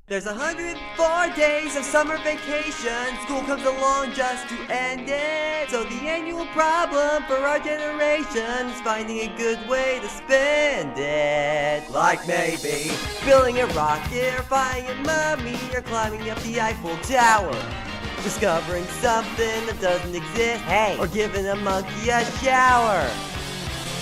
There's 104 days of summer vacation. School comes along just to end it. So the annual problem for our generation is finding a good way to spend it. Like maybe building a rocket, or finding a mummy, or climbing up the Eiffel Tower. Discovering something that doesn't exist, hey, or giving a monkey a shower.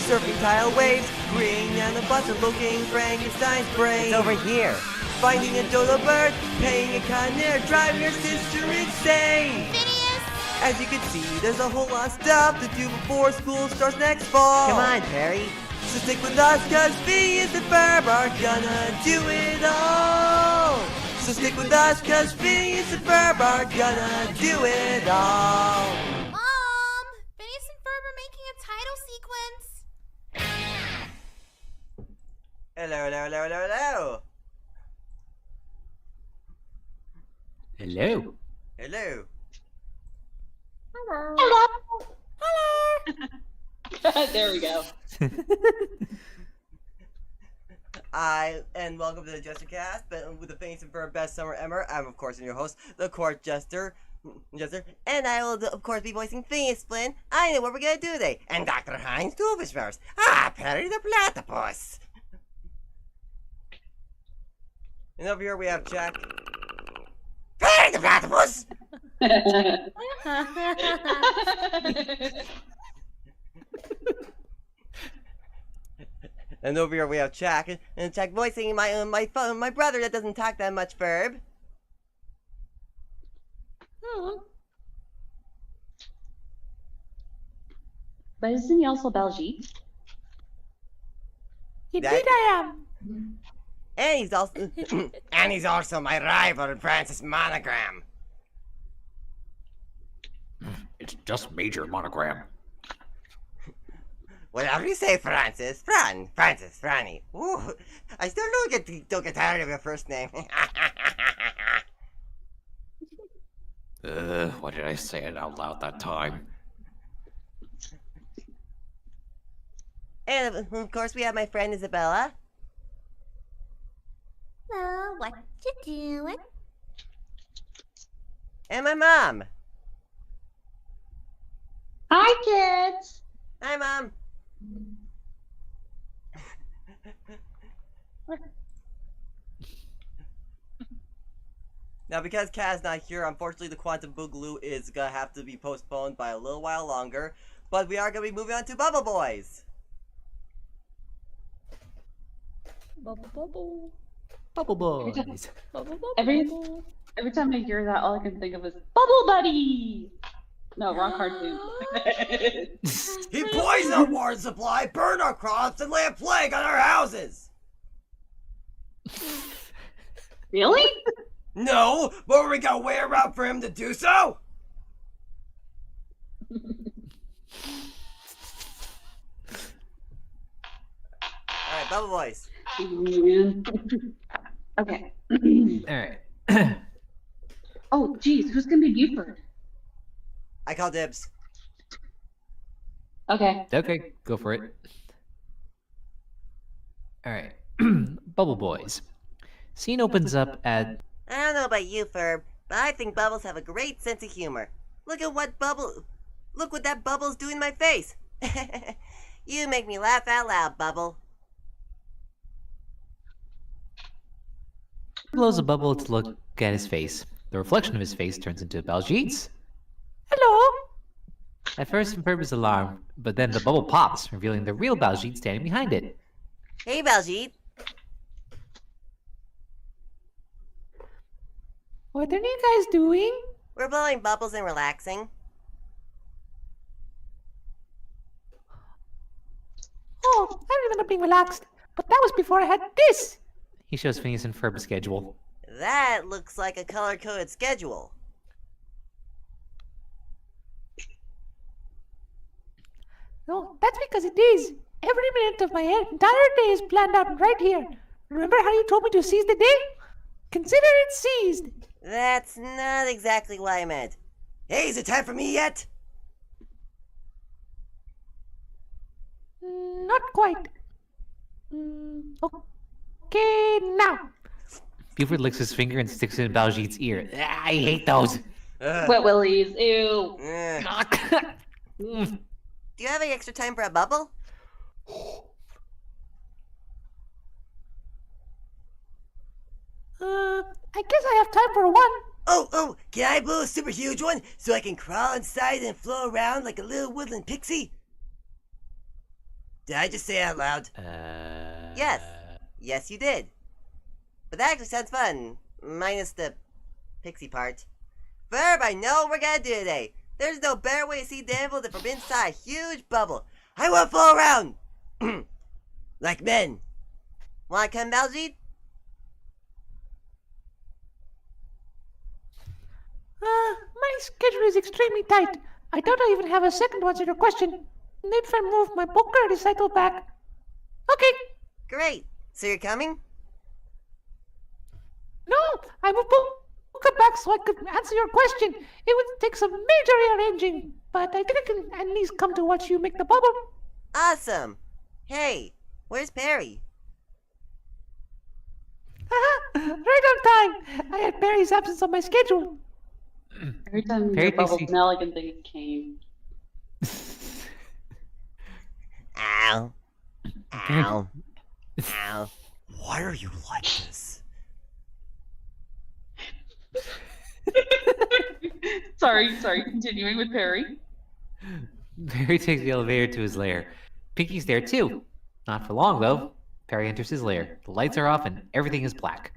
Surfing tidal waves, bringing down a bunch of looking Frankenstein's brain. It's over here. Finding a dodo bird, paying a con air, driving your sister insane. Phineas! As you can see, there's a whole lot of stuff to do before school starts next fall. Come on, Perry. So stick with us, cause Phineas and Ferb are gonna do it all. So stick with us, cause Phineas and Ferb are gonna do it all. Mom! Phineas and Ferb are making a title sequence. Hello, hello, hello, hello, hello. Hello. Hello. Hello! There we go. And welcome to the JesterCast, but with the Phineas and Ferb best summer ever. I'm, of course, your host, the Court Jester, and I will, of course, be voicing Phineas Flynn. I know what we're gonna do today, and Dr. Heinz Doofenshmirtz. Perry the Platypus. And over here we have Jack. Perry the Platypus! And over here we have Jack, and Jack voicing my brother that doesn't talk that much, Ferb. But isn't he also Belgique? Indeed I am. And he's also and he's also my rival, Francis Monogram. It's just Major Monogram. Whatever you say, Francis. Francis, Franny. Ooh, I still don't get tired of your first name. Why did I say it out loud that time? And of course we have my friend Isabella. Hello, what you doing? And my mom. Hi, kids! Hi, Mom. Now, because Kaz's not here, unfortunately the Quantum Boogaloo is gonna have to be postponed by a little while longer. But we are gonna be moving on to Bubble Boys. Bubble Boys. Every time I hear that, all I can think of is Bubble Buddy! No, wrong cartoon. He poisoned our water supply, burned our crops, and lay a plague on our houses! Really? No, but we gotta wait around for him to do so? Alright, Bubble Boys. Okay. Alright. Oh, geez, who's gonna be Buford? I call dibs. Okay. Okay, go for it. Alright. Bubble Boys. Scene opens up at... I don't know about you, Ferb, but I think bubbles have a great sense of humor. Look what that bubble's doing to my face. You make me laugh out loud, Bubble. blows a bubble to look at his face. The reflection of his face turns into Baljeet's. Hello! At first, Ferb is alarmed, but then the bubble pops, revealing the real Baljeet standing behind it. Hey, Baljeet. What are you guys doing? We're blowing bubbles and relaxing. Oh, I remember being relaxed, but that was before I had this. He shows Phineas and Ferb a schedule. That looks like a color-coded schedule. No, that's because it is. Every minute of my entire day is planned out right here. Remember how you told me to seize the day? Consider it seized. That's not exactly what I meant. Hey, is it time for me yet? Not quite. Okay, now. Buford licks his finger and sticks it in Baljeet's ear. Ah, I hate those. Wet willies, ew. Do you have any extra time for a bubble? I guess I have time for one. Oh, can I blow a super huge one so I can crawl inside and flow around like a little woodland pixie? Did I just say it out loud? Yes, you did. But that actually sounds fun, minus the pixie part. Verb, I know what we're gonna do today. There's no better way to see the devil than from inside a huge bubble. I want to flow around! Like men. Wanna come, Baljeet? My schedule is extremely tight. I doubt I even have a second to answer your question. Need if I move my poker recital back. Okay. Great. So you're coming? No, I moved poker back so I could answer your question. It would take some major rearranging, but I think I can at least come to watch you make the bubble. Awesome. Hey, where's Perry? Right on time. I had Perry's absence on my schedule. Every time Perry your bubble thinks he- smell, I can think of Kane. Ow. Ow. Ow. Why are you like this? Sorry, continuing with Perry. Perry takes the elevator to his lair. Pinky's there too. Not for long, though. Perry enters his lair. The lights are off and everything is black.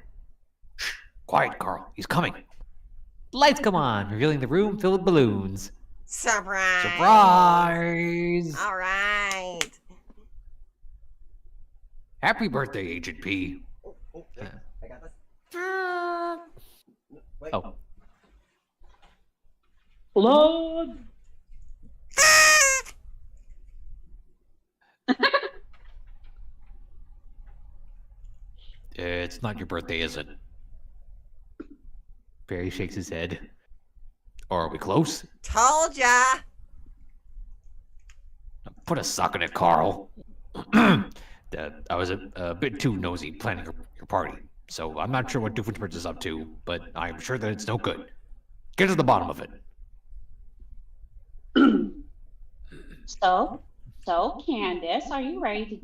Shh! Quiet, Carl. He's coming. The lights come on, revealing the room filled with balloons. Surprise! Surprise! All right. Happy birthday, Agent P. I got this. Wait. Oh, Blood. it's not your birthday, is it? Perry shakes his head. Or are we close? Told ya. Put a sock in it, Carl. I was a bit too nosy planning your party, so I'm not sure what Doofenshmirtz is up to, but I'm sure that it's no good. Get to the bottom of it. So, Candace, are you ready to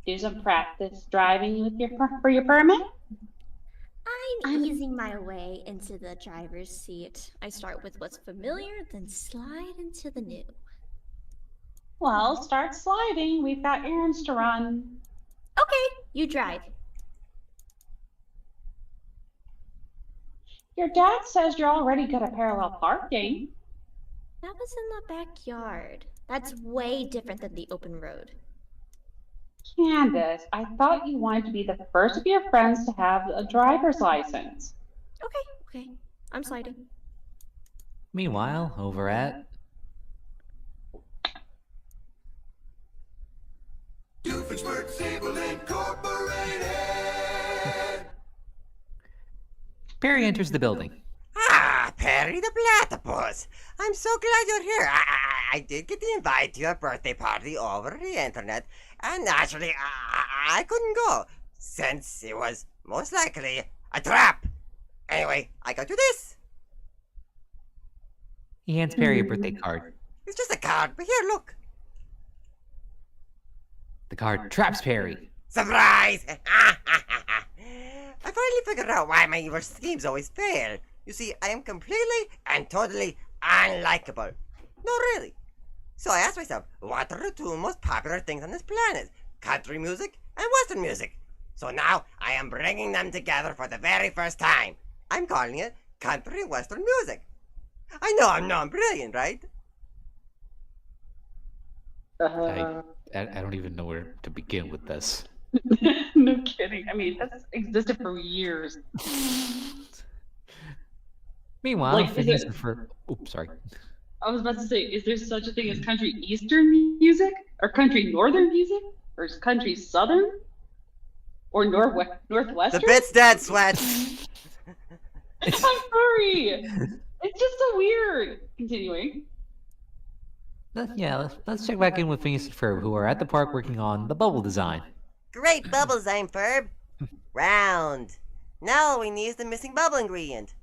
do some practice driving with for your permit? I'm easing my way into the driver's seat. I start with what's familiar, then slide into the new. Well, start sliding. We've got errands to run. Okay, you drive. Your dad says you're already good at parallel parking. That was in the backyard. That's way different than the open road. Candace, I thought you wanted to be the first of your friends to have a driver's license. Okay, I'm sliding. Meanwhile, over at... Doofenshmirtz Able Incorporated. Perry enters the building. Ah, Perry the Platypus. I'm so glad you're here. I did get the invite to your birthday party over the internet, and naturally, I couldn't go, since it was most likely a trap. Anyway, I got you this. He hands Perry a birthday card. It's just a card, but here, look. The card traps Perry. Surprise! I finally figured out why my evil schemes always fail. You see, I am completely and totally unlikable. No, really. So I asked myself, what are the two most popular things on this planet? Country music and Western music. So now I am bringing them together for the very first time. I'm calling it country and Western music. I know I'm brilliant, right? I don't even know where to begin with this. No kidding. I mean, that's existed for years. Meanwhile, Like, is Phineas it- and Ferb... Oops, sorry. I was about to say, is there such a thing as country eastern music? Or country northern music? Or is country southern? Or northwestern? The bit's dead, Sweat. I'm sorry. It's just so weird. Continuing. Yeah, let's check back in with Phineas and Ferb, who are at the park working on the bubble design. Great bubble design, Ferb. Round. Now all we need is the missing bubble ingredient.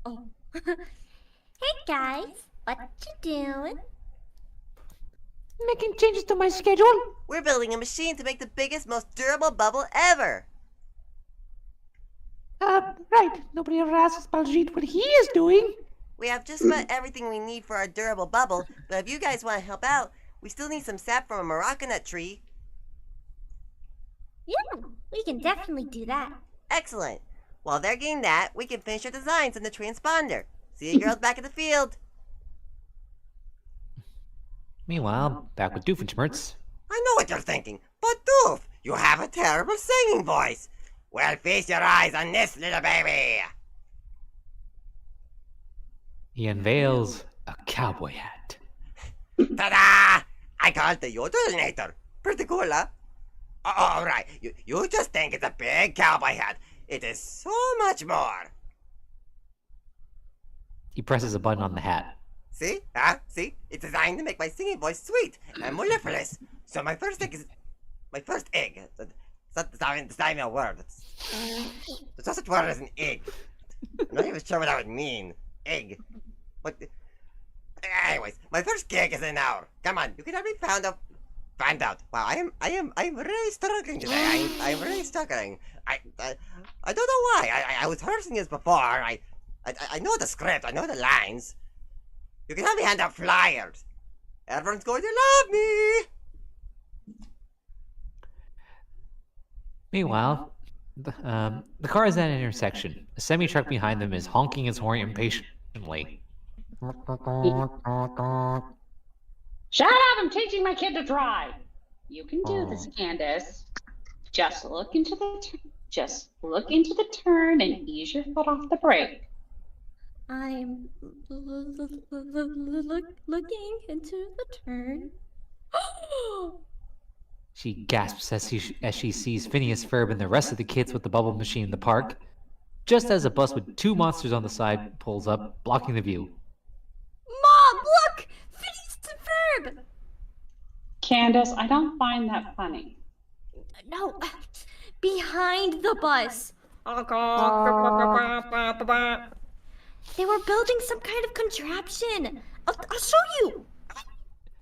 Oh. Hey guys, what you doing? Making changes to my schedule. We're building a machine to make the biggest, most durable bubble ever. Right. Nobody ever asks Baljeet what he is doing. We have just about everything we need for our durable bubble, but if you guys want to help out, we still need some sap from a Morocco nut tree. Yeah, we can definitely do that. Excellent. While they're getting that, we can finish our designs in the transponder. See you girls back in the field. Meanwhile, back with Doofenshmirtz. I know what you're thinking, but Doof, you have a terrible singing voice. Well, feast your eyes on this, little baby. He unveils a cowboy hat. Ta-da! I call it the Yodelnator. Pretty cool, huh? All right, you just think it's a big cowboy hat. It is so much more. He presses a button on the hat. See? Huh? See? It's designed to make my singing voice sweet and mellifluous. So my first egg is... My first egg. It's not even a word. There's no such word as an egg. I'm not even sure what that would mean. Egg. What? Anyways, my first gig is an hour. Come on, you can have me found out. Wow, I'm really struggling today. I'm really struggling. I don't know why. I was rehearsing this before. I know the script. I know the lines. You can have me hand out flyers. Everyone's going to love me. Meanwhile, the car is at an intersection. A semi-truck behind them is honking its horn impatiently. Shut up! I'm teaching my kid to drive. You can do this, Candace. Just look into the turn and ease your foot off the brake. I'm looking into the turn. She gasps as she sees Phineas Ferb and the rest of the kids with the bubble machine in the park, just as a bus with two monsters on the side pulls up, blocking the view. Mom, look! Phineas and Ferb! Candace, I don't find that funny. No, behind the bus. They were building some kind of contraption. I'll show you.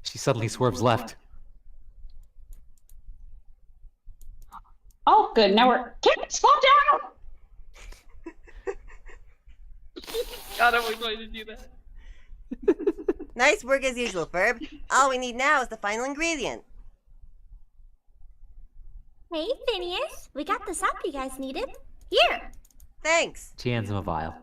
She suddenly swerves left. Oh, good. Now we're... Candace, slow down! God, are we going to do that? Nice work as usual, Ferb. All we need now is the final ingredient. Hey, Phineas, we got the sap you guys needed. Here. Thanks. She hands him a vial.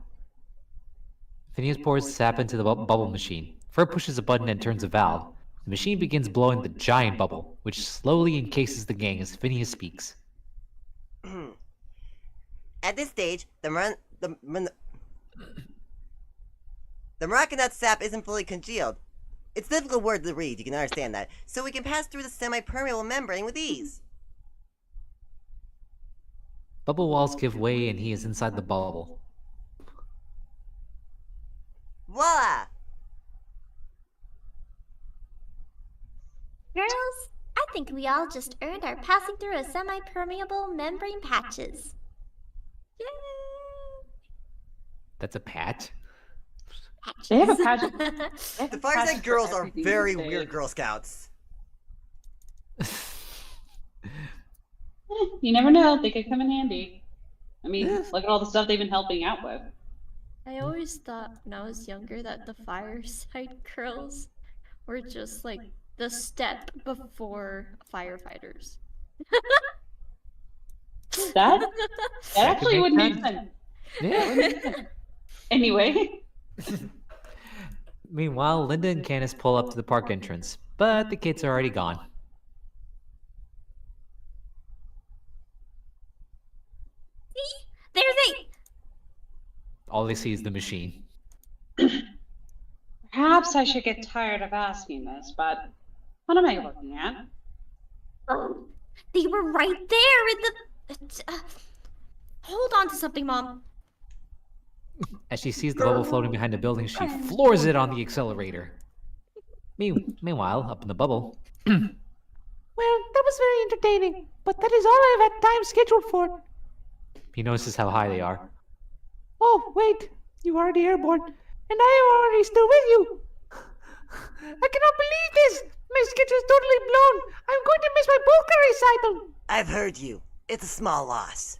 Phineas pours sap into the bubble machine. Ferb pushes a button and turns a valve. The machine begins blowing the giant bubble, which slowly encases the gang as Phineas speaks. At this stage, the Morocco nut sap isn't fully congealed. It's a difficult word to read, you can understand that. So we can pass through the semi-permeable membrane with ease. Bubble walls give way and he is inside the bubble. Voila! Girls, I think we all just earned our passing through a semi-permeable membrane patches. Yay! That's a pat? They have a pageant. The Fireside Girls are very weird Girl Scouts. You never know. They could come in handy. I mean, look at all the stuff they've been helping out with. I always thought when I was younger that the Fireside Girls were just like the step before firefighters. That actually would make sense. sense. Yeah. Anyway. Meanwhile, Linda and Candace pull up to the park entrance, but the kids are already gone. See? There they... All they see is the machine. Perhaps I should get tired of asking this, but what am I looking at? Oh, they were right there in the... hold on to something, Mom. As she sees the bubble floating behind the building, she floors it on the accelerator. Meanwhile, up in the bubble... Well, that was very entertaining, but that is all I have had time scheduled for. He notices how high they are. Oh, wait, you are already airborne, and I am already still with you. I cannot believe this. My schedule is totally blown. I'm going to miss my polka recital. I've heard you. It's a small loss.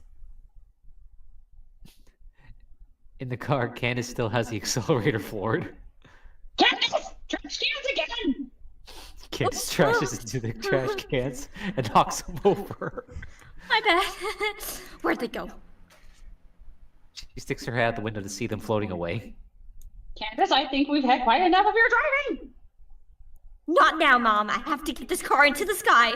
In the car, Candace still has the accelerator floored. Candace! Trash cans again! Candace trashes into the trash cans and knocks them over. My bad. Where'd they go? She sticks her head out the window to see them floating away. Candace, I think we've had quite enough of your driving! Not now, Mom. I have to get this car into the sky.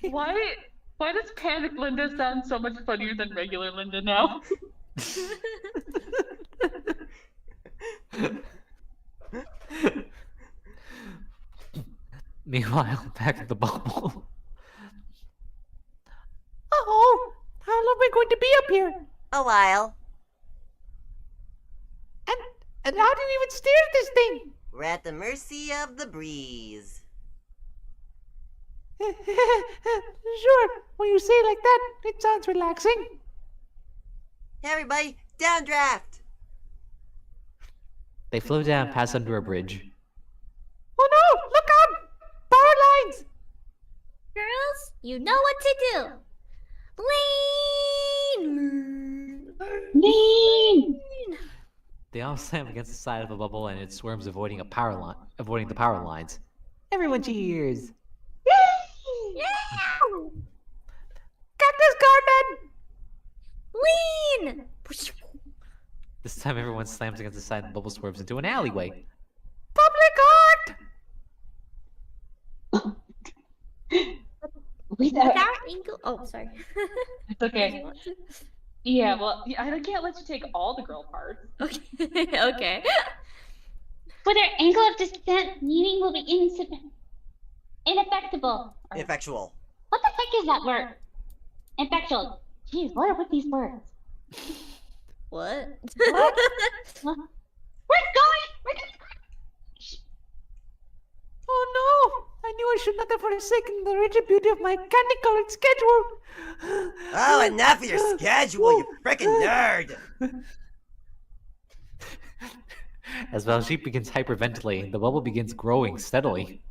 Why does Panic Linda sound so much funnier than regular Linda now? Meanwhile, back at the bubble. Uh-oh, how long are we going to be up here? A while. And how do you even steer this thing? We're at the mercy of the breeze. Sure, when you say it like that, it sounds relaxing. Hey everybody, downdraft! They float down, pass under a bridge. Oh no, look out! Power lines! Girls, you know what to do. Lean! Lean! They all slam against the side of a bubble and it swarms, avoiding the power lines. Everyone cheers! Yeah! Cactus garden! Lean! This time everyone slams against the side and the bubble swerves into an alleyway. Public art! Without angle. Oh, sorry. It's okay. Yeah, well, I can't let you take all the girl parts. Okay. Okay. But their angle of descent meaning will be ineffectable. Ineffectual. What the heck is that word? Infectual. Jeez, what are with these words? What? What? We're going! Oh no! I knew I should not have forsaken the rigid beauty of my candy-colored schedule. Oh, enough of your schedule, you frickin' nerd! As Valjeet begins hyperventilating, the bubble begins growing steadily.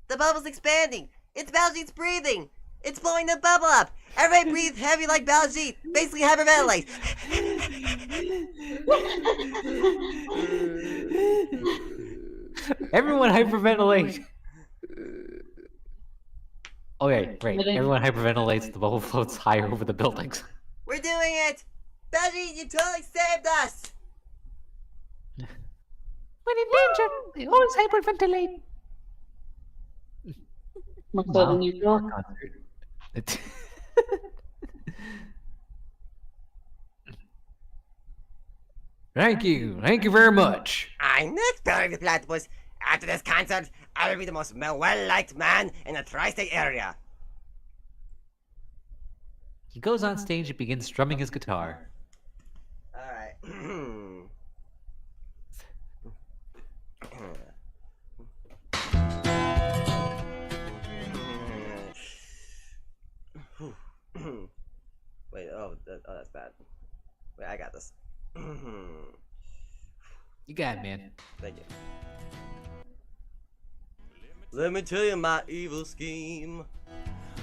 The bubble's expanding! It's Baljeet's breathing! It's blowing the bubble up! Everybody breathe heavy like Baljeet! Basically hyperventilate! Everyone hyperventilate! Okay, great. Everyone hyperventilates, the bubble floats higher over the buildings. We're doing it! Baljeet, you totally saved us! When in danger, I always hyperventilate. Much better than usual. Thank you very much. I'm next Barry the Platypus. After this concert, I will be the most well-liked man in the tri-state area. He goes on stage and begins strumming his guitar. Alright. Wait, that's bad. Wait, I got this. You got it, man. Thank you. Let me tell you my evil scheme.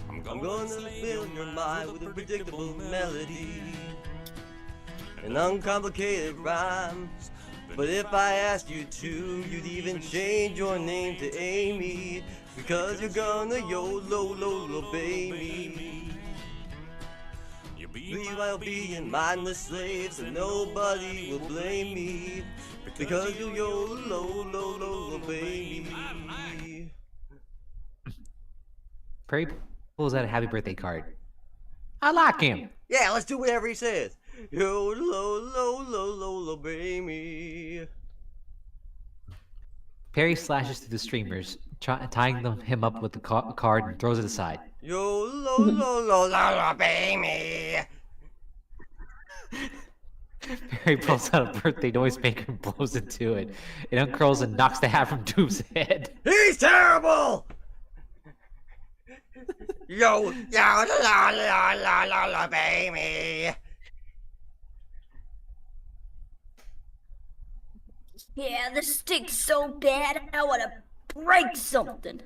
I'm gonna fill your mind with a predictable melody, an uncomplicated rhyme. But if I asked you to, you'd even change your name to Amy, because you're gonna YOLO obey me. While being mindless slaves, so nobody will blame me, because you YOLO obey me. Perry pulls out a happy birthday card. I like him. Yeah, let's do whatever he says. YOLO obey me. Perry slashes through the streamers, tying him up with the card and throws it aside. YOLO obey me. Barry pulls out a birthday noisemaker and blows into it. It uncurls and knocks the hat from Doof's head. He's terrible! Yo, la la la la la la, baby. Yeah, this stinks so bad, I wanna break something.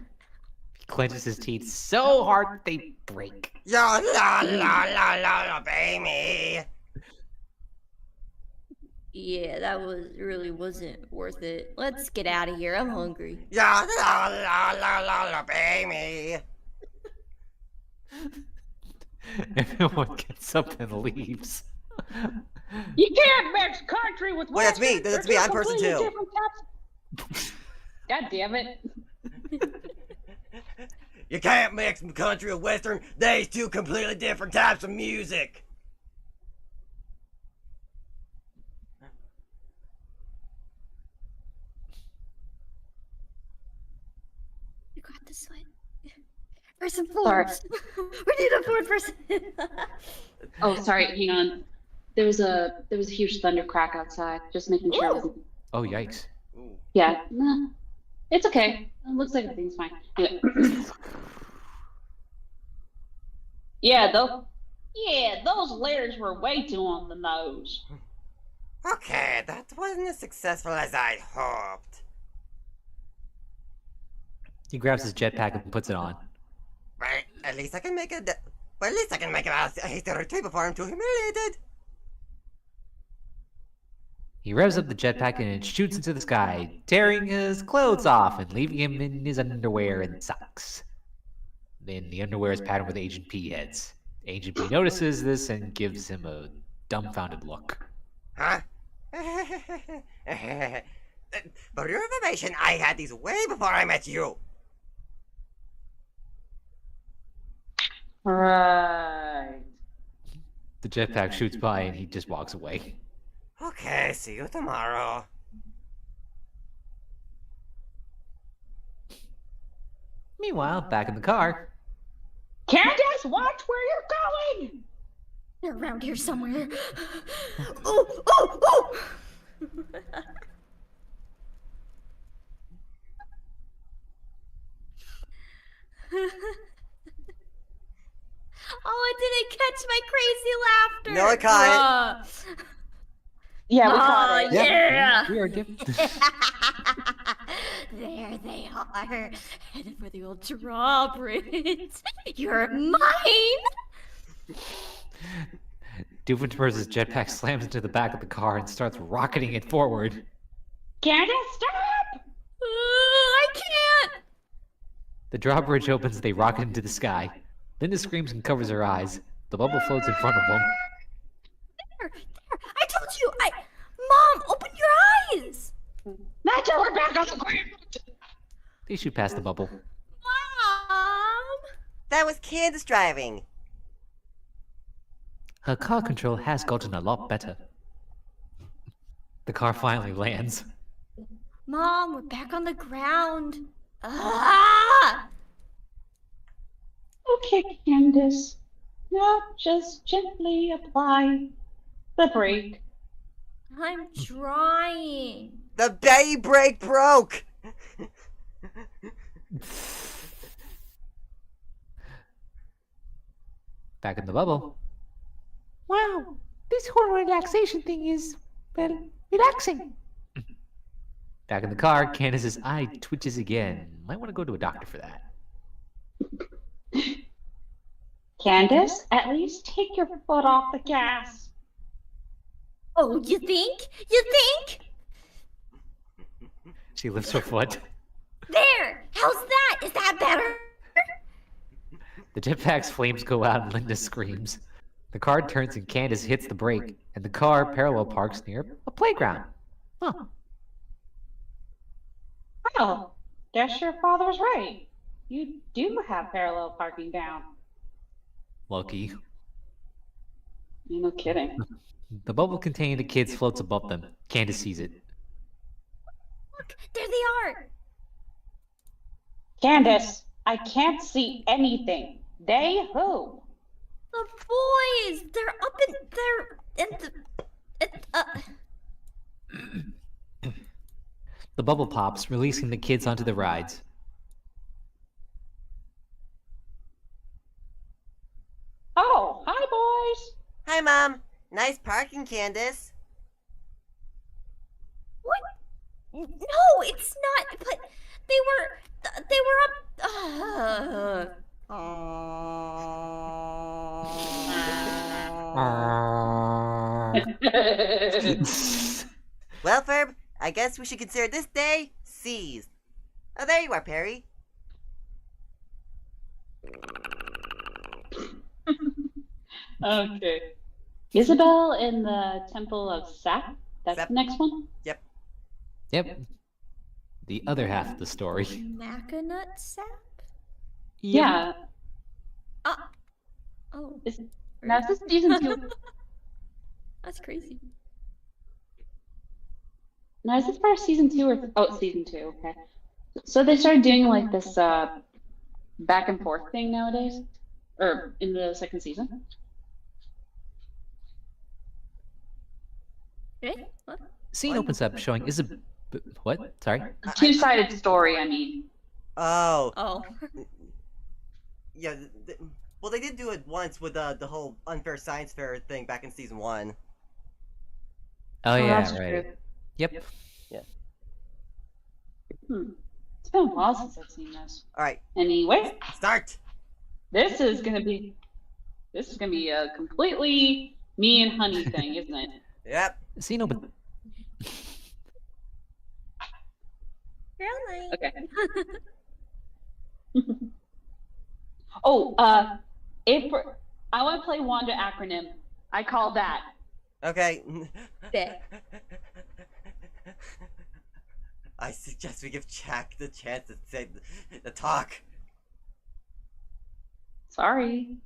He clenches his teeth so hard they break. Yo, la la la la la, baby. Yeah, that really wasn't worth it. Let's get out of here, I'm hungry. Yo, la la la la la, baby. Everyone gets up and leaves. You can't mix country with Wait, that's me. Western. That's They're me. two I'm person completely two. different types. God damn it. You can't mix country with western. They's two completely different types of music. You got this one. First and foremost. We need a fourth person. Oh, sorry, hang on. There was a huge thunder crack outside. Just making sure it wasn't. Oh, yikes. Yeah. Nah, it's okay. It looks like everything's fine. Anyway. Yeah, those layers were way too on the nose. Okay, that wasn't as successful as I'd hoped. He grabs his jetpack and puts it on. Right, at least I can make it. Well, at least I can make it out a hasty retreat before I'm too humiliated. He revs up the jetpack and it shoots into the sky, tearing his clothes off and leaving him in his underwear and socks. Then the underwear is patterned with Agent P heads. Agent P notices this and gives him a dumbfounded look. Huh? For your information, I had these way before I met you. Right. The jetpack shoots by and he just walks away. Okay, see you tomorrow. Meanwhile, back in the car, Candace, watch where you're going! They're around here somewhere. Oh, oh, oh! Oh, I didn't catch my crazy laughter. No, I caught it. Yeah, we caught it. Yeah. we are different. There they are, headed for the old drawbridge. You're mine. Doofenshmirtz's jetpack slams into the back of the car and starts rocketing it forward. Candace, stop! I can't. The drawbridge opens and they rocket into the sky. Linda screams and covers her eyes. The bubble floats in front of them. There. I told you. Mom, open your eyes. Not till we're back on the ground! They shoot past the bubble. Mom. That was Candace driving. Her car control has gotten a lot better. The car finally lands. Mom, we're back on the ground. Ah! Okay, Candace. Now just gently apply the brake. I'm trying. The bay brake broke. Back in the bubble. Wow, this whole relaxation thing is, well, relaxing. Back in the car, Candace's eye twitches again. Might want to go to a doctor for that. Candace, at least take your foot off the gas. Oh, you think? You think? She lifts her foot. There! How's that? Is that better? The jetpack's flames go out and Linda screams. The car turns and Candace hits the brake, and the car parallel parks near a playground. Huh. Well, guess your father's right. You do have parallel parking down. Lucky. No kidding. The bubble containing the kids floats above them. Candace sees it. Look, there they are. Candace, I can't see anything. They who? The boys. They're up in. They're in the. The bubble pops, releasing the kids onto the rides. Oh, hi, boys. Hi, Mom. Nice parking, Candace. What? No, it's not. But they were up. Well, Ferb, I guess we should consider this day seized. Oh, there you are, Perry. Okay. Isabel in the Temple of Sap. That's Sap. the next one. Yep. Yep. The other half of the story. Macanut sap? Yeah. Oh, Now is this season 2? that's crazy. Now is this part of season 2 or season 2? Okay. So they started doing like this back and forth thing nowadays, or in the second season. Eh? What? Scene opens up showing Isabel. What? Sorry. A two-sided story. I mean. Oh. Oh. Yeah. Well, they did do it once with the whole unfair science fair thing back in season 1. Oh yeah, that's right. true. Yep. It's been a while since I've seen this. All right, Anyway, start. this is gonna be a completely me and Honey thing, isn't it? Yep. Scene open. Girl night. Okay. Oh, if I want to play Wanda acronym, I call that. Okay. Bet. I suggest we give Jack the chance to say the talk. Sorry.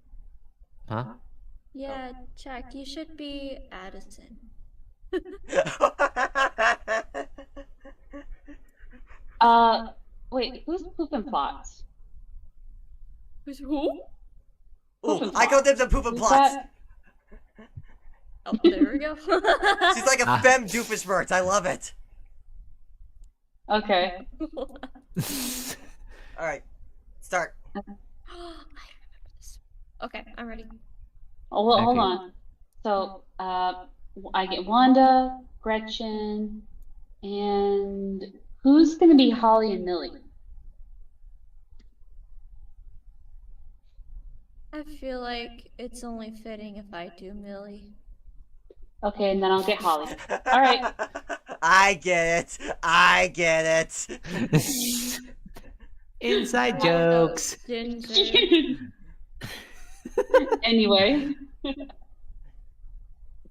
Huh? Yeah, Jack, you should be Addison. Wait, who's pooping plots? Who's who? Ooh, I call them the poop and Is plots. that- Oh, there we go. She's like a femme doofenshmirtz. I love it. Okay. All right, start. I remember this. Okay, I'm ready. Oh, well, hold Okay. on. So, I get Wanda, Gretchen, and who's gonna be Holly and Millie? I feel like it's only fitting if I do Millie. Okay, and then I'll get Holly. All right. I get it. I get it. Inside jokes. Ginger. Anyway, it's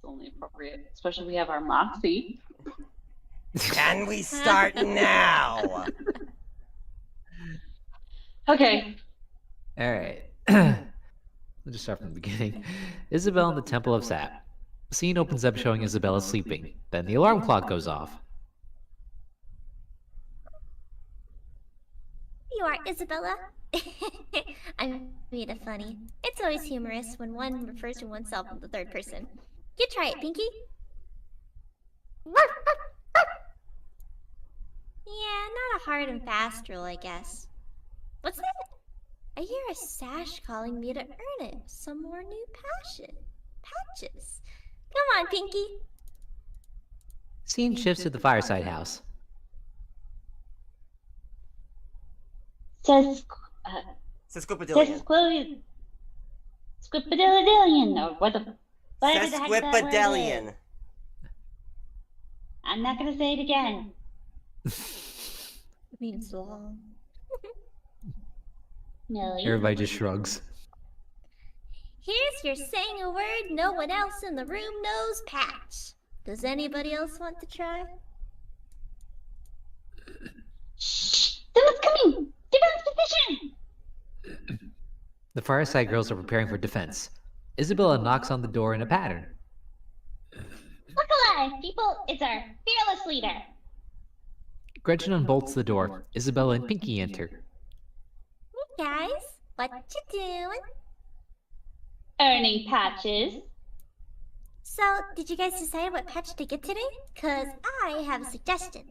only appropriate, especially we have our Moxie. Can we start now? Okay. All right. Let's just start from the beginning. Isabel in the Temple of Sap. Scene opens up showing Isabella sleeping. Then the alarm clock goes off. You are Isabella. I made it funny. It's always humorous when one refers to oneself in the third person. You try it, Pinky. Yeah, not a hard and fast rule, I guess. What's that? I hear a sash calling me to earn it. Some more new patches. Come on, Pinky. Scene shifts to the fireside house. Says, Sesquipedalian. Squippadillion, or whatever the heck that word is. Sesquipedalian. I'm not gonna say it again. It means long. Millie. Everybody just shrugs. Here's your saying a word no one else in the room knows patch. Does anybody else want to try? Shh! Someone's coming! Defense position! The fireside girls are preparing for defense. Isabella knocks on the door in a pattern. Look alive, people! It's our fearless leader. Gretchen unbolts the door. Isabella and Pinky enter. Hey guys, what you doing? Earning patches. So, did you guys decide what patch to get today? Cause I have a suggestion.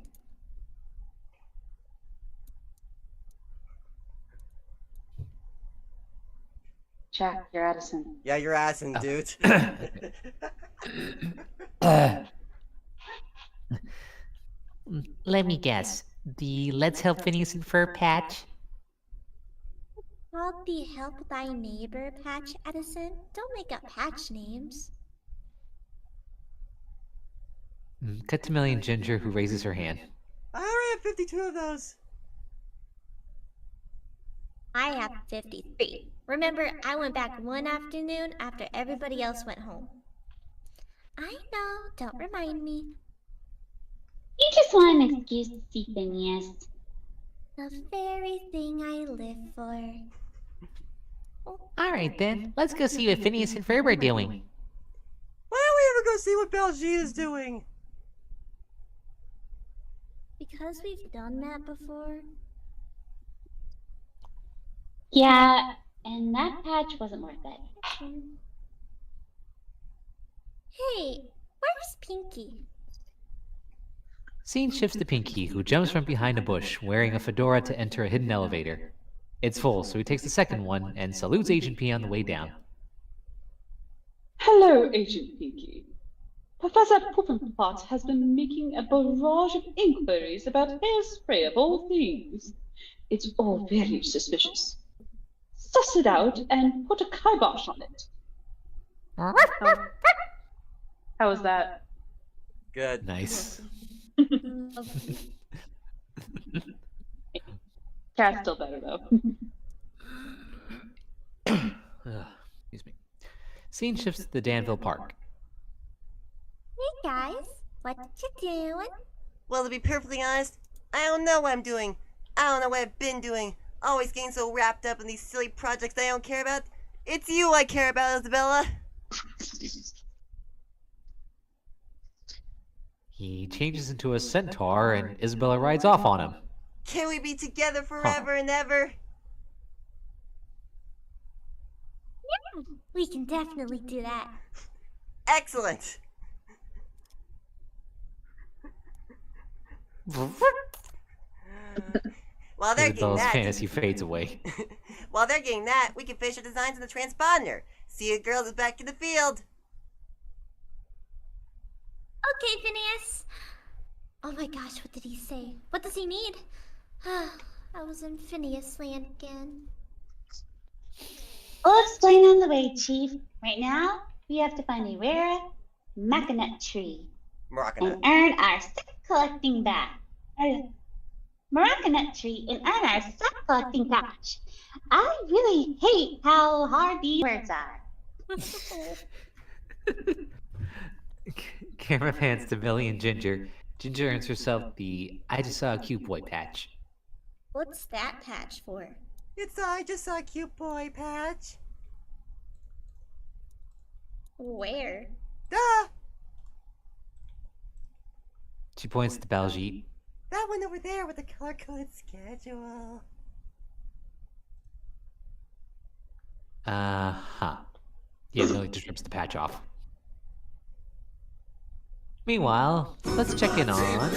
Jack, you're Addison. Yeah, you're assing, Oh. dude. Let me guess. The Let's Help Phineas and Ferb patch? Called the Help Thy Neighbor patch, Edison. Don't make up patch names. Cut to Millie and Ginger, who raises her hand. I already have 52 of those. I have 53. Remember, I went back one afternoon after everybody else went home. I know, don't remind me. You just want an excuse to see Phineas. The very thing I live for. Alright then, let's go see what Phineas and Ferb are doing. Why don't we ever go see what Baljeet is doing? Because we've done that before. Yeah, and that patch wasn't worth it. Hey, where's Pinky? Scene shifts to Pinky, who jumps from behind a bush, wearing a fedora to enter a hidden elevator. It's full, so he takes the second one and salutes Agent P on the way down. Hello, Agent Pinky. Professor Puffinpot has been making a barrage of inquiries about hairspray of all things. It's all very suspicious. Suss it out and put a kibosh on it. How was that? Good. Nice. Cat's still better, though. Excuse me. Scene shifts to the Danville Park. Hey guys, what you doing? Well, to be perfectly honest, I don't know what I'm doing. I don't know what I've been doing. Always getting so wrapped up in these silly projects I don't care about. It's you I care about, Isabella. He changes into a centaur and Isabella rides off on him. Can we be together forever and ever? We can definitely do that. Excellent. While they're getting Isabella's that, fantasy fades away. while they're getting that, we can finish our designs in the transponder. See you girls is back in the field. Okay, Phineas. Oh my gosh, what did he say? What does he need? I was in Phineas land again. I'll explain on the way, Chief. Right now, we have to find a rare macanut tree Moroccanut. and earn our stick collecting badge. Macanut tree and earn our stick collecting badge. I really hate how hard these words are. Camera pans to Millie and Ginger. Ginger earns herself the I Just Saw a Cute Boy patch. What's that patch for? It's I just saw a cute boy patch. Where? Duh! She points to Baljeet. That one over there with the color-coded schedule. Uh-huh. Yeah, Millie just rips the patch off. Meanwhile, let's check in on...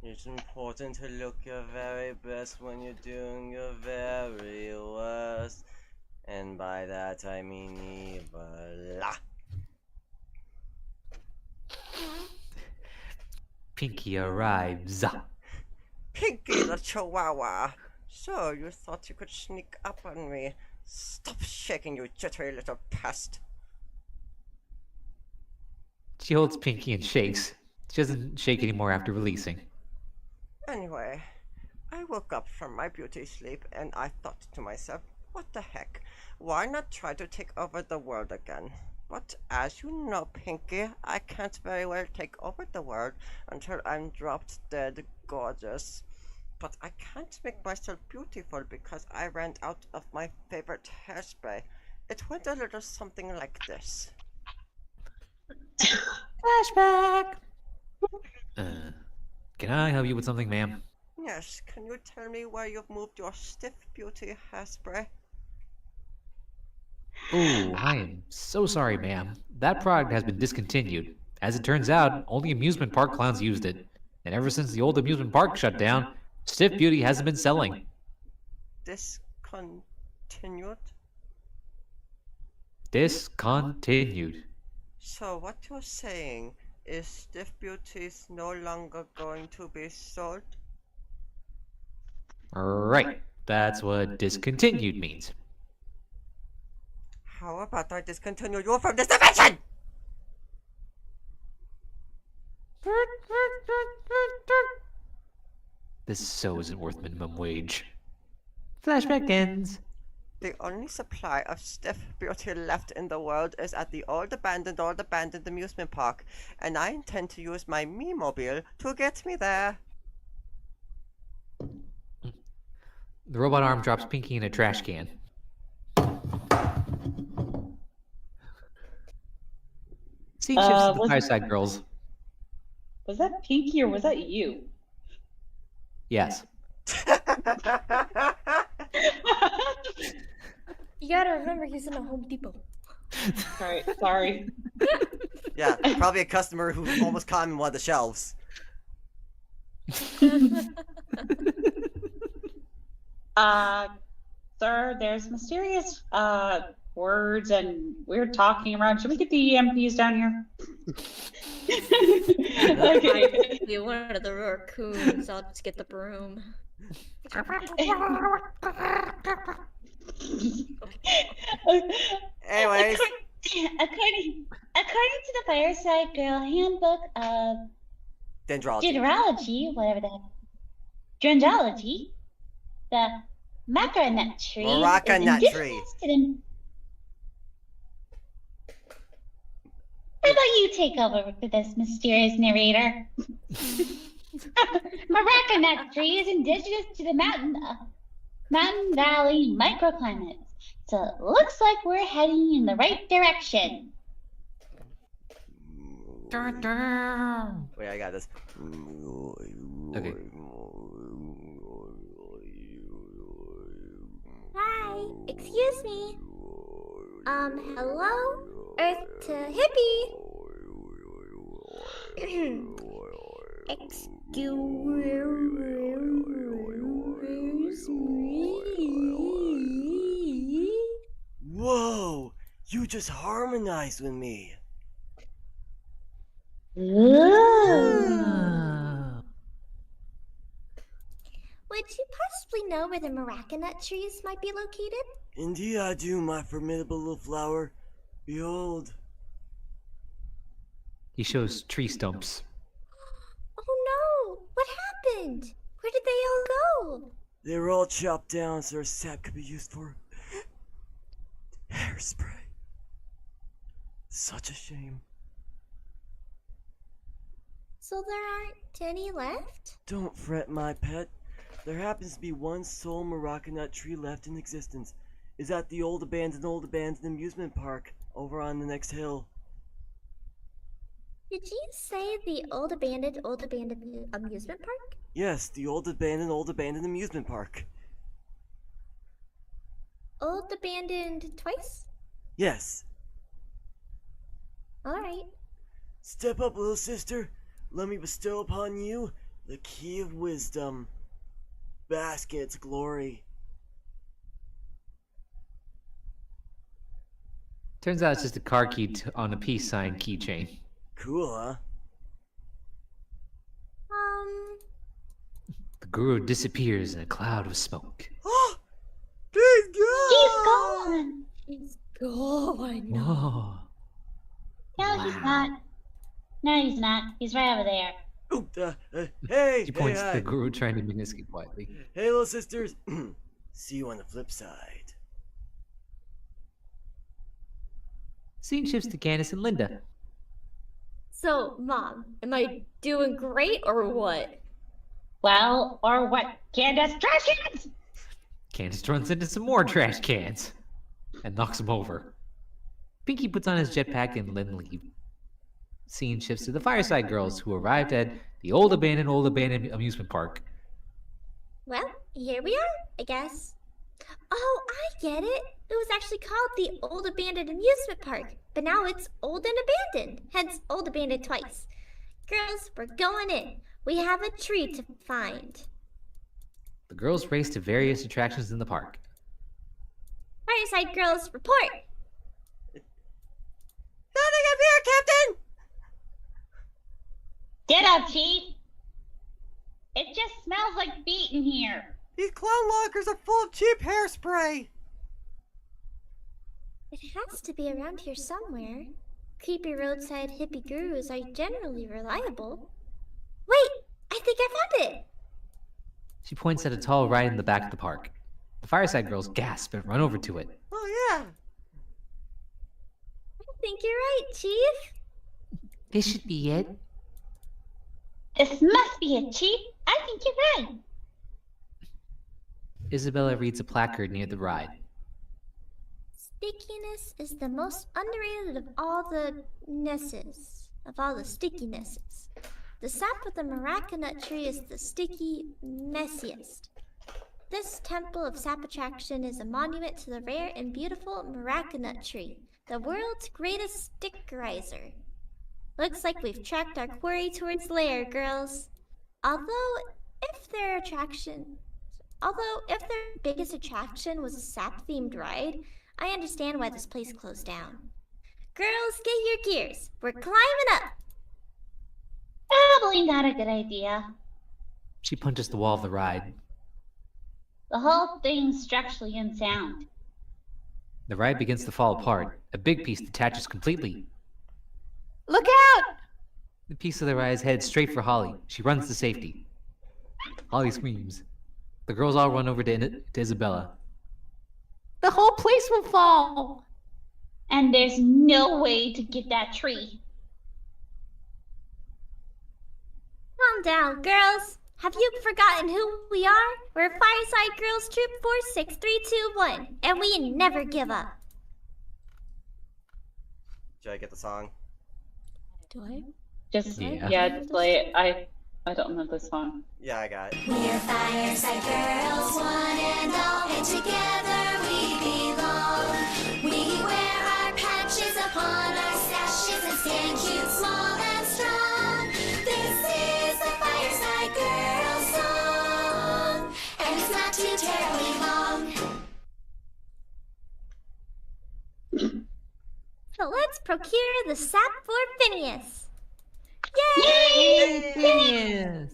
It's important to look your very best when you're doing your very worst. And by that I mean evil. Pinky arrives. Pinky the Chihuahua. So you thought you could sneak up on me? Stop shaking, you jittery little pest. She holds Pinky and shakes. She doesn't shake anymore after releasing. Anyway, I woke up from my beauty sleep and I thought to myself, what the heck? Why not try to take over the world again? But as you know, Pinky, I can't very well take over the world until I'm dropped dead gorgeous. But I can't make myself beautiful because I ran out of my favorite hairspray. It went a little something like this. Flashback! Can I help you with something, ma'am? Yes, can you tell me where you've moved your stiff beauty hairspray? Oh, I am so sorry, ma'am. That product has been discontinued. As it turns out, only amusement park clowns used it. And ever since the old amusement park shut down, Stiff Beauty hasn't been selling. Discontinued? Discontinued. So what you're saying is Stiff Beauty's no longer going to be sold? Right. That's what discontinued means. How about I discontinue you from this dimension? This so isn't worth minimum wage. Flashback ends. The only supply of Stiff Beauty left in the world is at the old abandoned amusement park, and I intend to use my Me-mobile to get me there. The robot arm drops Pinky in a trash can. Scene shifts to the Fireside Girls. Was that Pinky or was that you? Yes. You gotta remember he's in a Home Depot. Sorry. Yeah, probably a customer who almost caught him in one of the shelves. Sir, there's mysterious words and weird talking around. Should we get the EMPs down here? Okay. Be one of the raccoons. I'll just get the broom. Anyways, According to the Fireside Girl Handbook of dendrology. Generology, whatever the heck. Dendrology, the maca nut tree Maraca is nut tree. indigenous to the... How about you take over for this mysterious narrator? Maraca nut tree is indigenous to the mountain valley microclimates, so it looks like we're heading in the right direction. Wait, I got this. Okay. Hi, excuse me. Hello? Earth to hippie. Excuse me. Whoa! You just harmonized with me. Would you possibly know where the maraca nut trees might be located? Indeed I do, my formidable little flower. Behold. He shows tree stumps. Oh no! What happened? Where did they all go? They were all chopped down so their sap could be used for hairspray. Such a shame. So there aren't any left? Don't fret, my pet. There happens to be one sole maraca nut tree left in existence. It's at the old abandoned amusement park over on the next hill. Did you say the old abandoned amusement park? Yes, the old abandoned amusement park. Old abandoned twice? Yes. Alright. Step up, little sister. Let me bestow upon you the key of wisdom. Bask in its glory. Turns out it's just a car key on a peace sign keychain. Cool, huh? The guru disappears in a cloud of smoke. He's gone! He's gone! He's gone. Whoa. No, he's not. No, he's not. He's right over there. Hey! She points hey, to the guru trying to make escape quietly. Hey, little sisters. See you on the flip side. Scene shifts to Candace and Linda. So, Mom, am I doing great or what? Well, or what? Candace, trash cans! Candace runs into some more trash cans and knocks them over. Pinky puts on his jetpack and Lynn leaves. Scene shifts to the Fireside Girls, who arrived at the old abandoned amusement park. Well, here we are, I guess. Oh, I get it. It was actually called the Old Abandoned Amusement Park, but now it's old and abandoned, hence old abandoned twice. Girls, we're going in. We have a tree to find. The girls race to various attractions in the park. Fireside Girls, report! Nothing up here, Captain! Get up, Chief! It just smells like feet in here. These clown lockers are full of cheap hairspray. It has to be around here somewhere. Creepy roadside hippie gurus are generally reliable. Wait! I think I found it! She points at a tall ride in the back of the park. The Fireside girls gasp and run over to it. Oh, yeah. I think you're right, Chief. This should be it. This must be it, Chief. I think you're right. Isabella reads a placard near the ride. Stickiness is the most underrated of all the nesses. Of all the stickinesses. The sap of the maracanut tree is the sticky messiest. This temple of sap attraction is a monument to the rare and beautiful maracanut tree, the world's greatest stickerizer. Looks like we've tracked our quarry towards lair, girls. Although if their biggest attraction was a sap-themed ride, I understand why this place closed down. Girls, get your gears. We're climbing up. Probably not a good idea. She punches the wall of the ride. The whole thing's structurally unsound. The ride begins to fall apart. A big piece detaches completely. Look out! The piece of the ride is headed straight for Holly. She runs to safety. Holly screams. The girls all run over to Isabella. The whole place will fall! And there's no way to get that tree. Calm down, girls. Have you forgotten who we are? We're Fireside Girls Troop 46321, and we never give up. Should I get the song? Do I? Just Yeah. just play it. I don't know this song. Yeah, I got it. We're Fireside Girls, one and all, and together we belong. We wear our patches upon our sashes and stand cute, small, and strong. This is the Fireside Girls song, and it's not too terribly long. So let's procure the sap for Phineas. Yay! Yes.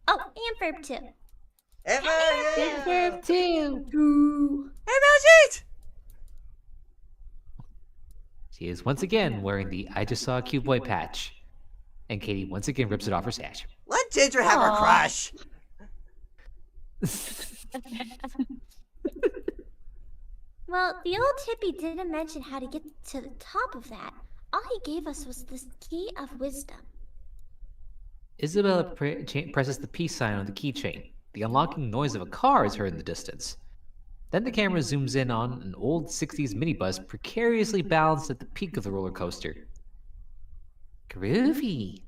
Oh, and Verb 2. Verb too. Hey, Baljeet! She is once again wearing the I Just Saw a Cute Boy patch. And Katie once again rips it off her sash. Let Ginger have her Aw. crush. Well, the old hippie didn't mention how to get to the top of that. All he gave us was this key of wisdom. Isabella presses the peace sign on the keychain. The unlocking noise of a car is heard in the distance. Then the camera zooms in on an old 60s minibus precariously balanced at the peak of the roller coaster. Groovy.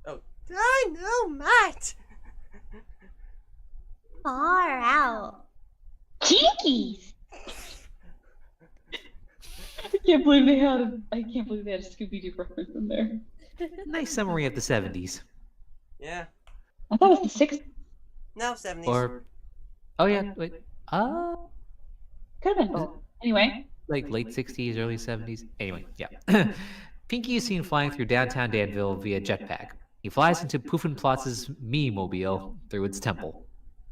Oh, dynamite! Far out. Jinkies! I can't believe they had a Scooby-Doo reference in there. Nice summary of the 70s. Yeah. I thought it was the 60s. No, 70s. Or, oh yeah, wait, Could have been both. Anyway. like late 60s, early 70s. Anyway, yeah. Pinky is seen flying through downtown Danville via jetpack. He flies into Puffinplotz's Me-mobile through its temple.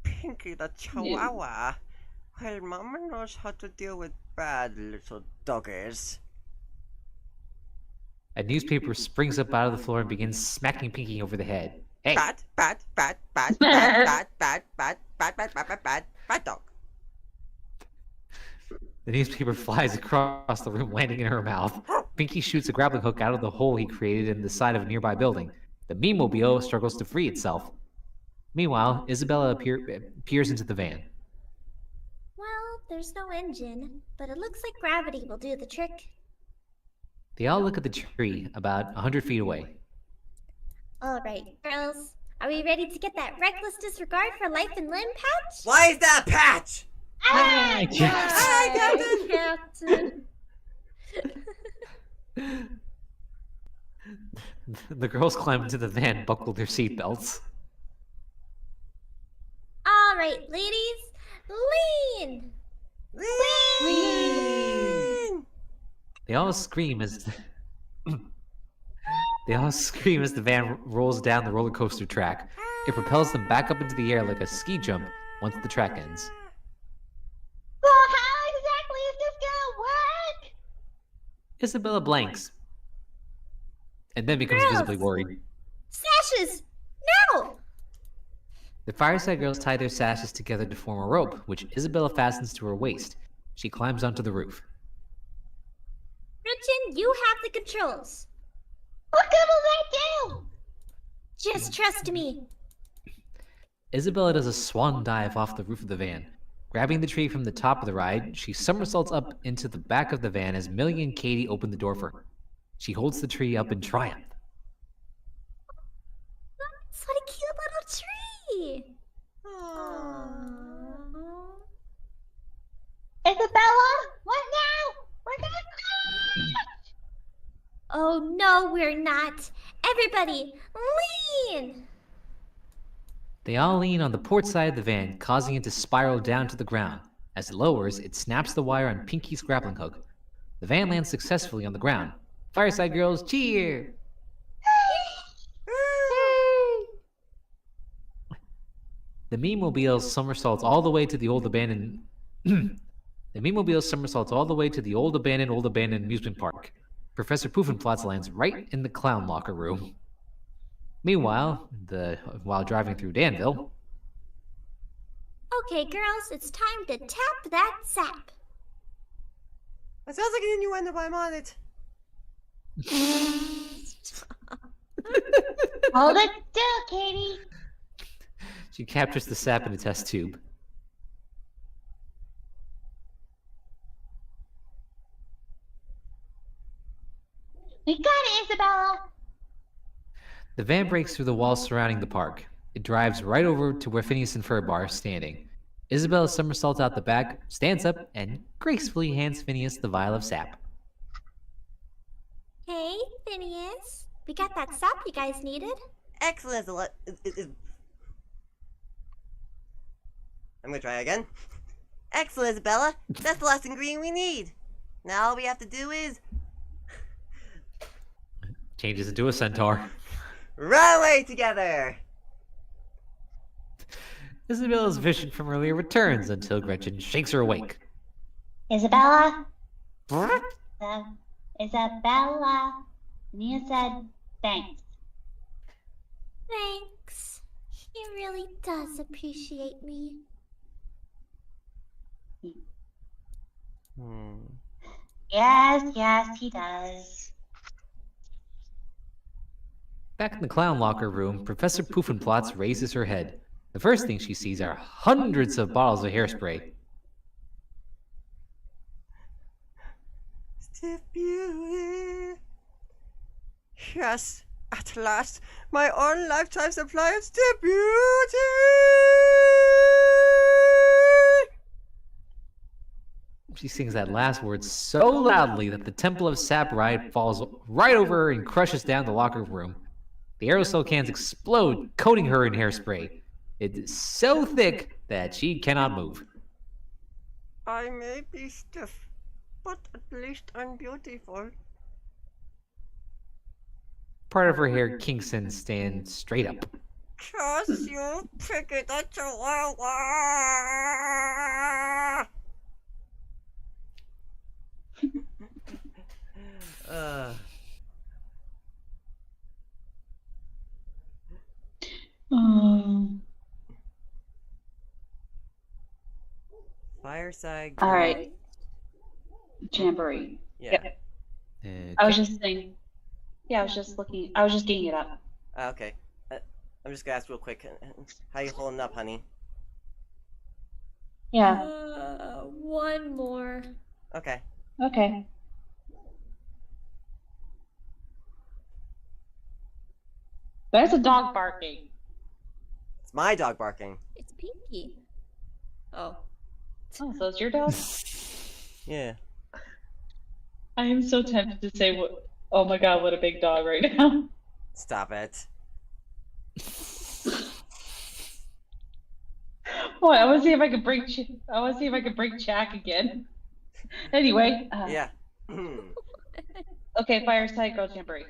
Pinky the Chihuahua. Well, Mama knows how to deal with bad little doggies. A newspaper springs up out of the floor and begins smacking Pinky over the head. Hey, Bad dog. the newspaper flies across the room, landing in her mouth. Pinky shoots a grappling hook out of the hole he created in the side of a nearby building. The Me-mobile struggles to free itself. Meanwhile, Isabella peers into the van. Well, there's no engine, but it looks like gravity will do the trick. They all look at the tree about 100 feet away. All right, girls. Are we ready to get that reckless disregard for life and limb patch? Why is that a patch? Ah, Hi, Captain! Captain! The girls climb into the van, buckle their seatbelts. All right, ladies, lean. Lean! They all scream as the van rolls down the roller coaster track. It propels them back up into the air like a ski jump once the track ends. Well, how exactly is this gonna work? Isabella blanks, and then becomes Girls! visibly worried. Sashes, now! The Fireside Girls tie their sashes together to form a rope, which Isabella fastens to her waist. She climbs onto the roof. Gretchen, you have the controls. What good will that do? Just trust me. Isabella does a swan dive off the roof of the van. Grabbing the tree from the top of the ride, she somersaults up into the back of the van as Millie and Katie open the door for her. She holds the tree up in triumph. That's what a cute little tree. Isabella, what now? We're gonna crash! Oh no, we're not. Everybody, lean. They all lean on the port side of the van, causing it to spiral down to the ground. As it lowers, it snaps the wire on Pinky's grappling hook. The van lands successfully on the ground. Fireside Girls cheer! The Meemobile somersaults all the way to the old abandoned old abandoned amusement park. Professor Poofenplatz lands right in the clown locker room. Meanwhile, while driving through Danville, Okay, girls, it's time to tap that sap. That sounds like an innuendo, but I'm on it. Hold it still, Katie. she captures the sap in a test tube. We got it, Isabella. The van breaks through the walls surrounding the park. It drives right over to where Phineas and Ferb are standing. Isabella somersaults out the back, stands up, and gracefully hands Phineas the vial of sap. Hey, Phineas. We got that sap you guys needed. Excellent. I'm gonna try again. Excellent, Isabella. That's the last ingredient we need. Now all we have to do is Changes into a centaur. run away together. Isabella's vision from earlier returns until Gretchen shakes her awake. Isabella? Isabella. Nia said thanks. Thanks. He really does appreciate me. Yes, he does. Back in the clown locker room, Professor Poofenplatz raises her head. The first thing she sees are hundreds of bottles of hairspray. Stiff beauty. Yes, at last, my own lifetime supply of stiff beauty. She sings that last word so loudly that the Temple of Sap ride falls right over her and crushes down the locker room. The aerosol cans explode, coating her in hairspray. It is so thick that she cannot move. I may be stiff, but at least I'm beautiful. Part of her hair kinks and stands straight up. Cause you pick it at Chihuahua. Fireside. All right. Jamboree. Yeah. I was just saying. Yeah, I was just looking. I was just getting it up. Okay. I'm just gonna ask real quick. How you holding up, honey? Yeah. One more. Okay. Okay. There's a dog barking. It's my dog barking. It's Pinky. Oh. Oh, so it's your dog? Yeah. I am so tempted to say what Oh my god, what a big dog right now. Stop it. Boy, I want to see if I can bring. I want to see if I can bring Jack again. Anyway. Yeah. Okay, Fireside Girl Jamboree.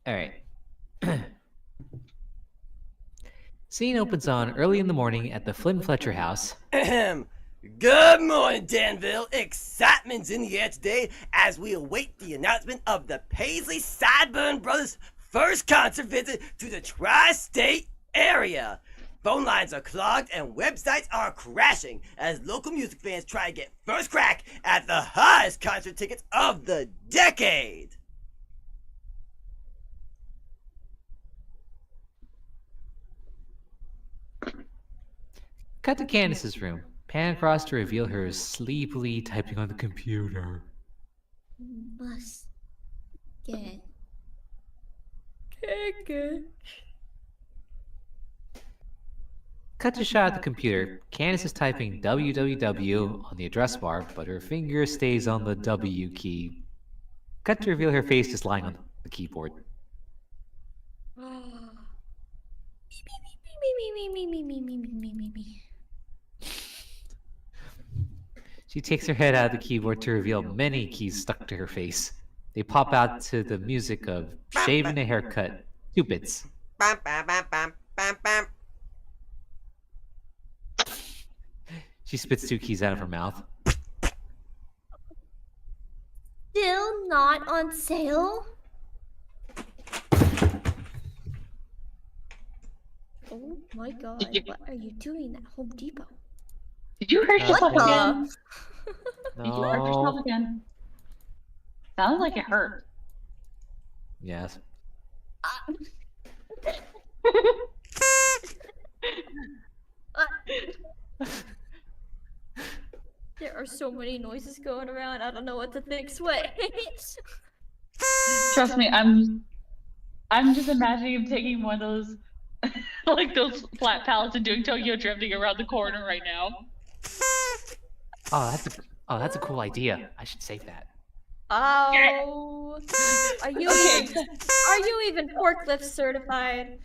All right. Scene opens on early in the morning at the Flynn Fletcher house. Good morning, Danville. Excitement's in the air today as we await the announcement of the Paisley Sideburn Brothers' first concert visit to the tri-state area. Phone lines are clogged and websites are crashing as local music fans try to get first crack at the highest concert tickets of the decade. Cut to Candace's room. Pan across to reveal her sleepily typing on the computer. Must get Ticket. Cut to shot at the computer. Candace is typing www on the address bar, but her finger stays on the W key. Cut to reveal her face just lying on the keyboard. me. She takes her head out of the keyboard to reveal many keys stuck to her face. They pop out to the music of shaving a haircut, 2 bits. Bam, bam, bam, bam, bam, bam. She spits 2 keys out of her mouth. Still not on sale? Oh my god, what are you doing at Home Depot? Did you hurt yourself What again? the? Did you hurt yourself No. again? Sounds like it hurt. Yes. There are so many noises going around. I don't know what to think. Sweat. Trust me, I'm just imagining him taking one of those like those flat pallets and doing Tokyo drifting around the corner right now. Oh, that's a cool idea. I should save that. Oh. Are you Okay. are you even forklift certified?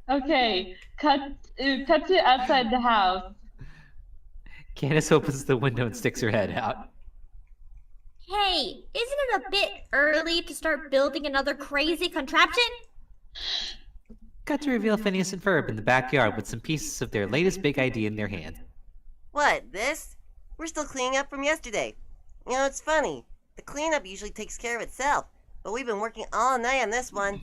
Okay, cut to outside the house. Candace opens the window and sticks her head out. Hey, isn't it a bit early to start building another crazy contraption? Cut to reveal Phineas and Ferb in the backyard with some pieces of their latest big idea in their hand. What, this? We're still cleaning up from yesterday. You know, it's funny. The cleanup usually takes care of itself, but we've been working all night on this one.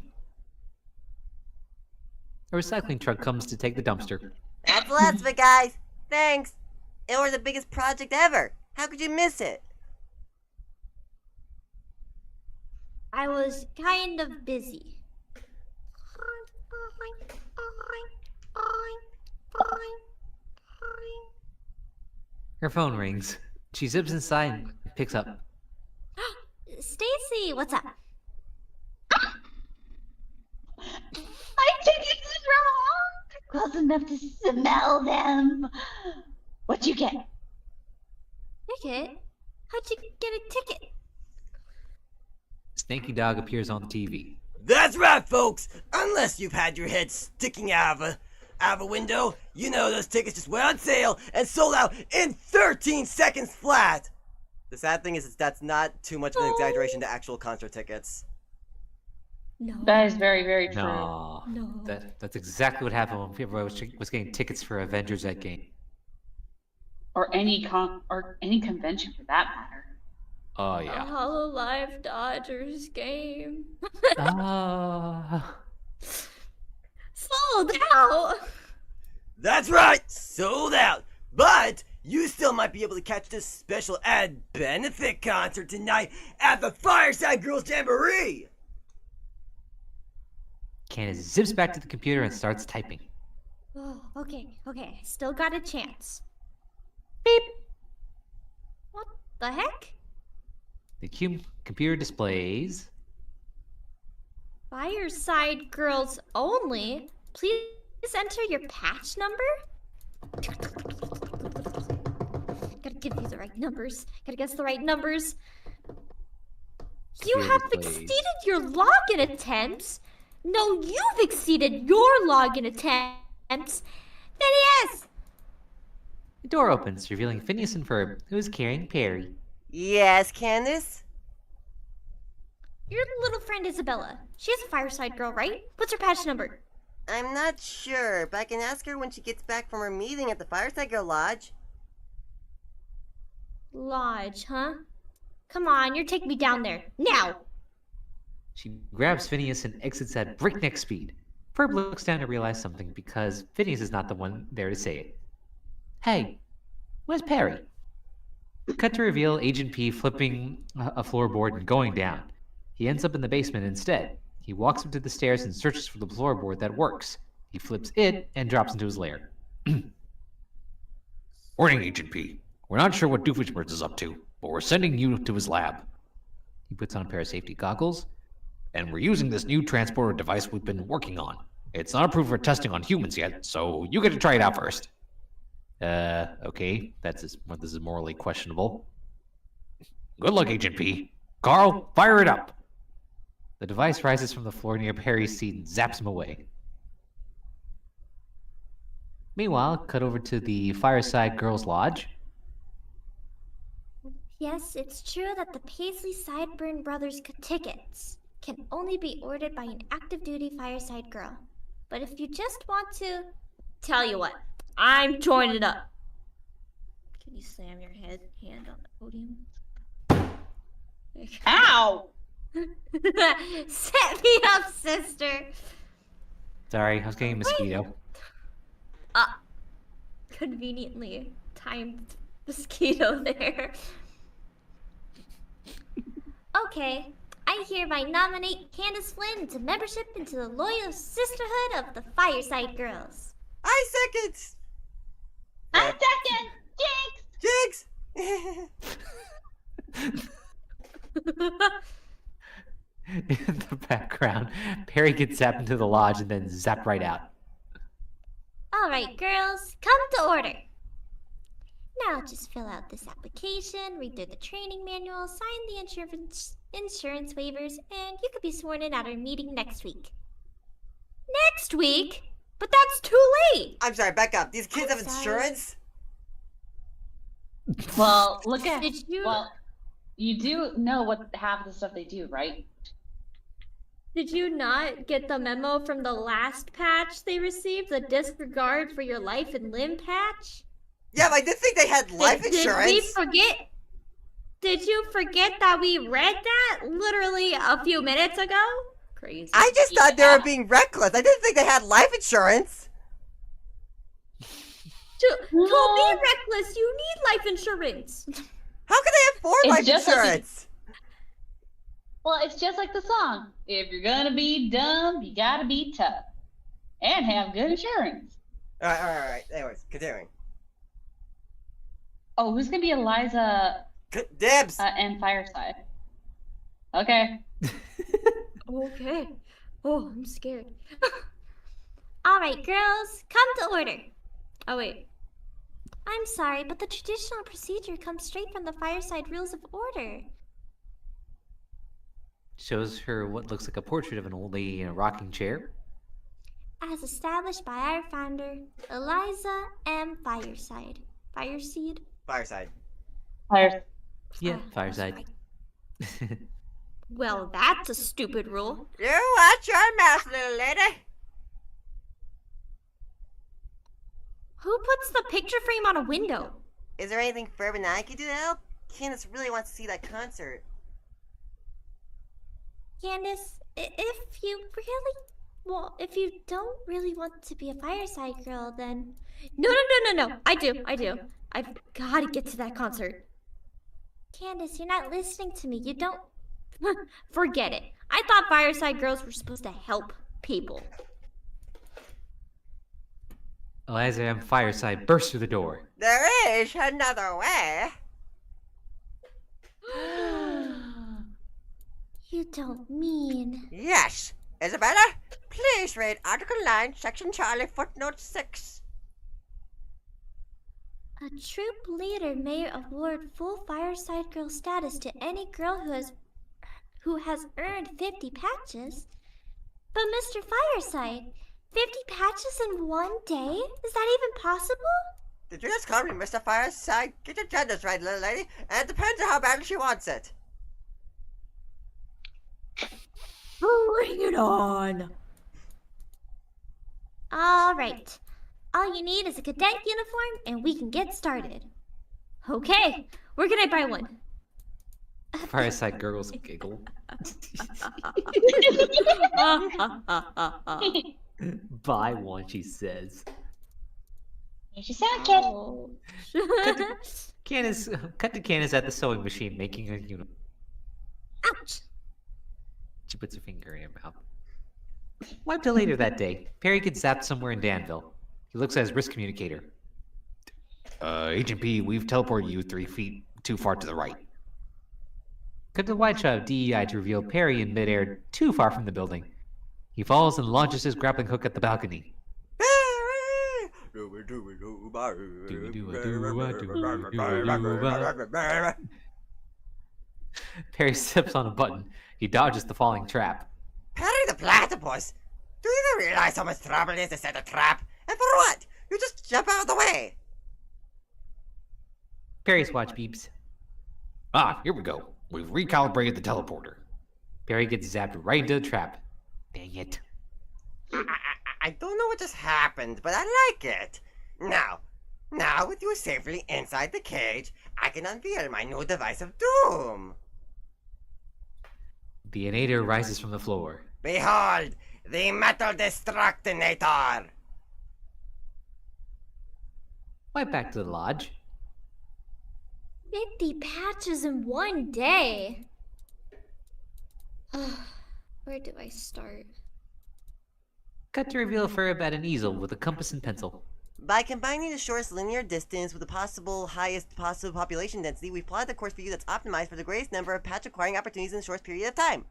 A recycling truck comes to take the dumpster. That's the last of it, guys. Thanks. It was the biggest project ever. How could you miss it? I was kind of busy. Her phone rings. She zips inside and picks up. Stacy, what's up? My tickets is wrong. Close enough to smell them. What'd you get? Ticket? How'd you get a ticket? Snaky Dog appears on the TV. That's right, folks. Unless you've had your head sticking out of a window, you know those tickets just went on sale and sold out in 13 seconds flat. The sad thing is that's not too much of an exaggeration to actual concert tickets. No. That is very, very true. No. No. That's exactly what happened when people was getting tickets for Avengers Endgame. Or any convention for that matter. Oh A yeah. Hololive Dodgers game. Sold out! That's right, sold out. But you still might be able to catch this special ad benefit concert tonight at the Fireside Girls Jamboree. Candace zips back to the computer and starts typing. Oh, okay. Still got a chance. Beep. What the heck? The computer displays. Fireside girls only? Please enter your patch number? Gotta give you the right numbers. Gotta guess the right numbers. You have exceeded your login attempts. No, you've exceeded your login attempts. Phineas! The door opens, revealing Phineas and Ferb, who is carrying Perry. Yes, Candace? Your little friend Isabella. She's a fireside girl, right? What's her patch number? I'm not sure, but I can ask her when she gets back from her meeting at the Fireside Girl Lodge. Lodge, huh? Come on, you're taking me down there. Now! She grabs Phineas and exits at breakneck speed. Ferb looks down to realize something because Phineas is not the one there to say it. Hey, where's Perry? Cut to reveal Agent P flipping a floorboard and going down. He ends up in the basement instead. He walks up to the stairs and searches for the floorboard that works. He flips it and drops into his lair. Morning, Agent P. We're not sure what Doofenshmirtz is up to, but we're sending you to his lab. He puts on a pair of safety goggles. And we're using this new transporter device we've been working on. It's not approved for testing on humans yet, so you get to try it out first. Okay. This is morally questionable. Good luck, Agent P. Carl, fire it up! The device rises from the floor near Perry's seat and zaps him away. Meanwhile, cut over to the Fireside Girls Lodge. Yes, it's true that the Paisley Sideburn Brothers tickets can only be ordered by an active duty fireside girl. But if you just want to... Tell you what, I'm joining up. Can you slam your hand on the podium? Ow! Set me up, sister! Sorry, I was getting a mosquito. Conveniently timed mosquito there. Okay, I hereby nominate Candace Flynn to membership into the Loyal Sisterhood of the Fireside Girls. I second! I second! Jinx! In the background, Perry gets zapped into the lodge and then zapped right out. Alright, girls, come to order. Now just fill out this application, read through the training manual, sign the insurance waivers, and you could be sworn in at our meeting next week. Next week? But that's too late! I'm sorry, back up. These kids I'm have sorry. insurance? Well, look at... Did you... Well, you do know what half of the stuff they do, right? Did you not get the memo from the last patch they received? The disregard for your life and limb patch? Yeah, but I did think they had life insurance. Did we forget? Did you forget that we read that literally a few minutes ago? Crazy. I just thought they were being reckless. I didn't think they had life insurance. To be reckless, you need life insurance. How can they afford It's life just like the- insurance? Well, it's just like the song. If you're gonna be dumb, you gotta be tough. And have good insurance. Alright. Anyways, continuing. Oh, who's gonna be Eliza Dibs! and Fireside? Okay. Okay. Oh, I'm scared. Alright, girls, come to order. Oh, wait. I'm sorry, but the traditional procedure comes straight from the Fireside Rules of Order. Shows her what looks like a portrait of an old lady in a rocking chair. As established by our founder, Eliza M. Fireside. Fireseed? Fireside. Yeah, Oh, Fireside. Well, that's a stupid rule. You watch your mouth, little lady. Who puts the picture frame on a window? Is there anything Ferb and I can do to help? Candace really wants to see that concert. Candace, if you don't really want to be a Fireside Girl, then... No. I do. I've got to get to that concert. Candace, you're not listening to me. You don't... Forget it. I thought Fireside Girls were supposed to help people. Eliza M. Fireside bursts through the door. There is another way. You don't mean... Yes. Isabella, please read Article 9, Section Charlie, footnote 6. A troop leader may award full Fireside Girl status to any girl who who has earned 50 patches. But Mr. Fireside, 50 patches in one day? Is that even possible? Did you just call me Mr. Fireside? Get your genders right, little lady, and it depends on how badly she wants it. Bring it on! Alright. All you need is a cadet uniform and we can get started. Okay, where can I buy one? Fireside girls giggle. Buy one, she says. Here's your sound kit. Oh. Cut to Candace at the sewing machine making a uniform. Ouch! She puts her finger in her mouth. Wipe till later that day. Perry gets zapped somewhere in Danville. He looks at his wrist communicator. Agent P, we've teleported you 3 feet too far to the right. Cut to the wide shot of DEI to reveal Perry in midair too far from the building. He falls and launches his grappling hook at the balcony. Perry steps on a button. He dodges the falling trap. Perry the Platypus! Do you even realize how much trouble it is to set a trap? And for what? You just jump out of the way! Perry's watch beeps. Ah, here we go. We've recalibrated the teleporter. Perry gets zapped right into the trap. Dang it. I don't know what just happened, but I like it. Now with you safely inside the cage, I can unveil my new device of doom. The Inator rises from the floor. Behold, the Metal Destructinator! Right back to the lodge. 50 patches in one day. Where do I start? Cut to reveal Ferb at an easel with a compass and pencil. By combining the shortest linear distance with the highest possible population density, we've plotted a course for you that's optimized for the greatest number of patch acquiring opportunities in the shortest period of time.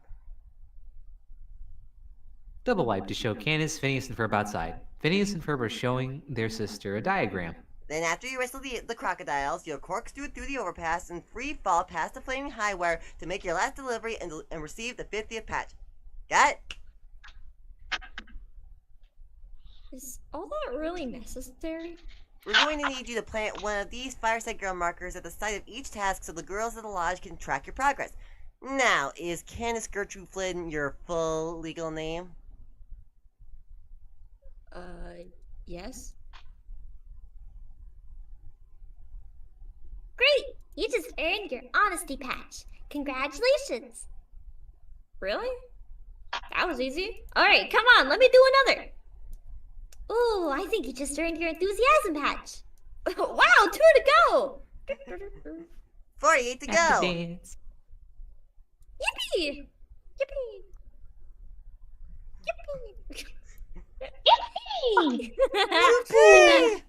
Double wipe to show Candace, Phineas, and Ferb outside. Phineas and Ferb are showing their sister a diagram. Then after you wrestle the crocodiles, you'll corkscrew through the overpass and free fall past the flaming high wire to make your last delivery and receive the 50th patch. Got it? Is all that really necessary? We're going to need you to plant one of these Fireside Girl markers at the site of each task so the girls of the lodge can track your progress. Now, is Candace Gertrude Flynn your full legal name? Yes. Great! You just earned your honesty patch. Congratulations! Really? That was easy. Alright, come on, let me do another. Ooh, I think you just earned your enthusiasm patch. Wow, 2 to go! 48 to go! Have to dance. Yippee! Yippee! Yippee! Yippee!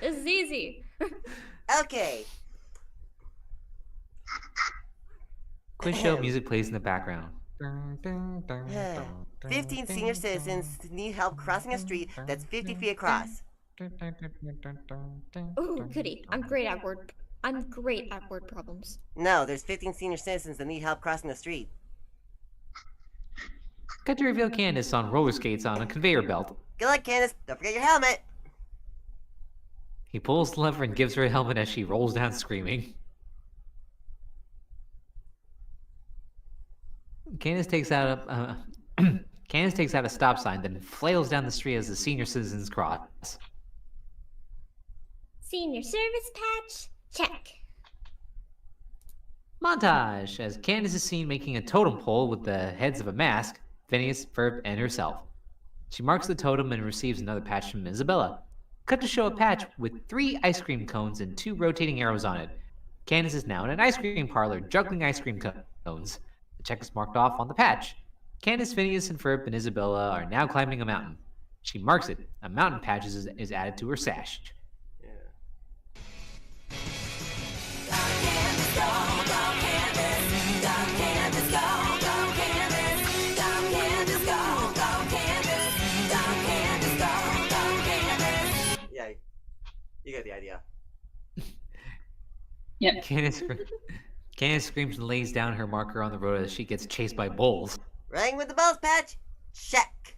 This is easy. Okay. Quiz show music plays in the background. 15 senior citizens need help crossing a street that's 50 feet across. Ooh, goody. I'm great at word problems. No, there's 15 senior citizens that need help crossing the street. Cut to reveal Candace on roller skates on a conveyor belt. Good luck, Candace. Don't forget your helmet. He pulls the lever and gives her a helmet as she rolls down screaming. Candace takes out a stop sign, then flails down the street as the senior citizens cross. Senior service patch, check. Montage as Candace is seen making a totem pole with the heads of a mask, Phineas, Ferb, and herself. She marks the totem and receives another patch from Isabella. Cut to show a patch with 3 ice cream cones and 2 rotating arrows on it. Candace is now in an ice cream parlor juggling ice cream cones. The check is marked off on the patch. Candace, Phineas, and Ferb and Isabella are now climbing a mountain. She marks it. A mountain patch is added to her sash. Yeah, you get the idea. Yep. Candace screams and lays down her marker on the road as she gets chased by bulls. Running with the balls, Patch? Check.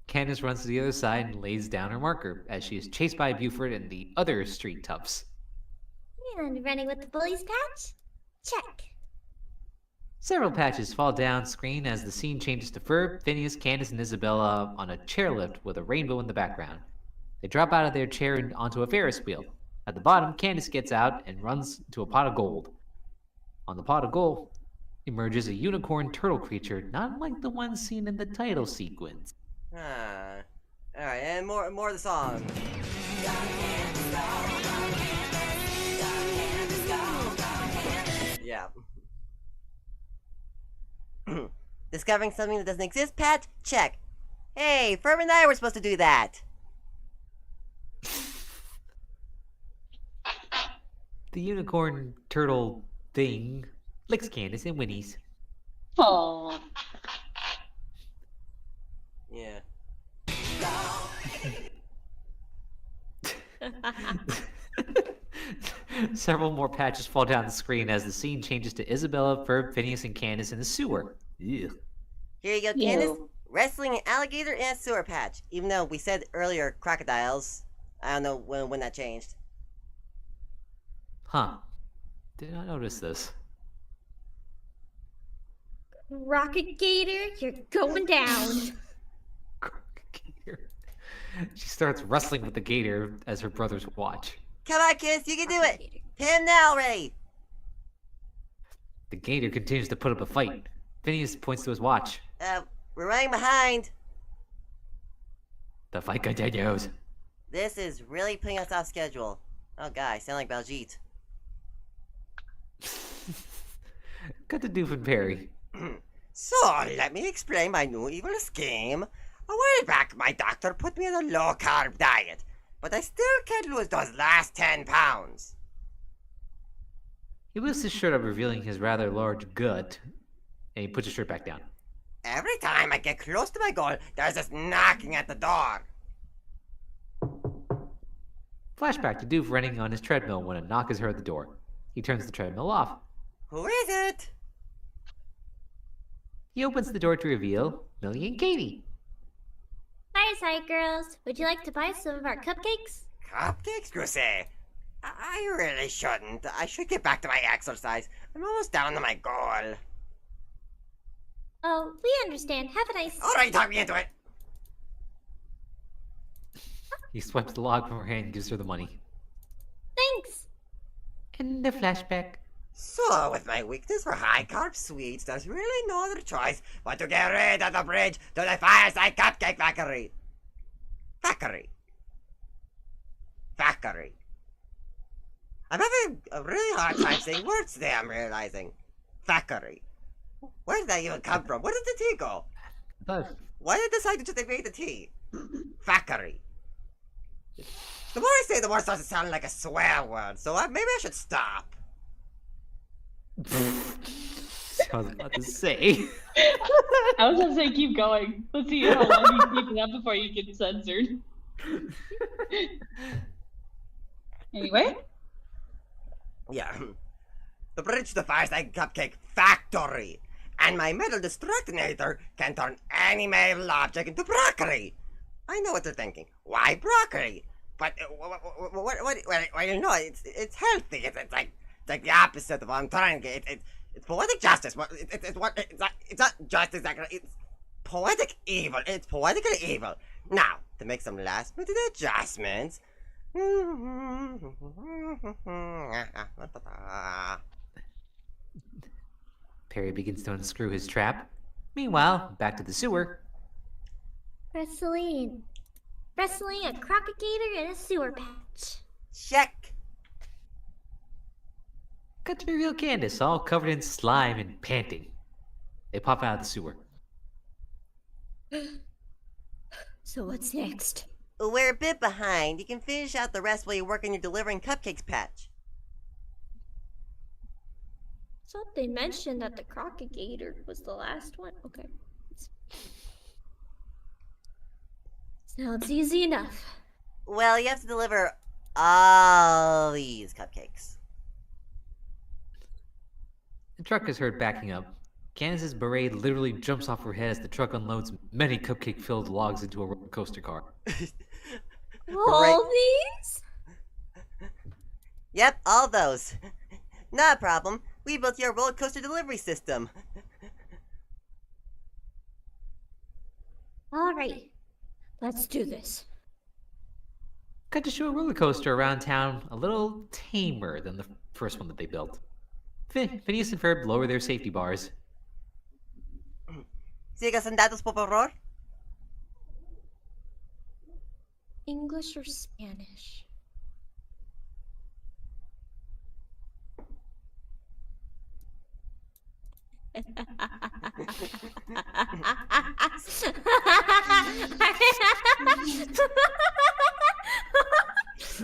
Candace runs to the other side and lays down her marker as she is chased by Buford and the other street toughs. And running with the bullies, Patch? Check. Several patches fall down screen as the scene changes to Ferb, Phineas, Candace, and Isabella on a chairlift with a rainbow in the background. They drop out of their chair and onto a Ferris wheel. At the bottom, Candace gets out and runs to a pot of gold. On the pot of gold emerges a unicorn turtle creature, not unlike the one seen in the title sequence. Alright, and more of the song. Yeah. Discovering something that doesn't exist, Pat? Check. Hey, Ferb and I were supposed to do that. The unicorn turtle thing licks Candace and whinnies. Oh. Yeah. Several more patches fall down the screen as the scene changes to Isabella, Ferb, Phineas, and Candace in the sewer. Ugh. Here you go, Candace. Wrestling an alligator in a sewer patch. Even though we said earlier crocodiles. I don't know when that changed. Huh. Did not notice this. Rocket Gator, you're going down. Gator. She starts wrestling with the gator as her brothers watch. Come on, kids, you can do it. Pin now, Ray. The gator continues to put up a fight. Phineas points to his watch. We're running behind. The fight continues. This is really putting us off schedule. Oh, God, I sound like Baljeet. Cut to Doof and Perry. So, let me explain my new evil scheme. A while back, my doctor put me on a low-carb diet, but I still can't lose those last 10 pounds. He lifts his shirt up, revealing his rather large gut, and he puts his shirt back down. Every time I get close to my goal, there's this knocking at the door. Flashback to Doof running on his treadmill when a knock is heard at the door. He turns the treadmill off. Who is it? He opens the door to reveal Millie and Katie. Fireside girls, would you like to buy some of our cupcakes? Cupcakes, you say? I really shouldn't. I should get back to my exercise. I'm almost down to my goal. Oh, we understand. Have a nice... Alright, talk me into it. He swipes the log from her hand and gives her the money. Thanks. And the flashback. So, with my weakness for high-carb sweets, there's really no other choice but to get rid of the bridge to the Fireside Cupcake Factory. Factory. I'm having a really hard time saying words today, I'm realizing. Factory. Where did that even come from? Where did the T go? Why did I decide to just evade the T? Factory. The more I say, the more it starts to sound like a swear word, so maybe I should stop. I was about to say. I was gonna say keep going. Let's see how long you keep it up before you get censored. Anyway. Yeah. The bridge to the Fireside Cupcake Factory. And my metal destructinator can turn any metal object into broccoli. I know what they're thinking. Why broccoli? But well, you know, it's healthy. It's like the opposite of what I'm trying to get. It's poetic justice. It's not just exactly. It's poetic evil. It's poetically evil. Now, to make some last-minute adjustments. Perry begins to unscrew his trap. Meanwhile, back to the sewer. Wrestling a crocagator in a sewer patch. Check. Cut to reveal Candace, all covered in slime and panting. They pop out of the sewer. So what's next? We're a bit behind. You can finish out the rest while you work on your delivering cupcakes patch. Thought they mentioned that the crocagator was the last one. Okay. Sounds easy enough. Well, you have to deliver all these cupcakes. The truck is heard backing up. Candace's beret literally jumps off her head as the truck unloads many cupcake-filled logs into a roller coaster car. All these? Yep, all those. Not a problem. We built your roller coaster delivery system. Alright, let's do this. Cut to show a roller coaster around town a little tamer than the first one that they built. Phineas and Ferb lower their safety bars. Siga sandados, por favor. English or Spanish?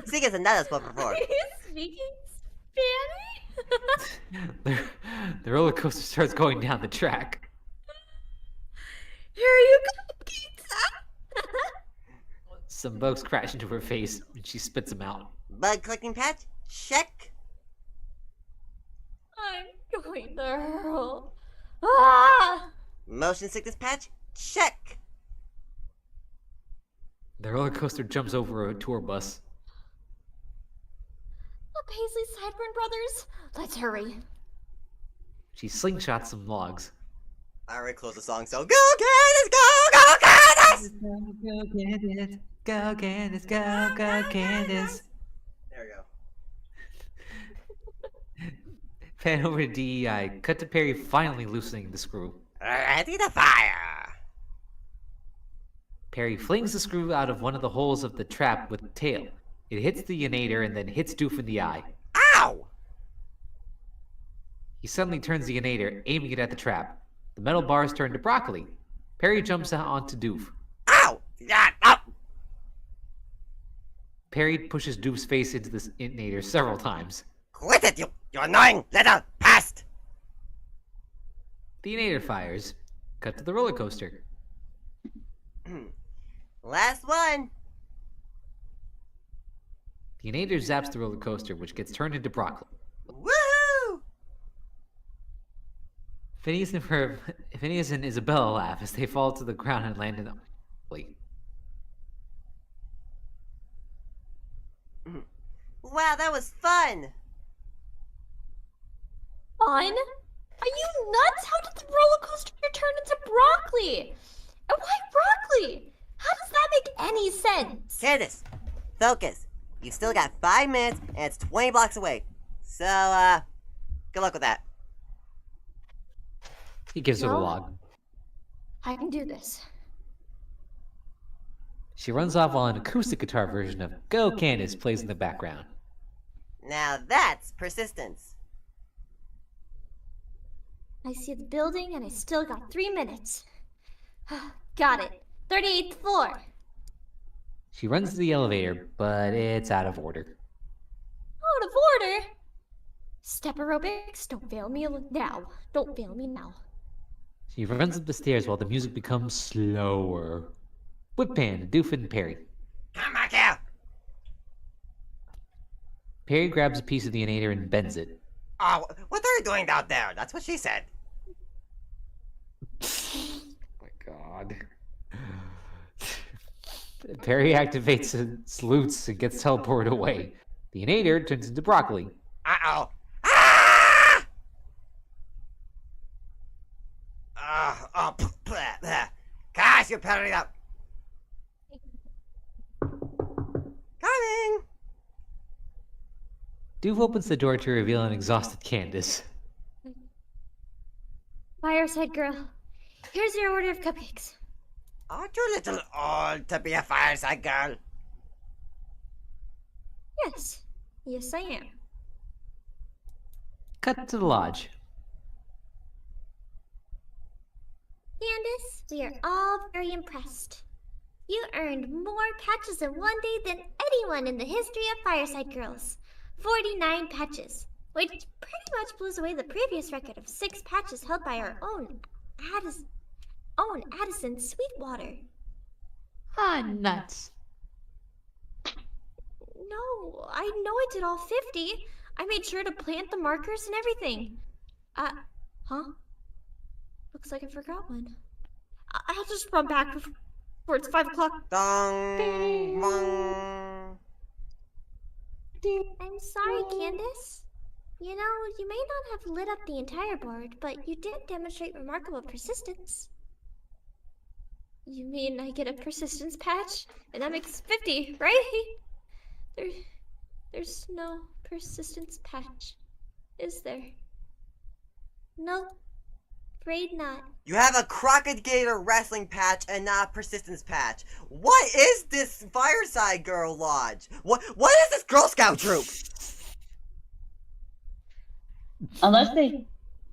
Siga sandados, por favor. Are you speaking Spanish? The roller coaster starts going down the track. Here you go, pizza! Some bugs crash into her face, and she spits them out. Bug collecting patch? Check. I'm going to hurl. Ah! Motion sickness patch? Check. The roller coaster jumps over a tour bus. The Paisley Sideburn brothers, let's hurry. She slingshots some logs. I already closed the song, so go Candace, go Candace! Go Candace, go Candace, go Candace. There we go. Pan over to DEI. Cut to Perry finally loosening the screw. Ready to fire! Perry flings the screw out of one of the holes of the trap with the tail. It hits the Yonator and then hits Doof in the eye. Ow! He suddenly turns the Yonator, aiming it at the trap. The metal bars turn to broccoli. Perry jumps out onto Doof. Ow! Yeah, ow! Perry pushes Doof's face into the Yonator several times. Quit it, you annoying little pest! The Yonator fires. Cut to the roller coaster. Last one. The Yonator zaps the roller coaster, which gets turned into broccoli. Woohoo! Phineas and Isabella laugh as they fall to the ground and land in the broccoli. Wow, that was fun! Fun? Are you nuts? How did the roller coaster turn into broccoli? And why broccoli? How does that make any sense? Candace, focus. You've still got 5 minutes, and it's 20 blocks away. So, good luck with that. He gives her the No. log. I can do this. She runs off while an acoustic guitar version of Go Candace plays in the background. Now that's persistence. I see the building and I still got 3 minutes. Got it. 38th floor. She runs to the elevator, but it's out of order. Out of order? Step aerobics, don't fail me now. Don't fail me now. She runs up the stairs while the music becomes slower. Whip pan to Doof and Perry. Come back here! Perry grabs a piece of the Yonator and bends it. Oh, what are you doing down there? That's what she said. Oh my god. Perry activates and salutes and gets teleported away. The Yonator turns into broccoli. Uh-oh. Ah! Gosh, you're powering it up. Coming! Doof opens the door to reveal an exhausted Candace. Fireside girl, here's your order of cupcakes. Aren't you a little old to be a fireside girl? Yes. Yes, I am. Cut to the lodge. Candace, we are all very impressed. You earned more patches in one day than anyone in the history of Fireside Girls. 49 patches, which pretty much blows away the previous record of 6 patches held by our own Addison Sweetwater. Ah, nuts. No, I know I did all 50. I made sure to plant the markers and everything. Huh? Looks like I forgot one. I'll just run back before it's 5 o'clock. Dong, bong. I'm sorry, Candace. You know, you may not have lit up the entire board, but you did demonstrate remarkable persistence. You mean I get a persistence patch? And that makes 50, right? There's no persistence patch, is there? No, afraid not. You have a crocodile wrestling patch and not a persistence patch. What is this Fireside Girl Lodge? What is this Girl Scout troop? Unless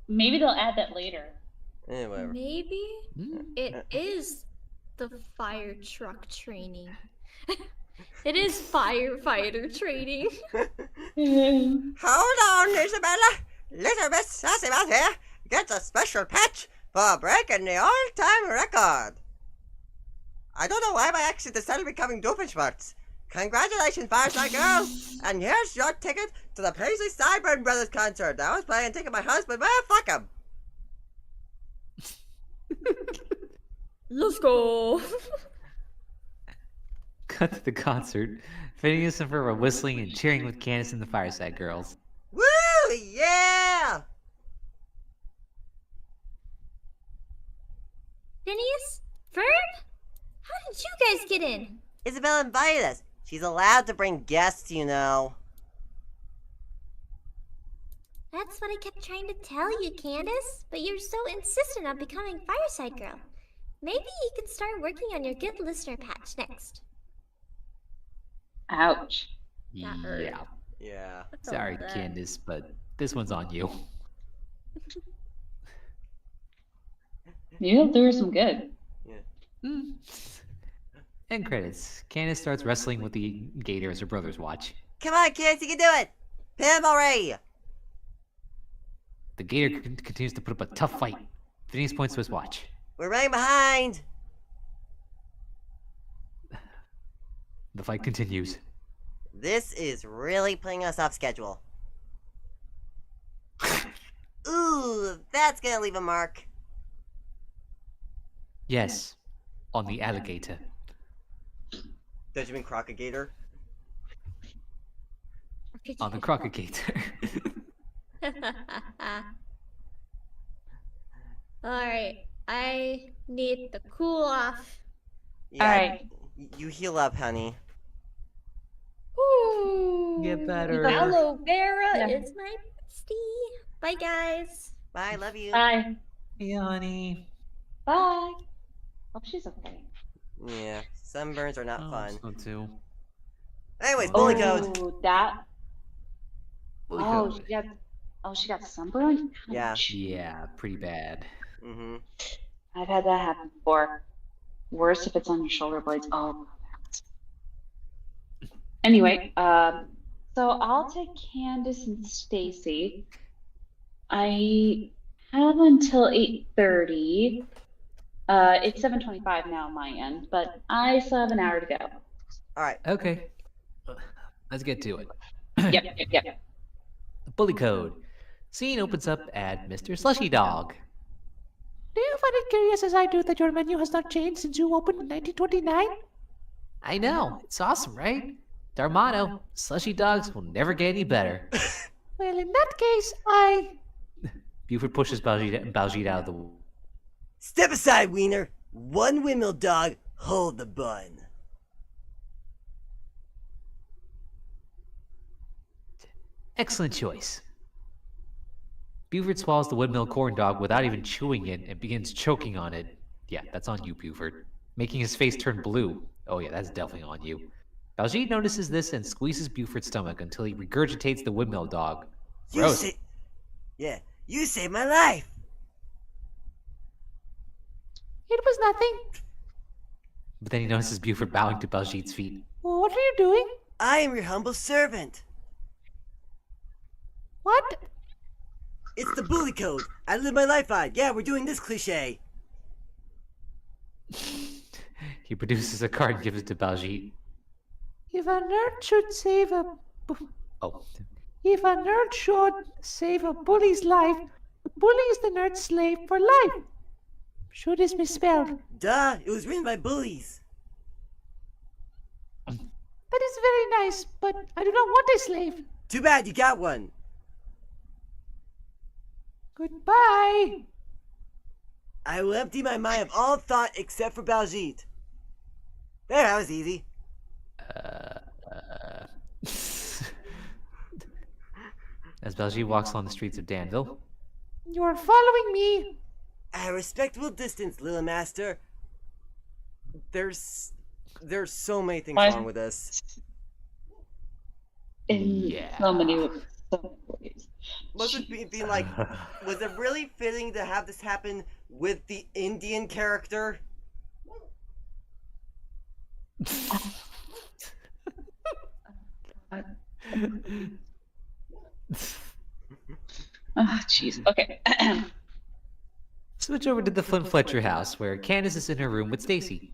maybe they'll add that later. Whatever. Maybe it is the fire truck training. It is firefighter training. Hold on, Isabella. Little Miss Sassy Mouth here gets a special patch for breaking the all-time record. I don't know why my accent decided becoming Doofenshmirtz. Congratulations, Fireside Girl! And here's your ticket to the Paisley Sideburn Brothers concert. I was planning to take my husband, but fuck him. Let's go. Cut to the concert. Phineas and Ferb are whistling and cheering with Candace and the Fireside Girls. Woo! Yeah! Phineas? Ferb? How did you guys get in? Isabella invited us. She's allowed to bring guests, you know. That's what I kept trying to tell you, Candace. But you're so insistent on becoming Fireside Girl. Maybe you could start working on your good listener patch next. Ouch. Not her. Yeah. Yeah. Sorry, that. Candace, but this one's on you. Yeah, there were some good. Mm. End credits. Candace starts wrestling with the gator as her brothers watch. Come on, kids, you can do it! Pin him already! The gator continues to put up a tough fight. Phineas points to his watch. We're running behind! The fight continues. This is really putting us off schedule. Ooh, that's gonna leave a mark. Yes, on the alligator. Don't you mean crocagator? On the crocagator. Alright, I need the cool off. Yeah, Alright. You heal up, honey. Ooh, Get better. Aloe vera Yeah. is my bestie. Bye, guys. Bye, love you. Bye. Hey, honey. Bye. Hope she's okay. Yeah, sunburns are not fun. So too. Anyways, bully code. Oh, that. Bully Oh, code. she got sunburned? Yeah. Ouch. Yeah, pretty bad. Mm-hmm. I've had that happen before. Worse if it's on your shoulder blades. Oh, that hurts. Anyway, so I'll take Candace and Stacy. I have until 8:30. It's 7:25 now on my end, but I still have an hour to go. Alright. Okay. Let's get to it. Yep. Bully code. Scene opens up at Mr. Slushy Dog. Do you find it curious as I do that your menu has not changed since you opened in 1929? I know. It's awesome, right? It's our motto. Slushy dogs will never get any better. Well, in that case, I... Buford pushes Baljeet out of the way. Step aside, Wiener. One windmill dog, hold the bun. Excellent choice. Buford swallows the windmill corn dog without even chewing it and begins choking on it. Yeah, that's on you, Buford. Making his face turn blue. Oh yeah, that's definitely on you. Baljeet notices this and squeezes Buford's stomach until he regurgitates the windmill dog. Gross. You saved my life. It was nothing. But then he notices Buford bowing to Baljeet's feet. What are you doing? I am your humble servant. What? It's the bully code. I live my life on. Yeah, we're doing this cliche. He produces a card and gives it to Baljeet. If a nerd should save a... Oh, If a nerd should save a bully's life, Bully is the nerd's slave for life. Should is misspelled. Duh, it was written by bullies. That is very nice, but I do not want a slave. Too bad you got one. Goodbye. I will empty my mind of all thought except for Baljeet. There, that was easy. As Baljeet walks along the streets of Danville, You are following me. At a respectable distance, little master. There's so many things wrong with us. In so many ways. Was it being like, was it really fitting to have this happen with the Indian character? Oh, jeez. Okay. switch over to the Flint Fletcher house, where Candace is in her room with Stacy.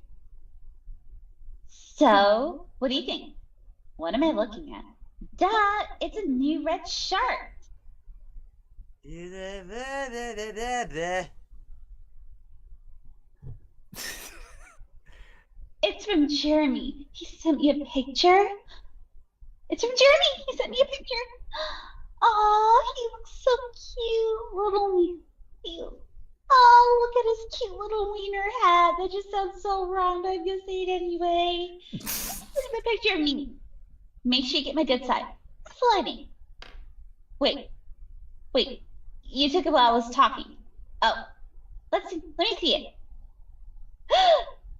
So, what do you think? What am I looking at? Duh, it's a new red shirt. It's from Jeremy. He sent me a picture. It's from Jeremy. He sent me a picture. Oh, he looks so cute. Little cute. Oh, look at his cute little wiener hat. That just sounds so wrong, but I'm gonna say it anyway. Look at the picture of me. Make sure you get my good side. Sliding. Wait. You took it while I was talking. Oh. Let me see it.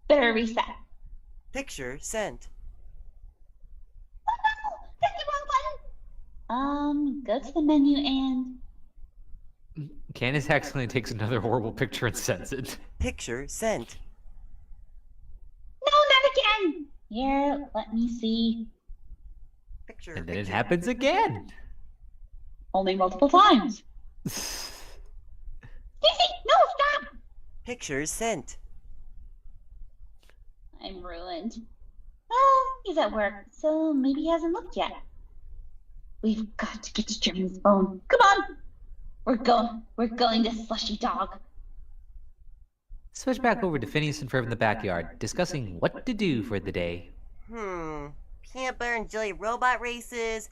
Better reset. Picture sent. Oh no! That's the wrong button! Go to the menu and... Candace accidentally takes another horrible picture and sends it. Picture sent. No, not again! Here, let me see. Picture. And then it happens again. Only multiple times. Stacy, no, stop! Picture sent. I'm ruined. Well, he's at work, so maybe he hasn't looked yet. We've got to get to Jeremy's phone. Come on! We're going to Slushy Dog. Switch back over to Phineas and Ferb in the backyard, discussing what to do for the day. Peanut butter and jelly robot races,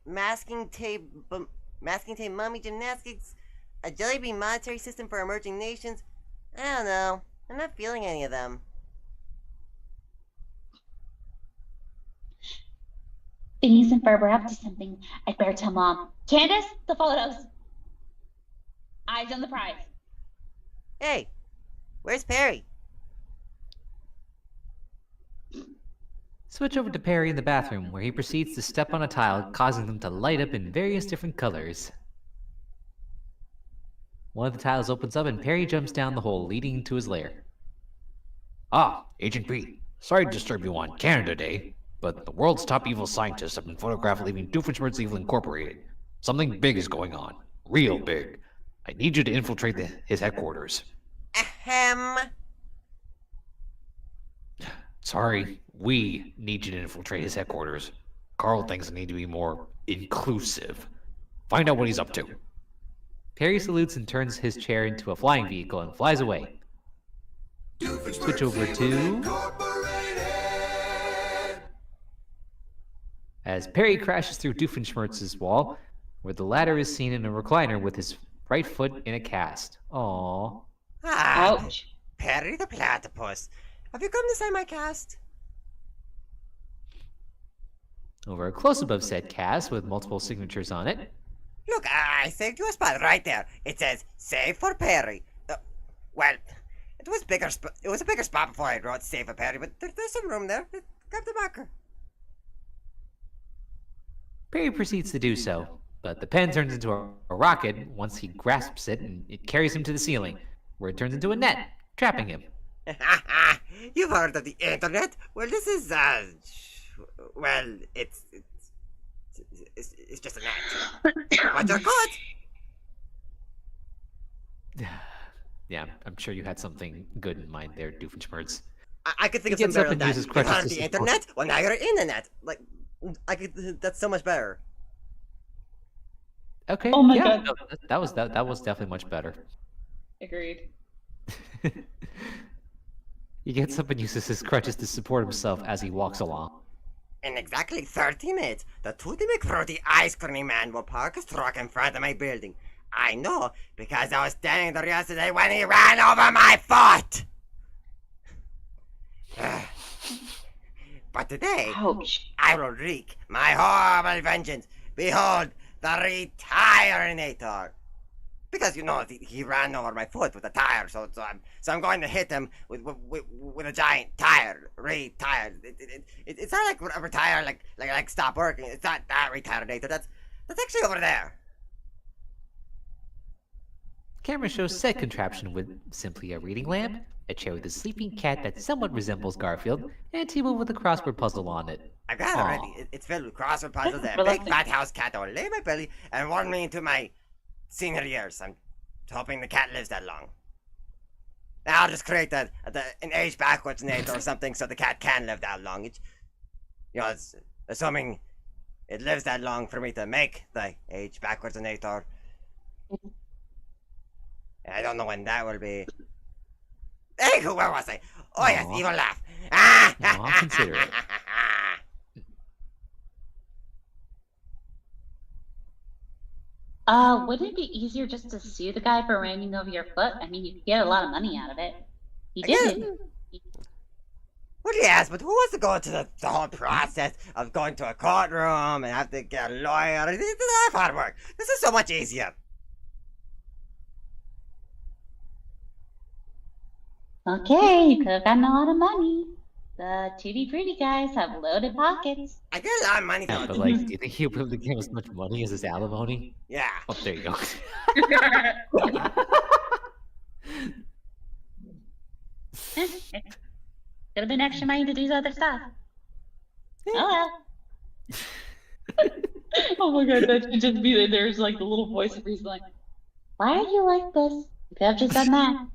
masking tape mummy gymnastics, a jelly bean monetary system for emerging nations. I don't know. I'm not feeling any of them. Phineas and Ferb are up to something. I'd better tell Mom. Candace, the photos. Eyes on the prize. Hey, where's Perry? Switch over to Perry in the bathroom, where he proceeds to step on a tile, causing them to light up in various different colors. One of the tiles opens up and Perry jumps down the hole, leading to his lair. Ah, Agent P. Sorry to disturb you on Canada Day, but the world's top evil scientists have been photographed leaving Doofenshmirtz Evil Incorporated. Something big is going on. Real big. I need you to infiltrate his headquarters. Ahem. Sorry, we need you to infiltrate his headquarters. Carl thinks I need to be more inclusive. Find out what he's up to. Perry salutes and turns his chair into a flying vehicle and flies away. Switch over to... As Perry crashes through Doofenshmirtz's wall, where the latter is seen in a recliner with his right foot in a cast. Aww. Ouch. Perry the platypus. Have you come to sign my cast? Over a close-up of said cast with multiple signatures on it. Look, I saved you a spot right there. It says, save for Perry. Well, it was a bigger spot before I wrote save for Perry, but there's some room there. Grab the marker. Perry proceeds to do so, but the pen turns into a rocket once he grasps it, and it carries him to the ceiling, where it turns into a net, trapping him. You've heard of the internet? Well, this is, well, it's just a net. What's your code? Yeah, I'm sure you had something good in mind there, Doofenshmirtz. I could think He of gets something up better and than that. uses You've crutches heard of to the support- internet? Well, now you're in the net. Like, that's so much better. Okay. Oh my yeah, God. no, that was definitely much better. Agreed. He gets up and uses his crutches to support himself as he walks along. In exactly 30 minutes, the Tutti McFruity ice cream man will park his truck in front of my building. I know, because I was standing there yesterday when he ran over my foot! But today, Ouch. I will wreak my horrible vengeance. Behold, the Retirinator. Because, you know, he ran over my foot with a tire, so I'm going to hit him with a giant tire. Retire. It's not like a retire, like stop working. It's not that Retirinator. That's actually over there. Camera shows said contraption with simply a reading lamp, a chair with a sleeping cat that somewhat resembles Garfield, and a table with a crossword puzzle on it. I've got it Aw. already. It's filled with crossword puzzles and a Relaxing. big fat house cat that will lay my belly and warn me into my senior years. I'm hoping the cat lives that long. Now I'll just create an age backwards nator or something so the cat can live that long. It's assuming it lives that long for me to make the age backwards nator. I don't know when that will be. Hey, where was I? Oh yes, Aw. evil laugh. Aw, consider it. Wouldn't it be easier just to sue the guy for running over your foot? I mean, you could get a lot of money out of it. He did it. Well, yes, but who wants to go into the whole process of going to a courtroom and have to get a lawyer? This is hard work. This is so much easier. Okay, you could have gotten a lot of money. The Tutti Frutti guys have loaded pockets. I get a lot of money Yeah, though. but like, do you think he'll be able to give as much money as his alimony? Yeah. Oh, there you go. Could have been extra money to do other stuff. Oh well. Oh my God, that should just be there's like the little voice of reason like, why are you like this? You could have just done that.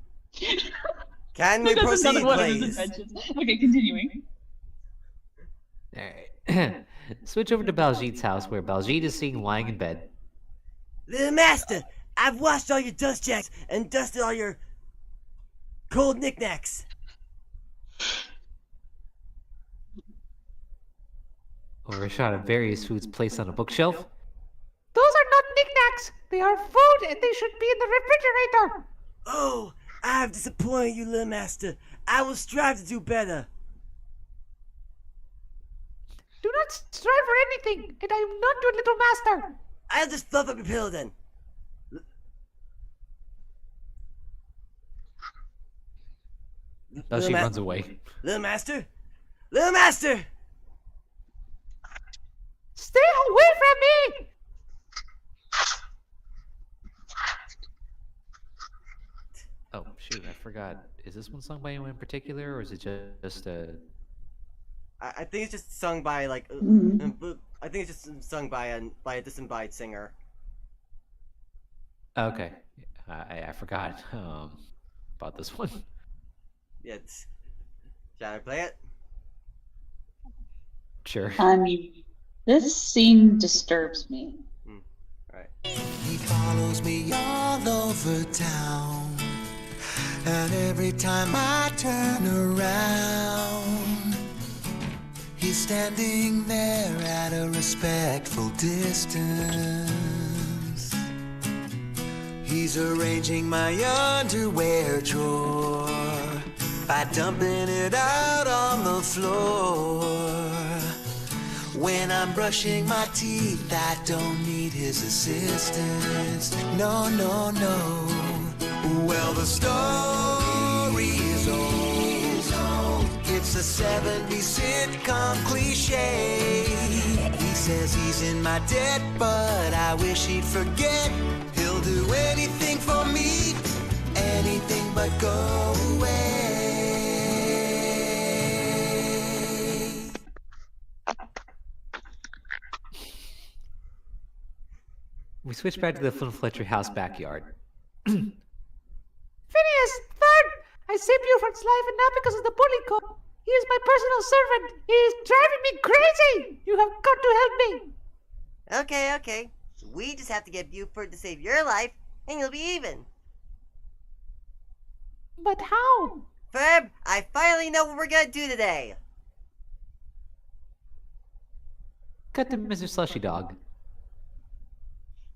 Can we That's proceed, another one of his please? inventions. Okay, continuing. Alright. Switch over to Baljeet's house where Baljeet is seen lying in bed. Little master, I've washed all your dust jacks and dusted all your cold knickknacks. Over a shot of various foods placed on a bookshelf. Those are not knickknacks. They are food and they should be in the refrigerator. Oh, I have disappointed you, little master. I will strive to do better. Do not strive for anything, and I am not your little master. I'll just fluff up your pillow then. Baljeet ma- runs away. Little master? Little master! Stay away from me! Oh, shoot, I forgot. Is this one sung by anyone in particular, or is it just I think it's just sung by like. I think it's just sung by a disembodied singer. Okay. I forgot about this one. Yeah, shall I play it? Sure. I mean, this scene disturbs me. Alright. He follows me all over town, and every time I turn around, he's standing there at a respectful distance. He's arranging my underwear drawer by dumping it out on the floor. When I'm brushing my teeth, I don't need his assistance. No, no, no. Well, the story is old. It's a 70s sitcom cliche. He says he's in my debt, but I wish he'd forget. He'll do anything for me, anything but go away. We switch back to the Flynn Fletcher house backyard. Phineas, Third, I saved you from life and not because of the bully code. He is my personal servant. He is driving me crazy. You have got to help me. Okay. We just have to get Buford to save your life, and you'll be even. But how? Ferb, I finally know what we're gonna do today. Cut to Mr. Slushy Dog.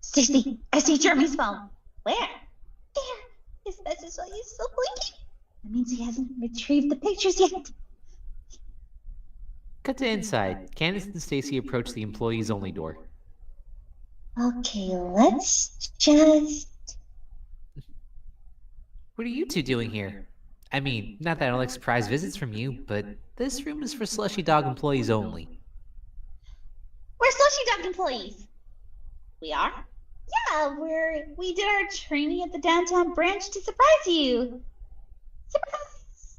Stacy, I see Jeremy's phone. Where? There. His message light is still blinking. That means he hasn't retrieved the pictures yet. Cut to inside. Candace and Stacy approach the employees only door. Okay, let's just... What are you two doing here? I mean, not that I don't like surprise visits from you, but this room is for Slushy Dog employees only. We're Slushy Dog employees. We are? Yeah, we did our training at the downtown branch to surprise you. Surprise!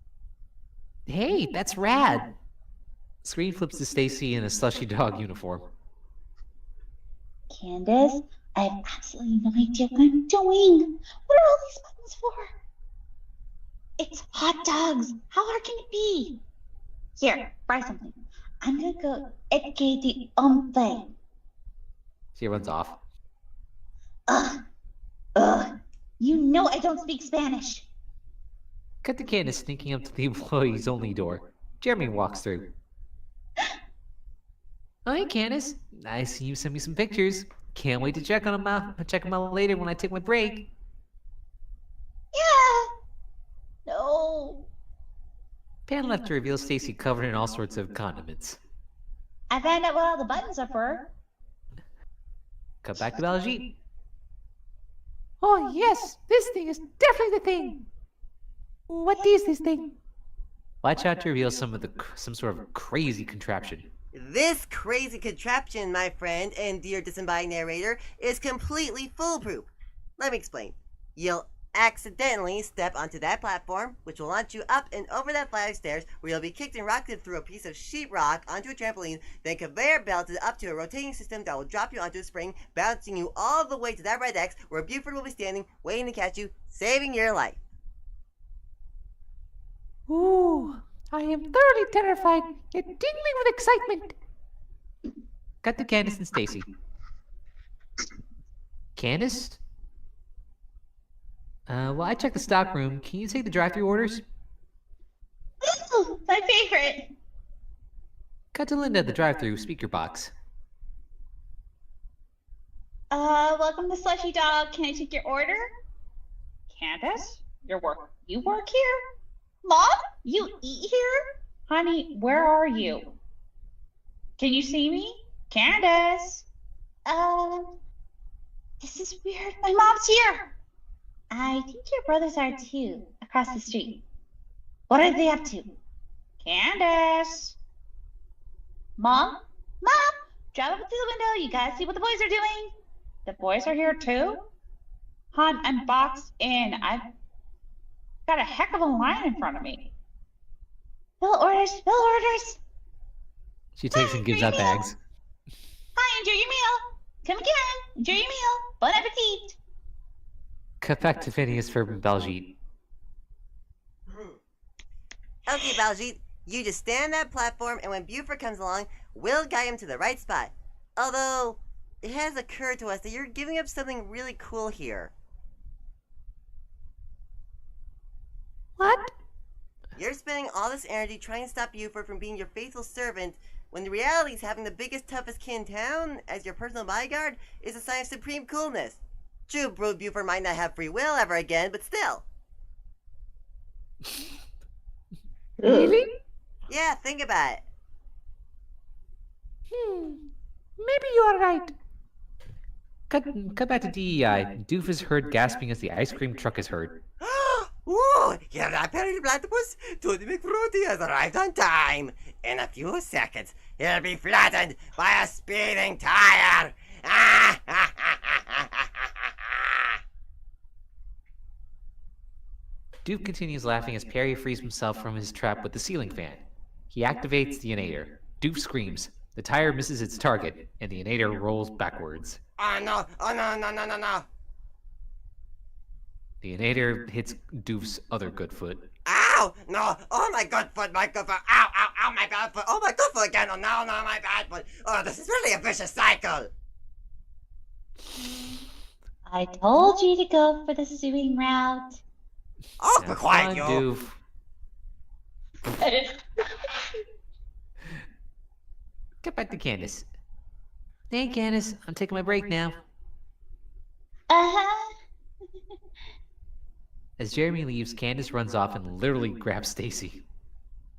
Hey, that's rad! Screen flips to Stacy in a Slushy Dog uniform. Candace, I have absolutely no idea what I'm doing. What are all these buttons for? It's hot dogs. How hard can it be? Here, buy something. I'm gonna go educate the thing. She runs off. Ugh. You know I don't speak Spanish. Cut to Candace sneaking up to the employees only door. Jeremy walks through. Oh, hey, Candace. I see you sent me some pictures. Can't wait to check on them out. I'll check them out later when I take my break. Yeah. No. Pan left to reveal Stacy covered in all sorts of condiments. I found out what all the buttons are for. Cut back to Baljeet. Oh, yes, this thing is definitely the thing. What is this thing? Watch out to reveal some sort of crazy contraption. This crazy contraption, my friend and dear disembodied narrator, is completely foolproof. Let me explain. You'll accidentally step onto that platform, which will launch you up and over that flight of stairs, where you'll be kicked and rocketed through a piece of sheetrock onto a trampoline, then conveyor belted up to a rotating system that will drop you onto a spring, bouncing you all the way to that red X, where Buford will be standing, waiting to catch you, saving your life. Ooh, I am thoroughly terrified, yet tingling with excitement. Cut to Candace and Stacy. Candace? Well, I checked the stock room. Can you take the drive-thru orders? Ooh, my favorite. Cut to Linda at the drive-thru speaker box. Welcome to Slushy Dog. Can I take your order? Candace, you work here? Mom, you eat here? Honey, where are you? Can you see me? Candace? This is weird. My mom's here. I think your brothers are too, across the street. What are they up to? Candace? Mom? Mom! Drive up to the window. You gotta see what the boys are doing. The boys are here too? Hon, I'm boxed in. I've got a heck of a line in front of me. Bill orders. She takes and gives out bags. Hi, enjoy your meal. Come again. Enjoy your meal. Bon appetit. Cut back to Phineas, Ferb, and Baljeet. Okay, Baljeet, you just stand on that platform, and when Buford comes along, we'll guide him to the right spot. Although, it has occurred to us that you're giving up something really cool here. What? You're spending all this energy trying to stop Buford from being your faithful servant, when the reality is having the biggest, toughest kid in town as your personal bodyguard is a sign of supreme coolness. True, Buford might not have free will ever again, but still. Really? Yeah, think about it. Maybe you are right. Cut back to DEI. Doof is heard gasping as the ice cream truck is heard. Ooh, your apparent platypus Tutti McFruity has arrived on time. In a few seconds, he'll be flattened by a speeding tire. Doof continues laughing as Perry frees himself from his trap with the ceiling fan. He activates the Inator. Doof screams. The tire misses its target, and the Inator rolls backwards. Oh no, no. The Inator hits Doof's other good foot. Ow! No! Oh, my good foot! Ow, my bad foot! Oh, my good foot again! Oh, no, my bad foot! Oh, this is really a vicious cycle! I told you to go for the suing route. Oh, Now, be quiet, come on, yo. Doof. Get back to Candace. Hey, Candace, I'm taking my break now. Uh-huh. As Jeremy leaves, Candace runs off and literally grabs Stacy.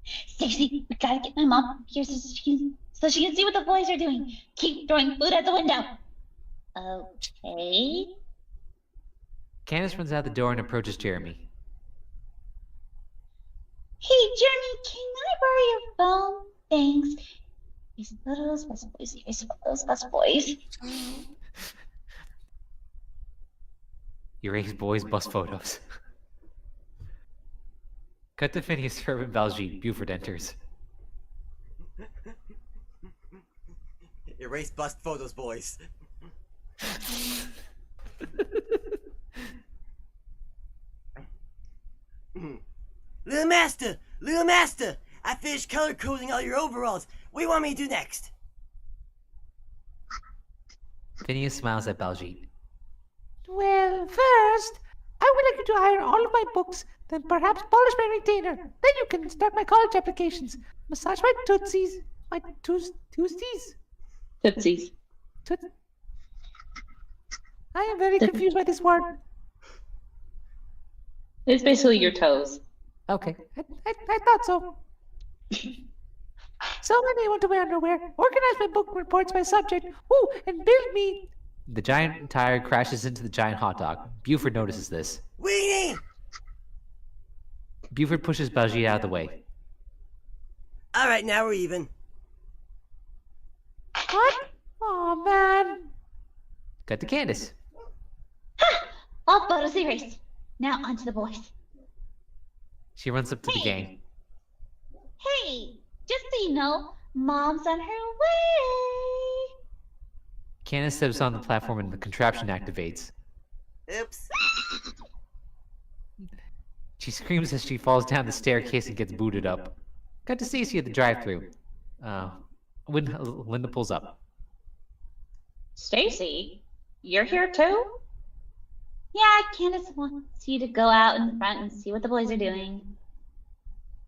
Stacy, we gotta get my mom here so she can see what the boys are doing. Keep throwing food out the window. Okay. Candace runs out the door and approaches Jeremy. Hey, Jeremy, can I borrow your phone? Thanks. He's those best boys. He's those best boys. Erase boys' bus photos. Cut to Phineas, Ferb, and Baljeet. Buford enters. Erase bust photos, boys. Little Master! Little Master! I finished color coding all your overalls. What do you want me to do next? Phineas smiles at Baljeet. Well, first, I would like you to iron all of my books, then perhaps polish my retainer. Then you can start my college applications. Massage my tootsies. My toosties? Tootsies. I am very confused by this word. It's basically your toes. Okay. I thought so. So I may want to wear underwear, organize my book reports by subject, ooh, and build me. The giant tire crashes into the giant hot dog. Buford notices this. Weenie! Buford pushes Baljeet out of the way. Alright, now we're even. What? Oh man. Cut to Candace. All photos erased. Now onto the boys. She runs up to the gang. Hey, just so you know, Mom's on her way. Candace steps on the platform and the contraption activates. Oops. She screams as she falls down the staircase and gets booted up. Cut to Stacy at the drive-thru. Linda pulls up. Stacy, you're here too? Yeah, Candace wants you to go out in front and see what the boys are doing.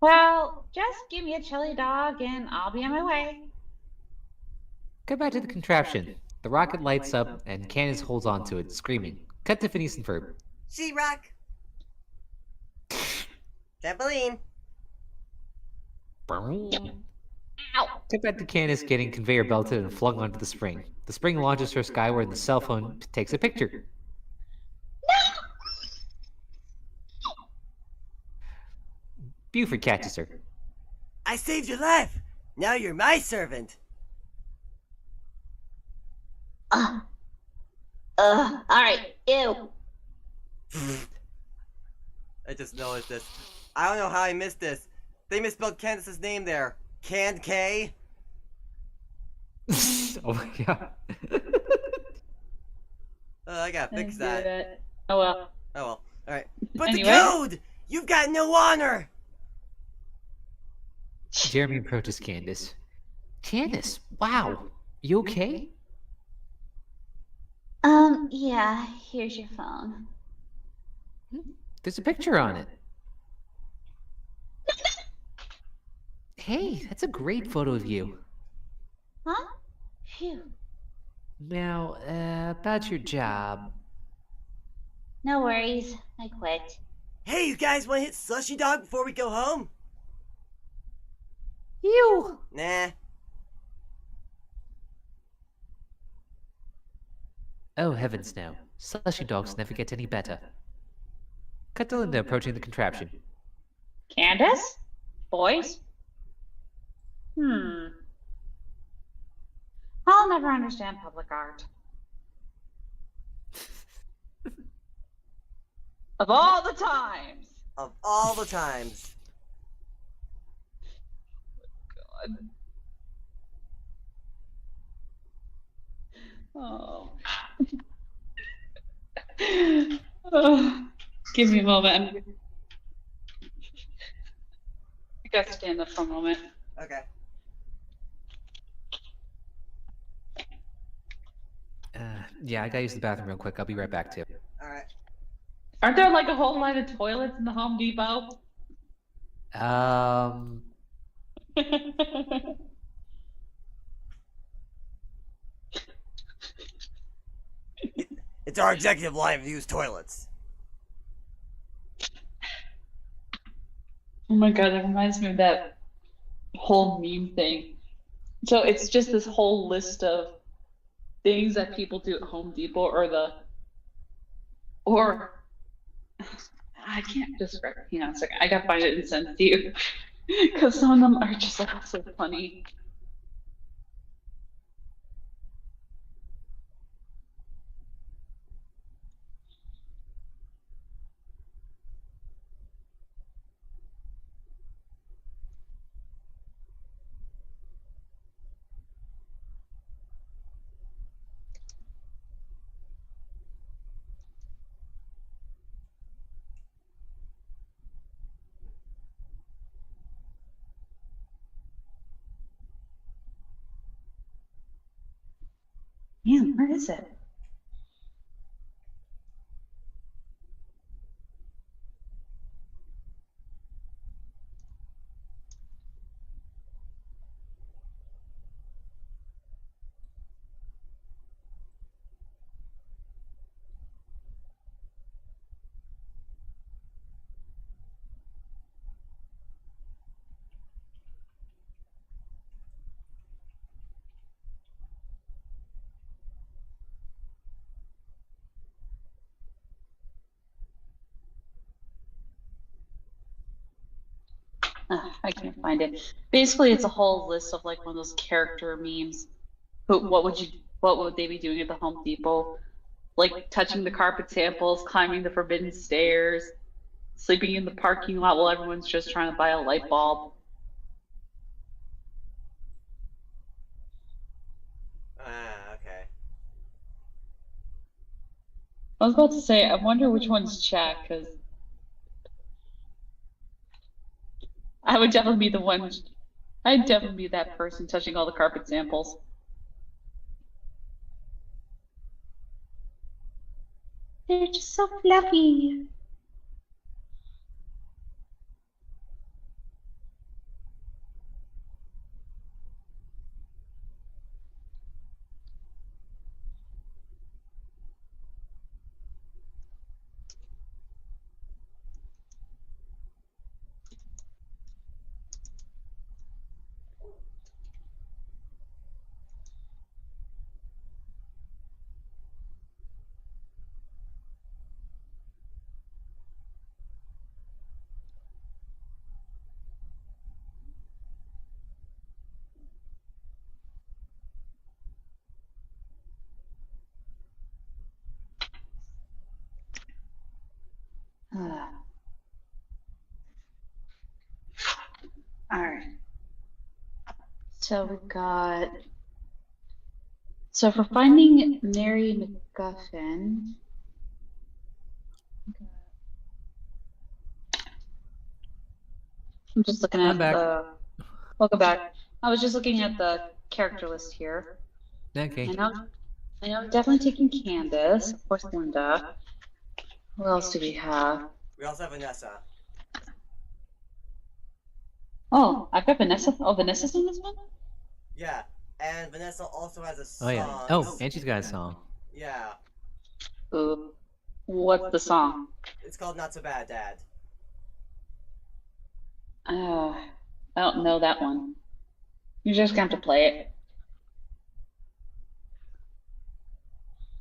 Well, just give me a chili dog and I'll be on my way. Cut back to the contraption. The rocket lights up and Candace holds onto it, screaming. Cut to Phineas and Ferb. She-Rock. Trampoline. Ow! Cut back to Candace getting conveyor belted and flung onto the spring. The spring launches her skyward and the cell phone takes a picture. Buford catches her. I saved your life. Now you're my servant. Alright, ew. I just noticed this. I don't know how I missed this. They misspelled Candace's name there. Canned K? Oh my god. I gotta fix that. Oh well. Oh well. Alright. But Anyway. the code! You've got no honor! Jeremy approaches Candace. Candace, wow. You okay? Yeah, here's your phone. There's a picture on it. Hey, that's a great photo of you. Huh? Phew. Now, about your job. No worries. I quit. Hey, you guys wanna hit Slushy Dog before we go home? You. Nah. Oh, heavens no. Slushy dogs never get any better. Cut to Linda approaching the contraption. Candace? Boys? I'll never understand public art. Of all the times. Of all the times. Oh. Oh. Give me a moment. I gotta stand up for a moment. Okay. Yeah, I gotta use the bathroom real quick. I'll be right back too. Alright. Aren't there like a whole line of toilets in the Home Depot? Um, It's our executive line of use toilets. Oh my god, that reminds me of that whole meme thing. So it's just this whole list of things that people do at Home Depot or I can't describe it. Hang on a second. I gotta find it and send it to you. Because some of them are just like so funny. Man, where is it? I can't find it. Basically, it's a whole list of like one of those character memes. What would they be doing at the Home Depot? Like touching the carpet samples, climbing the forbidden stairs, sleeping in the parking lot while everyone's just trying to buy a light bulb. Okay. I was about to say, I wonder which one's Jack, because I would definitely be the one. I'd definitely be that person touching all the carpet samples. They're just so fluffy. All right. So we've got. So for finding Mary MacGuffin. I'm just looking at I'm back. Welcome back. I was just looking at the character list here. Okay. I know, definitely taking Candace, of course, Linda. Who else do we have? We also have Vanessa. Oh, I've got Vanessa. Oh, Vanessa's in this one? Yeah, and Vanessa also has a song. Oh yeah. Oh, and she's got a song. Yeah. Ooh. What's the song? It's called Not So Bad, Dad. I don't know that one. You're just gonna have to play it.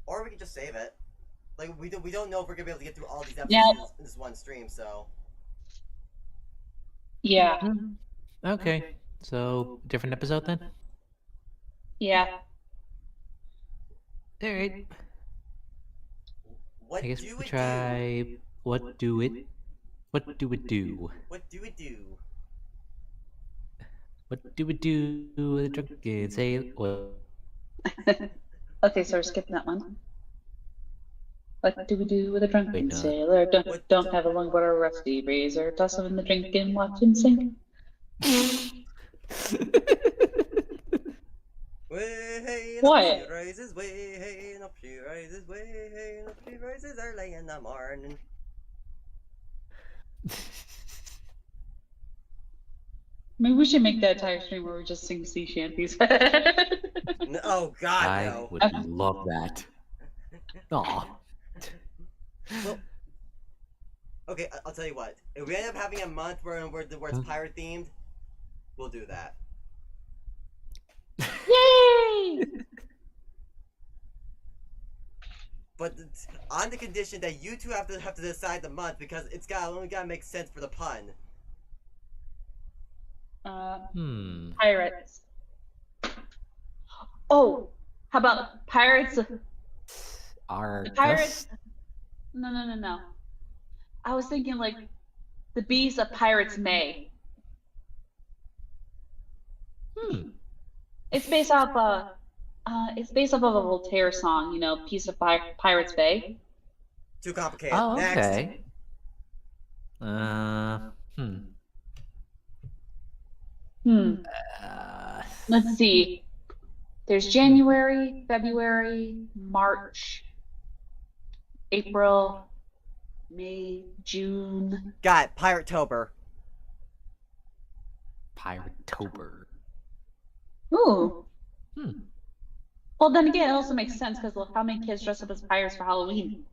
Or we can just save it. Like, we don't know if we're gonna be able to get through all these Yeah. episodes in this one stream, so. Yeah. Okay. So, different episode then? Yeah. Alright. What I guess do we it try. do? What do it? What do it do? What do it do? What do it do? The drunken sailor. What? Okay, so we're skipping that one. What do we do with a drunken Wait, no. sailor? Don't have a long but a rusty razor. Toss him in the drink and watch him sink. Way hey, and What? up she rises, way hey, and up she She rises way, and she rises early in the morning. Maybe we should make that entire stream where we just sing sea shanties. No, oh God, I no. would love that. Aw. Well, okay, I'll tell you what. If we end up having a month where it's pirate themed, we'll do that. Yay! But on the condition that you two have to decide the month because it's only gotta make sense for the pun. Pirates. Oh, how about pirates? Pirates. No. I was thinking like the bees of Pirates May. It's based off of a Voltaire song, you know, Piece of Pirates Bay. Too complicated. Oh, Next. okay. Let's see. There's January, February, March, April, May, June. Got it. Pirate-tober. Pirate-tober. Ooh. Well, then again, it also makes sense because look how many kids dress up as pirates for Halloween.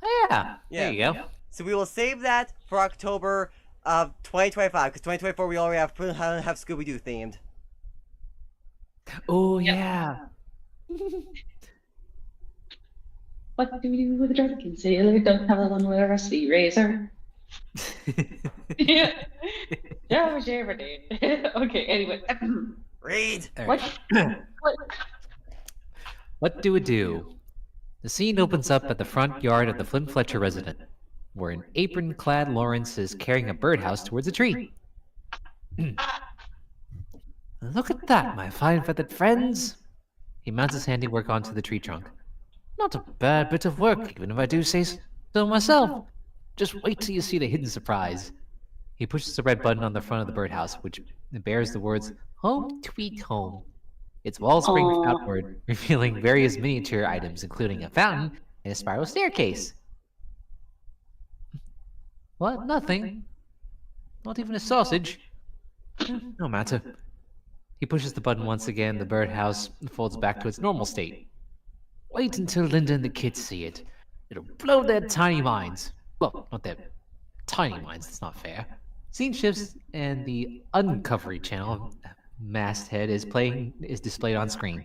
Oh, yeah. There you go. So we will save that for October of 2025 because 2024 we already have Scooby-Doo themed. Oh, yeah. What do we do with a drunken sailor? Don't have a one with a rusty razor. Yeah. Okay, anyway. Read. What? What do we do? The scene opens up at the front yard of the Flint Fletcher residence, where an apron-clad Lawrence is carrying a birdhouse towards a tree. Look at that, my fine feathered friends! He mounts his handiwork onto the tree trunk. Not a bad bit of work, even if I do say so myself. Just wait till you see the hidden surprise. He pushes a red button on the front of the birdhouse, which bears the words, Home Tweet Home. Its walls spring outward, revealing various miniature items, including a fountain and a spiral staircase. What? Nothing? Not even a sausage? No matter. He pushes the button once again, the birdhouse folds back to its normal state. Wait until Linda and the kids see it. It'll blow their tiny minds. Well, not their tiny minds, that's not fair. Scene shifts and the Uncovery channel masthead is displayed on screen.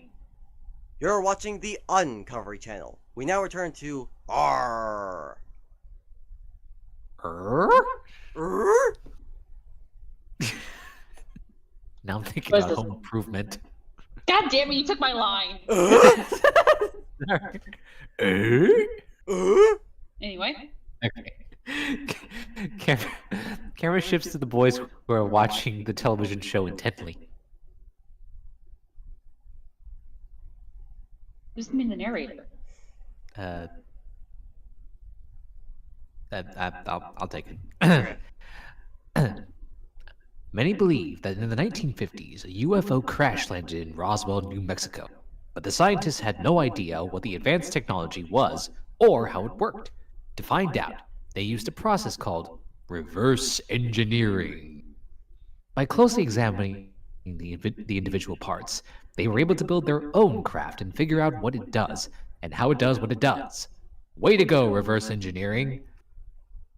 You're watching the Uncovery channel. We now return to R. Now I'm thinking about Home Improvement. God damn it, you took my line. Anyway. Okay. Camera shifts to the boys who are watching the television show intently. Who's mean the narrator? I'll take it. Many believe that in the 1950s, a UFO crash landed in Roswell, New Mexico, but the scientists had no idea what the advanced technology was or how it worked. To find out, they used a process called reverse engineering. By closely examining the individual parts, they were able to build their own craft and figure out what it does and how it does what it does. Way to go, reverse engineering!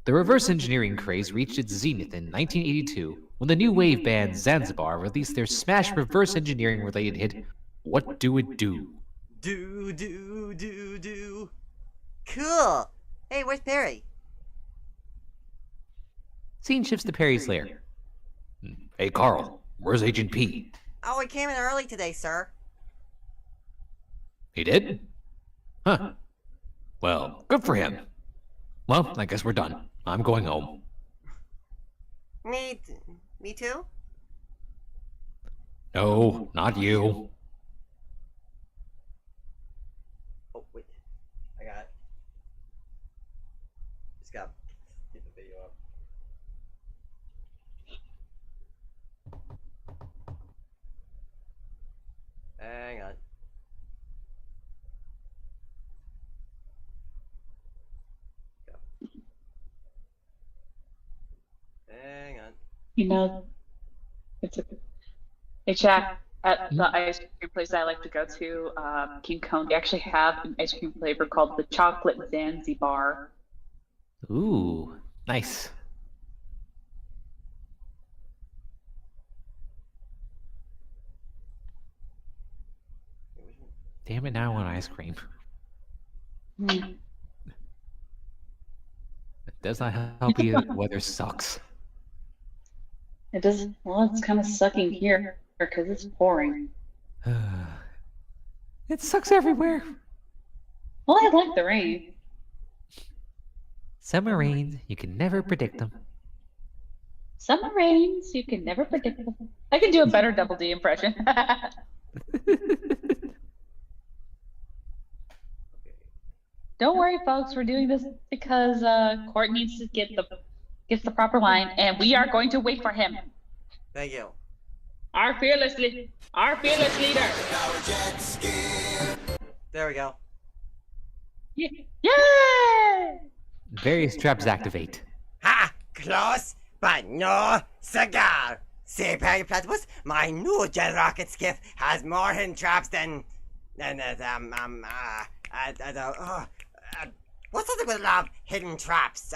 The reverse engineering craze reached its zenith in 1982 when the new wave band Zanzibar released their smash reverse engineering related hit, What Do It Do? Do. Cool. Hey, where's Perry? Scene shifts to Perry's lair. Hey, Carl, where's Agent P? Oh, he came in early today, sir. He did? Huh. Well, good for him. Well, I guess we're done. I'm going home. Me too? No, not you. Oh, wait. I got it. Just gotta get the video up. Hang on. You know, it's a hey Jack, at the ice cream place I like to go to, King Cone, they actually have an ice cream flavor called the chocolate Zanzibar. Ooh, nice. Damn it, now I want ice cream. Mm. It does not help you. The weather sucks. It does. Well, it's kind of sucking here because it's pouring. It sucks everywhere. Well, I like the rain. Summer rains, you can never predict them. Summer rains, you can never predict them. I can do a better Double D impression. Don't worry, folks. We're doing this because Court needs to gets the proper line, and we are going to wait for him. Thank you. Our fearless leader. There we go. Yay! Various traps activate. Ha! Close, but no cigar. See, Peggy Platypus, my new jet rocket skiff has more hidden traps than what's something with a lot of hidden traps?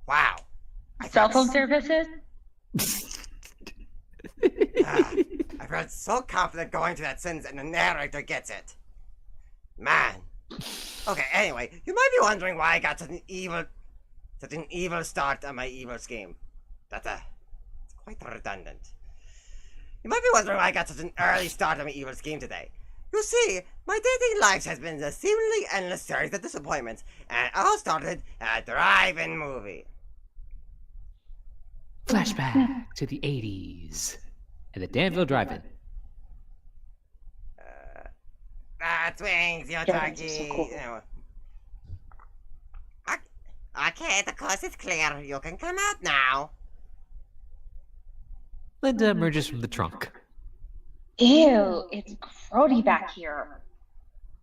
Wow. Cell phone services? I felt so confident going to that sentence, and the narrator gets it. Man. Okay, anyway, you might be wondering why I got such an evil start on my evil scheme. It's quite redundant. You might be wondering why I got such an early start on my evil scheme today. You see, my dating life has been a seemingly endless series of disappointments, and it all started at a drive-in movie. Flashback to the 80s at the Danville Drive-In. That's wings, you turkey. Cool. Okay, the coast is clear. You can come out now. Linda emerges from the trunk. Ew, it's grody back here.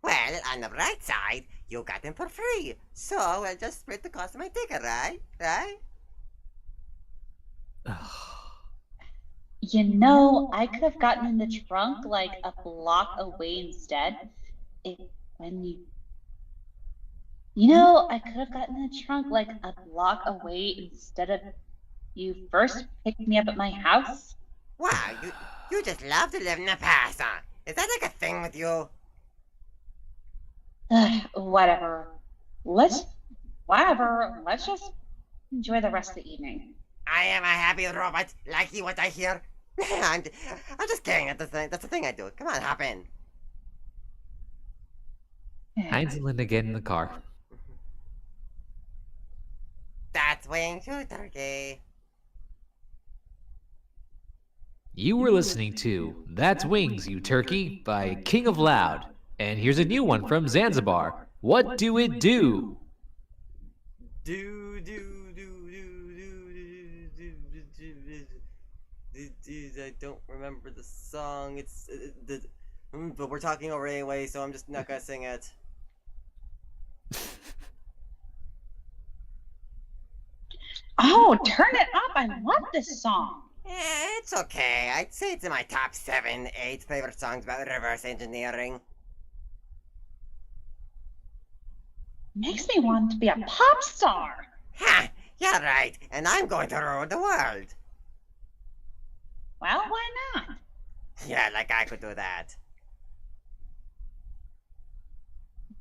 Well, on the bright side, you got them for free. So I'll just split the cost of my ticket, right? Right? You know, I could have gotten in the trunk like a block away instead. I could have gotten in the trunk like a block away instead of you first picked me up at my house. Wow, you just love to live in the past, huh? Is that like a thing with you? Whatever. Let's just enjoy the rest of the evening. I am a happy robot. Like you what I hear? I'm just kidding. That's the thing I do. Come on, hop in. Heinz and Linda get in the car. That's wings, you turkey. You were listening to That's Wings, You Turkey by King of Loud. And here's a new one from Zanzibar. What do it do? I don't remember the song. But we're talking over anyway, so I'm just not gonna sing it. Oh, turn it up. I love this song. It's okay. I'd say it's in my top 7, 8 favorite songs about reverse engineering. Makes me want to be a pop star. Ha! Yeah, right. And I'm going to rule the world. Well, why not? Yeah, like I could do that.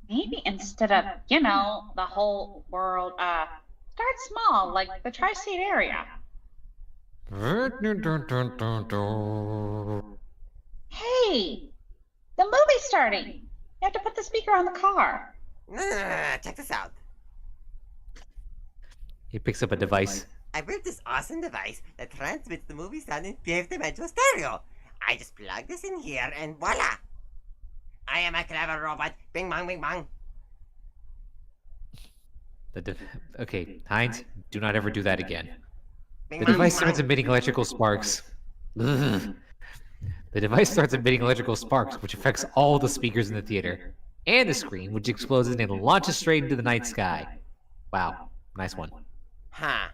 Maybe instead of, the whole world, start small, like the tri-state area. Hey, the movie's starting. You have to put the speaker on the car. No, check this out. He picks up a device. I built this awesome device that transmits the movie sound in 5th-dimensional stereo. I just plug this in here and voila! I am a clever robot. Bing bong, bing bong. Okay, Heinz, do not ever do that again. Bing The bong, device bing starts bong. emitting electrical sparks. Ugh. The device starts emitting electrical sparks, which affects all the speakers in the theater, and the screen, which explodes and launches straight into the night sky. Wow, nice one. Huh.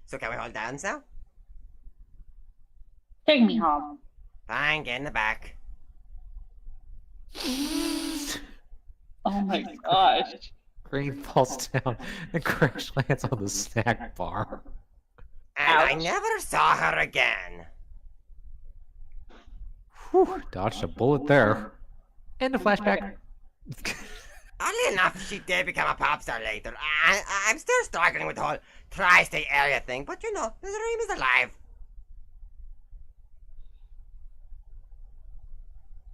So can we hold hands now? Take me home. Fine, get in the back. Oh my gosh. Crane falls down and crash lands on the snack bar. And I Ouch. never saw her again. Whew, dodged a bullet there. And a flashback. Oddly enough, she did become a pop star later. I'm still struggling with the whole tri-state area thing, but you know, the dream is alive.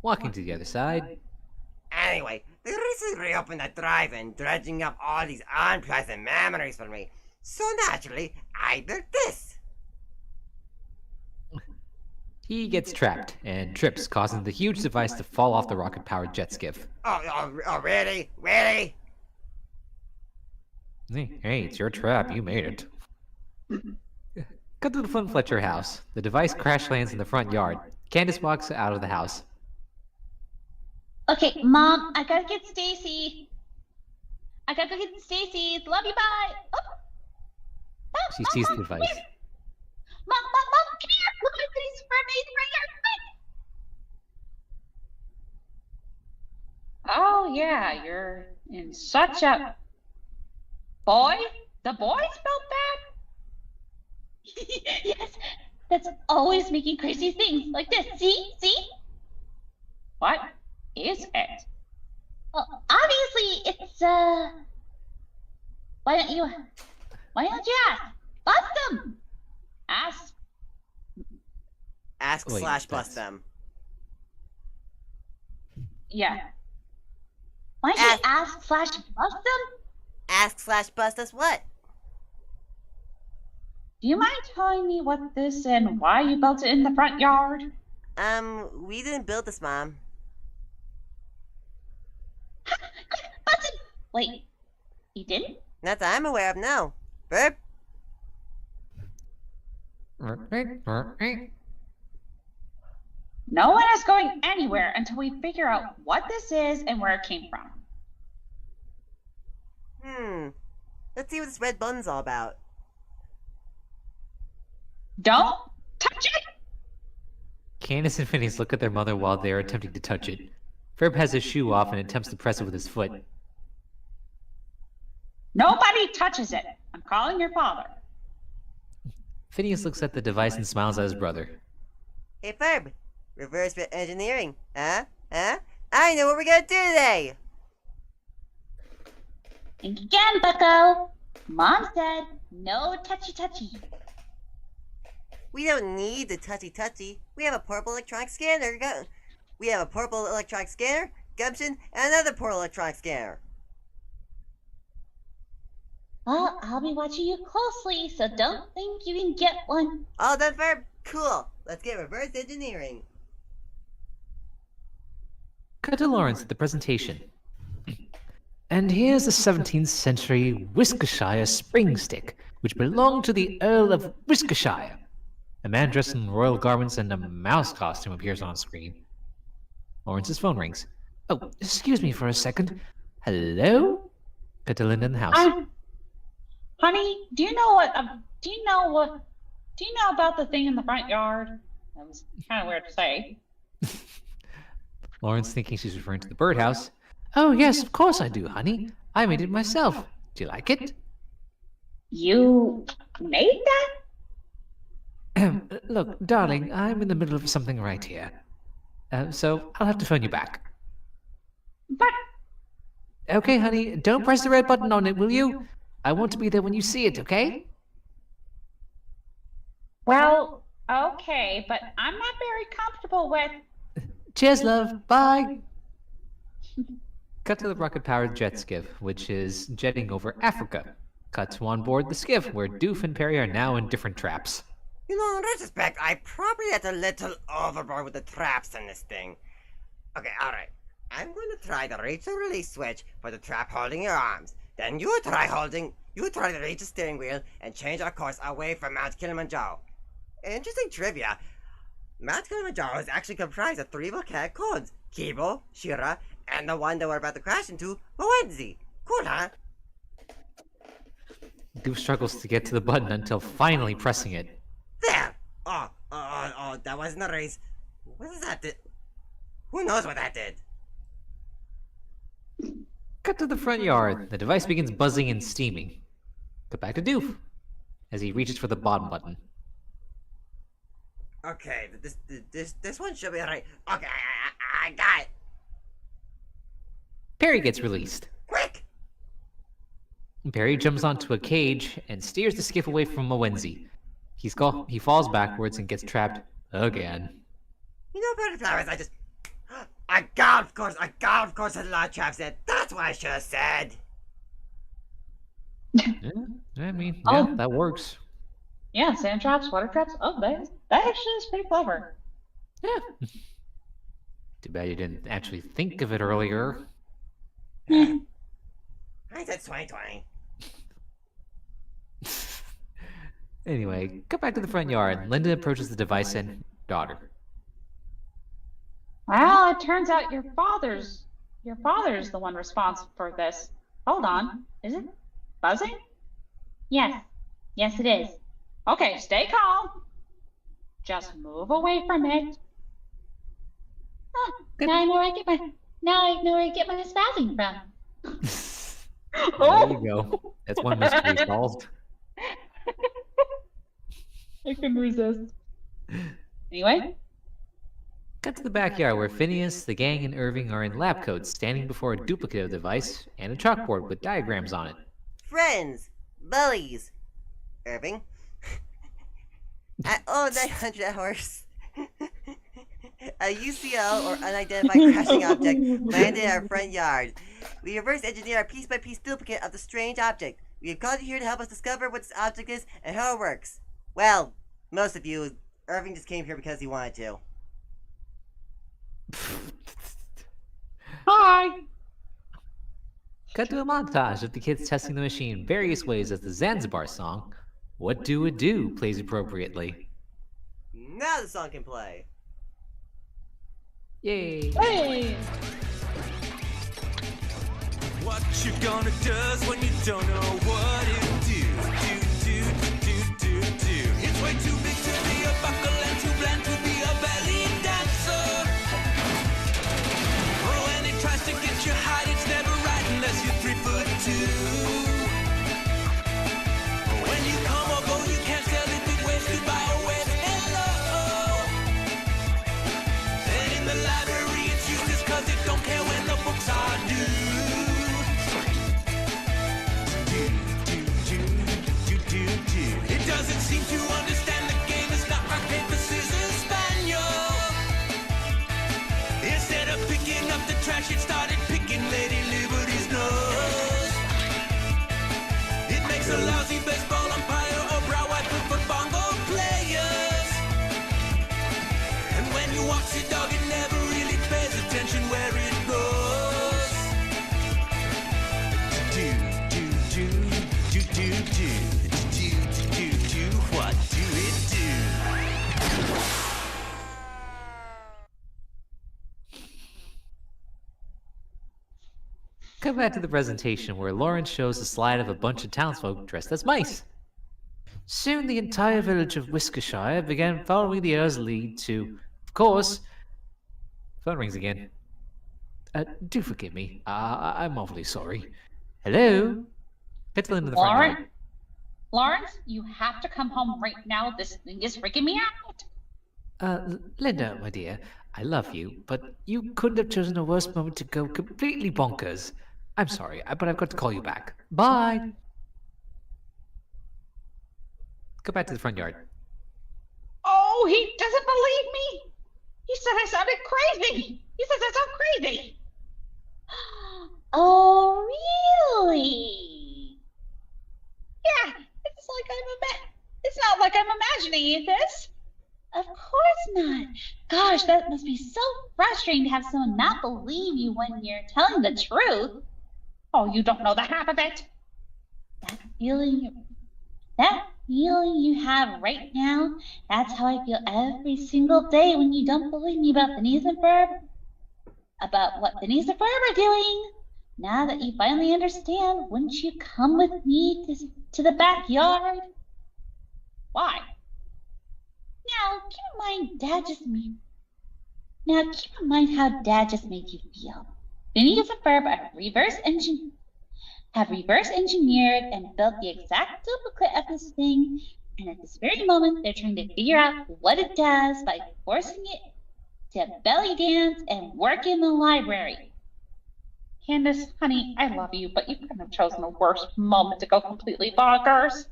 Walking to the other side. Anyway, they recently reopened that drive-in, dredging up all these unpleasant memories for me. So naturally, I built this. He gets trapped and trips, causing the huge device to fall off the rocket-powered jet skiff. Oh, really? Really? Hey, it's your trap. You made it. Cut to the Flint Fletcher house. The device crash lands in the front yard. Candace walks out of the house. Okay, Mom, I gotta get Stacy. I gotta go get Stacy. Love you, bye. Oh. Mom, She Mom, sees the Mom, device. come here. Mom, come here. Look at my super amazing right here. Oh, yeah, you're in such a... Boy? The boy spelled that? Yes, that's always making crazy things like this. See? What is it? Well, obviously it's Why don't you ask? Bust them. Ask. Ask Wait, slash that's- bust them. Yeah. Why don't you ask slash bust them? Ask slash bust us what? Do you mind telling me what this and why you built it in the front yard? We didn't build this, Mom. Bust it. Wait, you didn't? Not that I'm aware of, no. Burp. No one is going anywhere until we figure out what this is and where it came from. Let's see what this red button's all about. Don't touch it! Candace and Phineas look at their mother while they are attempting to touch it. Ferb has his shoe off and attempts to press it with his foot. Nobody touches it. I'm calling your father. Phineas looks at the device and smiles at his brother. Hey, Ferb. Reverse bit engineering. Huh? I know what we're gonna do today! Think again, bucko. Mom said no touchy-touchy. We don't need the touchy-touchy. We have a portable electronic scanner. We have a portable electronic scanner, gumption, and another portable electronic scanner. Well, I'll be watching you closely, so don't think you can get one. All done, Ferb? Cool. Let's get reverse engineering. Cut to Lawrence at the presentation. And here's a 17th century Worcestershire spring stick, which belonged to the Earl of Worcestershire. A man dressed in royal garments and a mouse costume appears on screen. Lawrence's phone rings. Oh, excuse me for a second. Hello? Cut to Linda in the house. Honey, do you know about the thing in the front yard? That was kind of weird to say. Lawrence, thinking she's referring to the birdhouse. Oh, yes, of course I do, honey. I made it myself. Do you like it? You made that? Look, darling, I'm in the middle of something right here. So I'll have to phone you back. But Okay, honey, don't press the red button on it, will you? I want to be there when you see it, okay? well, okay, but I'm not very comfortable with. Cheers, love. Bye. Cut to the rocket-powered jet skiff, which is jetting over Africa. Cut to on board the skiff, where Doof and Perry are now in different traps. You know, in retrospect, I probably had a little overboard with the traps in this thing. Okay, alright. I'm going to try the reach and release switch for the trap holding your arms. Then you try to reach the steering wheel and change our course away from Mount Kilimanjaro. Interesting trivia. Mount Kilimanjaro is actually comprised of 3 volcanic cones. Kibo, Shira, and the one that we're about to crash into, Moenzi. Cool, huh? Doof struggles to get to the button until finally pressing it. There! That wasn't a raise. What does that do? Who knows what that did? Cut to the front yard. The device begins buzzing and steaming. Cut back to Doof as he reaches for the bottom button. Okay, this one should be right. Okay, I got it. Perry gets released. Quick! Perry jumps onto a cage and steers the skiff away from Mowenzi. He falls backwards and gets trapped again. You know, butterflies, I got, of course, had a lot of traps in. That's what I should have said. Yeah, that works. Yeah, sand traps, water traps. Oh, that actually is pretty clever. Yeah. Too bad you didn't actually think of it earlier. I said 2020. Anyway, cut back to the front yard. Linda approaches the device and daughter. Well, it turns out your father's the one responsible for this. Hold on. Is it buzzing? Yes. Yes, it is. Okay, stay calm. Just move away from it. Oh, now I know where I get my spazzing from. There you go. That's one mystery solved. I couldn't resist. Anyway. Cut to the backyard where Phineas, the gang, and Irving are in lab coats standing before a duplicate of the device and a chalkboard with diagrams on it. Friends, bullies, Irving. At 900 hours, a UCL or unidentified crashing object landed in our front yard. We reverse engineer a piece-by-piece duplicate of the strange object. We have called you here to help us discover what this object is and how it works. Well, most of you, Irving just came here because he wanted to. Hi! Cut to a montage of the kids testing the machine various ways as the Zanzibar song, What Do It Do, plays appropriately. Now the song can play. Yay! Hey! What you gonna do when you don't know what it do? It's way too big to be a buckle and too bland to be a belly dancer. Oh, when it tries to get your height, it's never right unless you're 3'2". When you come or go, you can't tell if it waves goodbye or waves hello. And in the library, it's useless 'cause it don't care when the books are due. It doesn't seem to understand the game. It's not rock, paper, scissors, spaniel. Instead of picking up the trash, it started picking Lady Liberty's nose. It makes a lousy baseball umpire or brow wiper for bongo players. And when you walk your dog, it never really pays attention where it goes. What do it do? Come back to the presentation where Lawrence shows a slide of a bunch of townsfolk dressed as mice. Soon the entire village of Whiskershire began following the Earl's lead to, of course... Phone rings again. Do forgive me. I'm awfully sorry. Hello? Petal into the front yard. Lawrence, you have to come home right now. This thing is freaking me out. Linda, my dear, I love you, but you couldn't have chosen a worse moment to go completely bonkers. I'm sorry, but I've got to call you back. Bye! Go back to the front yard. Oh, he doesn't believe me. He said I sounded crazy. He says I sound crazy. Oh, really? Yeah, it's not like I'm imagining this. Of course not. Gosh, that must be so frustrating to have someone not believe you when you're telling the truth. Oh, you don't know the half of it. That feeling you have right now, that's how I feel every single day when you don't believe me about Phineas and Ferb. About what Phineas and Ferb are doing. Now that you finally understand, wouldn't you come with me to the backyard? Why? Now, keep in mind how Dad just made you feel. Phineas and Ferb have reverse engineered and built the exact duplicate of this thing, and at this very moment, they're trying to figure out what it does by forcing it to belly dance and work in the library. Candace, honey, I love you, but you couldn't have chosen a worse moment to go completely bonkers.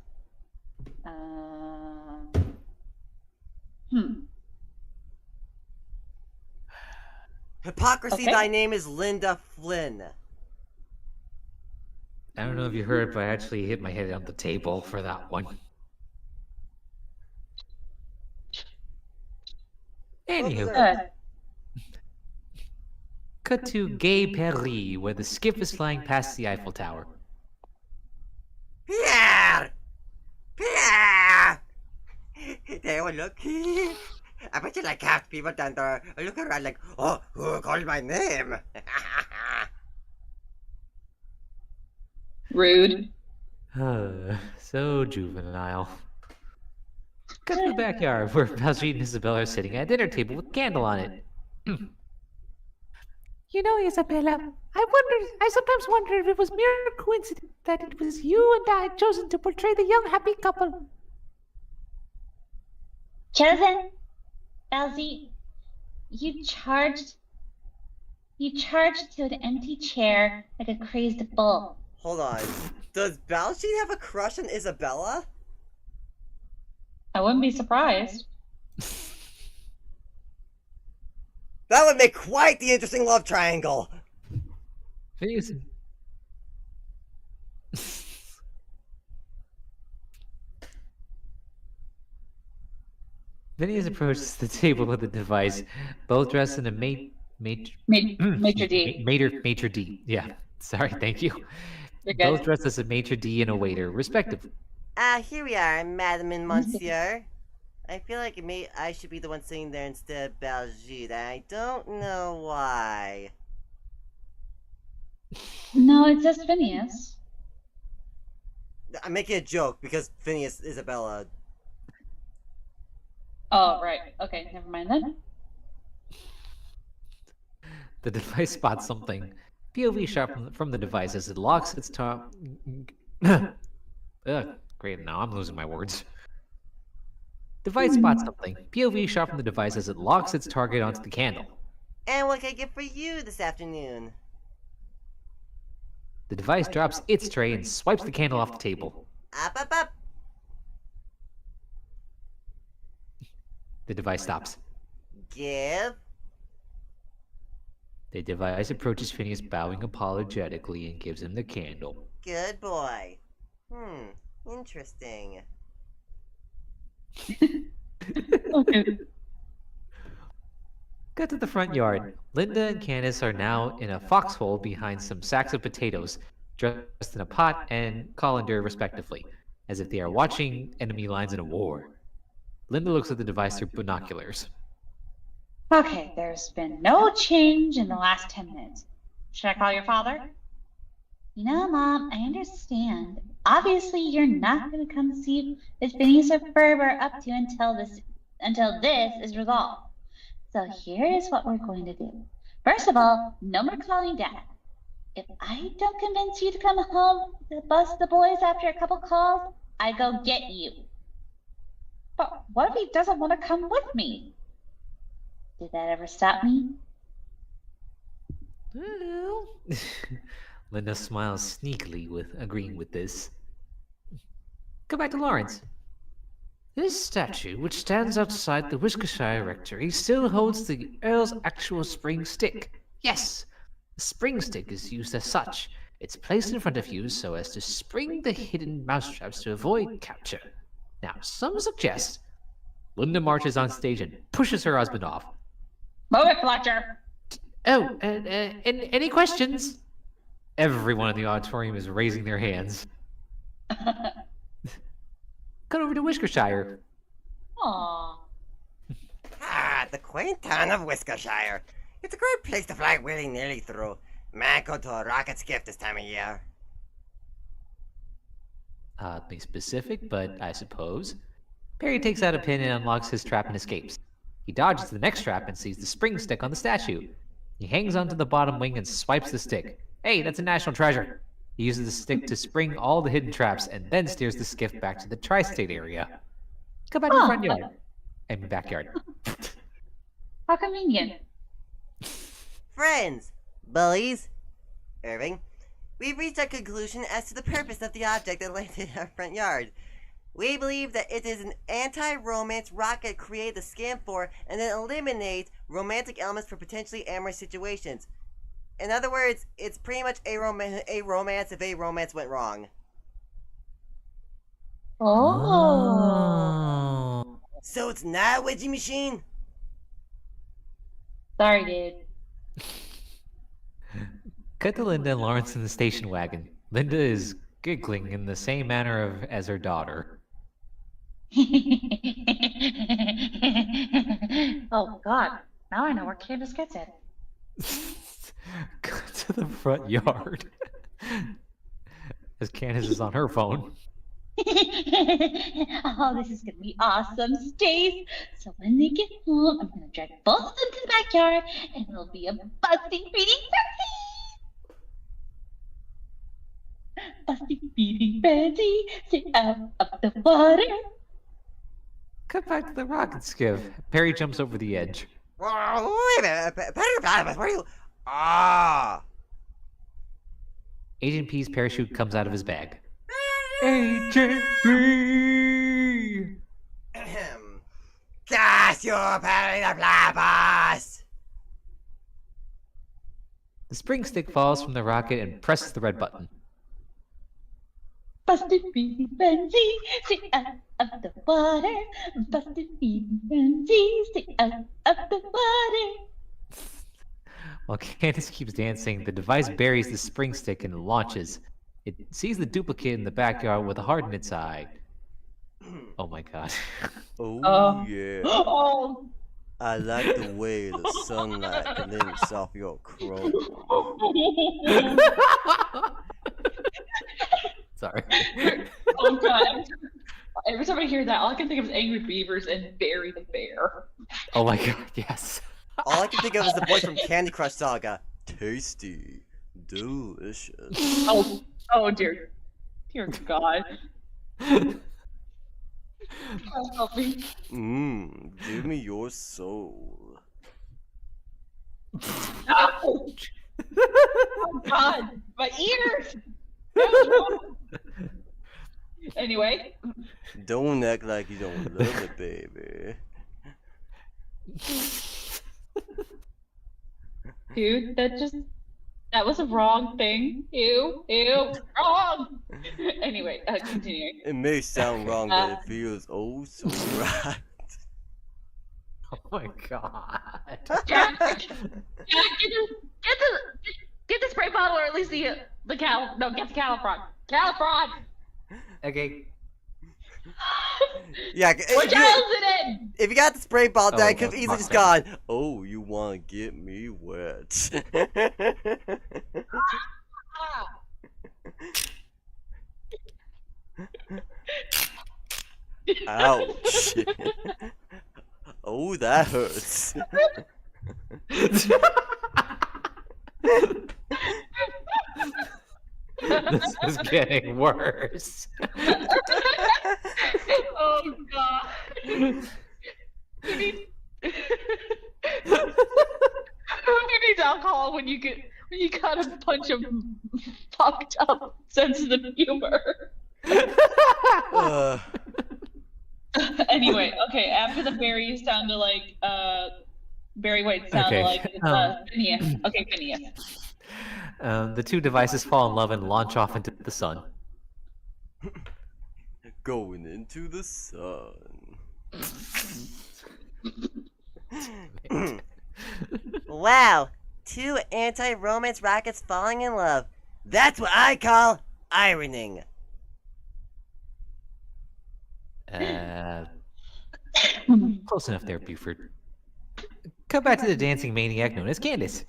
Hypocrisy, Okay. thy name is Linda Flynn. I don't know if you heard, but I actually hit my head on the table for that one. Anywho, Good. cut to Gay Paris, where the skiff is flying past the Eiffel Tower. Pierre! Pierre! They all look. I bet you like half people down there look around like, oh, who called my name? Rude. So juvenile. Cut to the backyard, where Baljeet and Isabella are sitting at a dinner table with a candle on it. You know, Isabella, I sometimes wonder if it was mere coincidence that it was you and I chosen to portray the young happy couple. Chosen? Elsie, you charged to an empty chair like a crazed bull. Hold on. Does Baljeet have a crush on Isabella? I wouldn't be surprised. That would make quite the interesting love triangle. Phineas... Phineas approaches the table with a device, both dressed in a maitre D. Maitre d'. Yeah, sorry, thank you. You're good. Both dressed as a maitre d and a waiter, respectively. Here we are, Madame and Monsieur. I feel like I should be the one sitting there instead of Baljeet. I don't know why. No, it's just Phineas. I'm making a joke because Phineas Isabella. Oh, right. Okay, never mind then. The device spots something. POV shot from the device as it locks its top. Great, now I'm losing my words. Device spots something. POV shot from the device as it locks its target onto the candle. And what can I get for you this afternoon? The device drops its tray and swipes the candle off the table. Up. The device stops. Give. The device approaches Phineas, bowing apologetically, and gives him the candle. Good boy. Interesting. Okay. Cut to the front yard. Linda and Candace are now in a foxhole behind some sacks of potatoes, dressed in a pot and colander, respectively, as if they are watching enemy lines in a war. Linda looks at the device through binoculars. Okay, there's been no change in the last 10 minutes. Should I call your father? You know, Mom, I understand. Obviously, you're not going to come see what Phineas or Ferb are up to until this is resolved. So here is what we're going to do. First of all, no more calling Dad. If I don't convince you to come home to bus the boys after a couple calls, I go get you. But what if he doesn't want to come with me? Did that ever stop me? Linda smiles sneakily, agreeing with this. Go back to Lawrence. This statue, which stands outside the Worcestershire rectory, still holds the Earl's actual spring stick. Yes, the spring stick is used as such. It's placed in front of you so as to spring the hidden mousetraps to avoid capture. Now, some suggest... Linda marches on stage and pushes her husband off. Move it, Fletcher! Oh, any questions? Everyone in the auditorium is raising their hands. Cut over to Worcestershire. Aww. The quaint town of Worcestershire. It's a great place to fly willy-nilly through. Man, go to a rocket skiff this time of year. Oddly specific, but I suppose. Perry takes out a pin and unlocks his trap and escapes. He dodges to the next trap and sees the spring stick on the statue. He hangs onto the bottom wing and swipes the stick. Hey, that's a national treasure. He uses the stick to spring all the hidden traps and then steers the skiff back to the tri-state area. Come back to the front yard. And backyard. How convenient. Friends, bullies, Irving, we've reached a conclusion as to the purpose of the object that landed in our front yard. We believe that it is an anti-romance rocket created to scan for and then eliminate romantic elements for potentially amorous situations. In other words, it's pretty much a romance if a romance went wrong. Oh. So it's not a wedgie machine? Sorry, dude. Cut to Linda and Lawrence in the station wagon. Linda is giggling in the same manner as her daughter. Oh God! Now I know where Candace gets it. Cut to the front yard. As Candace is on her phone. Oh, this is gonna be awesome, Stace. So when they get home, I'm gonna drag both of them to the backyard, and it'll be a busting feeding frenzy. Busting feeding frenzy. Stay out of the water. Cut back to the rocket skiff. Perry jumps over the edge. Wait a minute, where are you? Ah! Agent P's parachute comes out of his bag. Agent P! Cast your parry the flappers! The spring stick falls from the rocket and presses the red button. Busted feeding frenzy. Stay out of the water. Busted feeding frenzy. Stay out of the water. While Candace keeps dancing, the device buries the spring stick and launches. It sees the duplicate in the backyard with a heart in its eye. Oh my god. Oh, yeah. Oh. I like the way the sunlight glints off your chrome. Sorry. Oh God. Every time I hear that, all I can think of is Angry Beavers and Barry the Bear. Oh my god, yes. All I can think of is the voice from Candy Crush Saga. Tasty. Delicious. Oh dear. Dear God. Oh, help me. Give me your soul. Ouch. Oh God. My ears. Anyway. Don't act like you don't love it, baby. Dude, that was a wrong thing. Ew, wrong. Anyway, continuing. It may sound wrong, but it feels oh so right. Oh my god. Jack, get the spray bottle, or at least the cal. No, get the califrog. Califrog. Okay. Yeah, Which aisle's it in? if you got the spray ball, Oh, then I could that's easily just awesome. gone, oh, you want to get me wet. Ouch. Oh, that hurts. This is getting worse. Oh God. Who needs alcohol when you got a bunch of fucked up sensitive humor? Anyway, okay. After the berries sounded like Barry White sounded Okay, like Phineas. Okay, Phineas. The two devices fall in love and launch off into the sun. Going into the sun. Wow, two anti-romance rockets falling in love. That's what I call ironing. Close enough there, Buford. Come back to the dancing maniac known as Candace.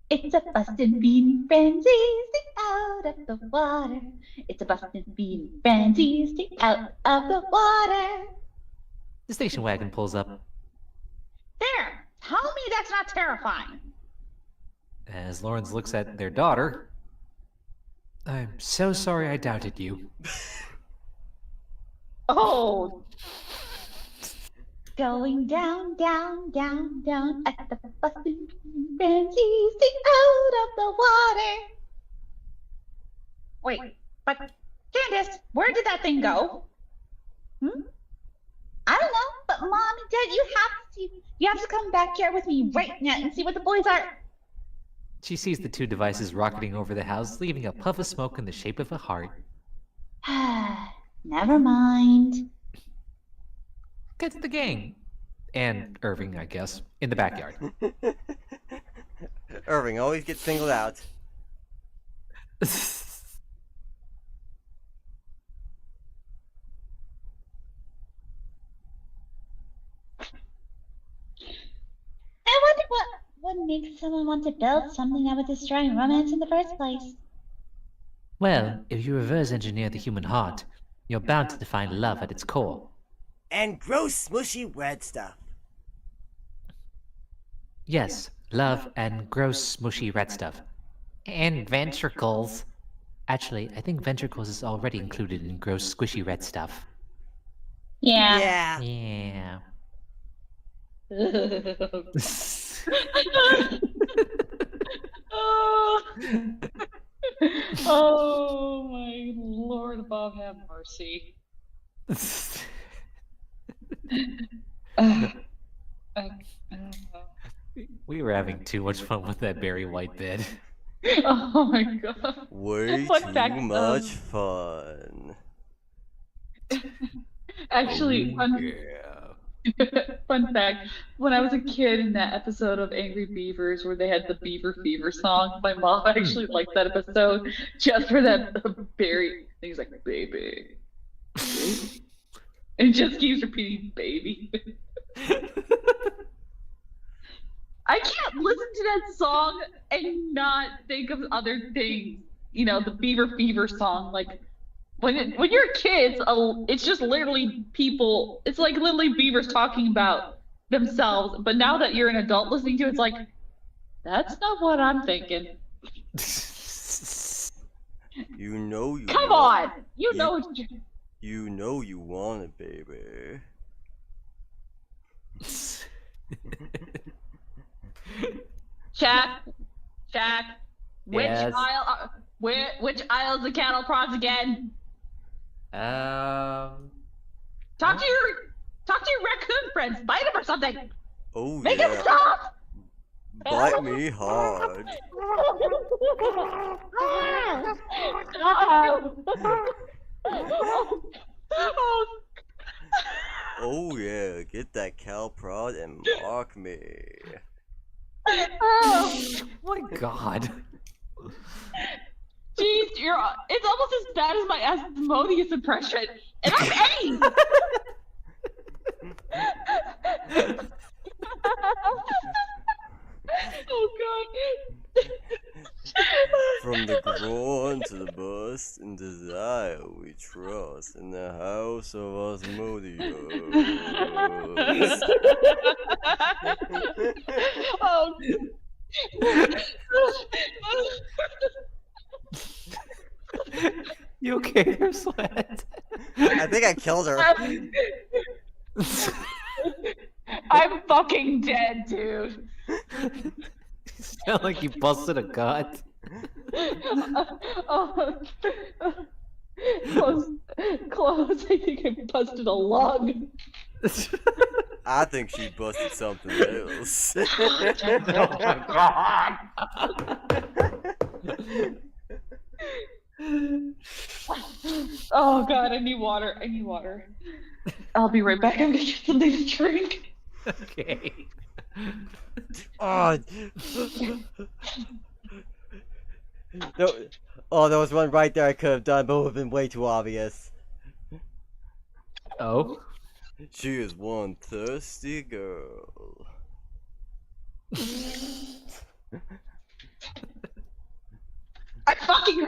It's a busted bean frenzy, stay out of the water. It's a busted bean frenzy, stay out of the water. The station wagon pulls up. There! Tell me that's not terrifying. As Lawrence looks at their daughter. I'm so sorry I doubted you. Oh! Going down, down, down, down at the busted bean frenzy, stay out of the water. Wait, but Candace, where did that thing go? I don't know, but Mom and Dad, you have to come back here with me right now and see what the boys are. She sees the two devices rocketing over the house, leaving a puff of smoke in the shape of a heart. Never mind. Cut to the gang. And Irving, I guess, in the backyard. Irving always gets singled out. I wonder what makes someone want to build something that would destroy romance in the first place. Well, if you reverse engineer the human heart, you're bound to find love at its core. And gross, smushy red stuff. Yes, love and gross, smushy red stuff. And ventricles. Actually, I think ventricles is already included in gross, squishy red stuff. Yeah. Yeah. Yeah. Oh my Lord above, have mercy. We were having too much fun with that Barry White bed. Oh my God. Way Fun too fact, much fun. Actually, fun fact, when I was a kid in that episode of Angry Beavers where they had the Beaver Fever song, my mom actually liked that episode just for that Barry. He's like, baby. And just keeps repeating, baby. I can't listen to that song and not think of other things. You know, the Beaver Fever song. Like, when you're kids, it's just literally people. It's like literally beavers talking about themselves. But now that you're an adult listening to it, it's like, that's not what I'm thinking. You know you Come want, on, you know. You know you want it, baby. Shaq, which Yes. aisle? Which aisle is the cattle prods again? Talk to your raccoon friends. Bite them or something. Oh Make yeah. him stop. Bite me hard. Oh yeah, get that cow prod and mark me. Oh my God. Jeez, it's almost as bad as my Asmodeus impression. And I'm Eddie! Oh God. From the groin to the bust and desire we trust in the house of Asmodeus. Oh. You okay, your sweat? I think I killed her. I'm fucking dead, dude. You sound like you busted a gut. Close. I think I busted a lung. I think she busted something else. Oh my God. Oh God, I need water. I'll be right back. I'm gonna get something to drink. Okay. Oh. There was one right there I could have done, but it would have been way too obvious. Oh? She is one thirsty girl.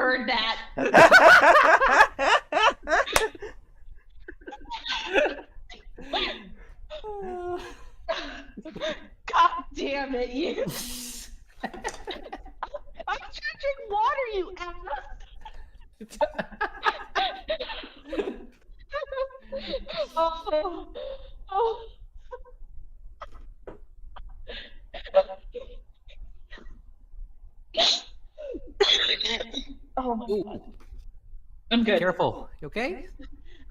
heard that. God damn it, you. I'm trying to drink water, you ass. Oh. Oh. Oh my God. I'm good. Careful. You okay?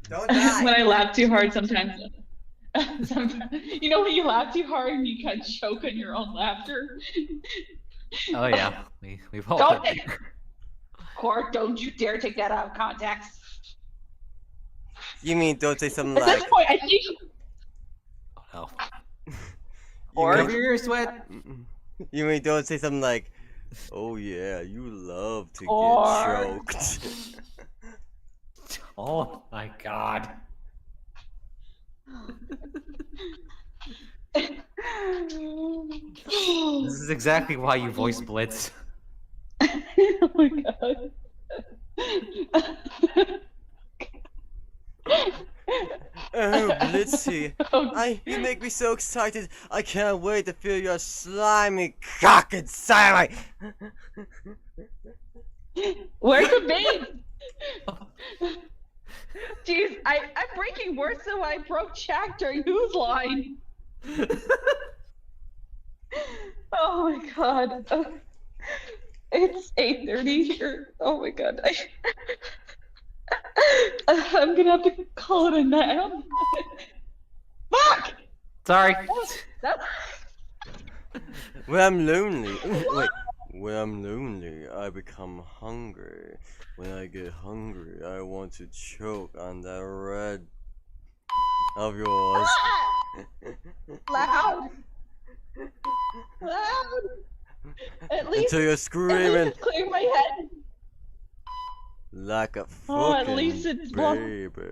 Don't die. When I laugh too hard, sometimes, you know when you laugh too hard and you kind of choke on your own laughter. Oh yeah, we've all Don't, been there. Court, don't you dare take that out of context. You mean don't say something At like, this point, I think. Oh Or- Cover your sweat. you mean don't say something like, oh yeah, you love to Or- get choked. Oh my God. This is exactly why you voice Blitz. Oh my God. Oh, Blitzy, you make me so excited. I can't wait to feel your slimy cock inside my... Where's the babe? Jeez, I'm breaking worse than I broke Jack during Who's Line. Oh my God. It's 8:30 here. Oh my God. I'm gonna have to call it a nap. Fuck! Sorry. When I'm lonely... Wait. When I'm lonely, I become hungry. When I get hungry, I want to choke on that red of yours. Loud! Loud! At least, Until you're at screaming least clear my head. like a Oh, at fucking least it's blunt. baby.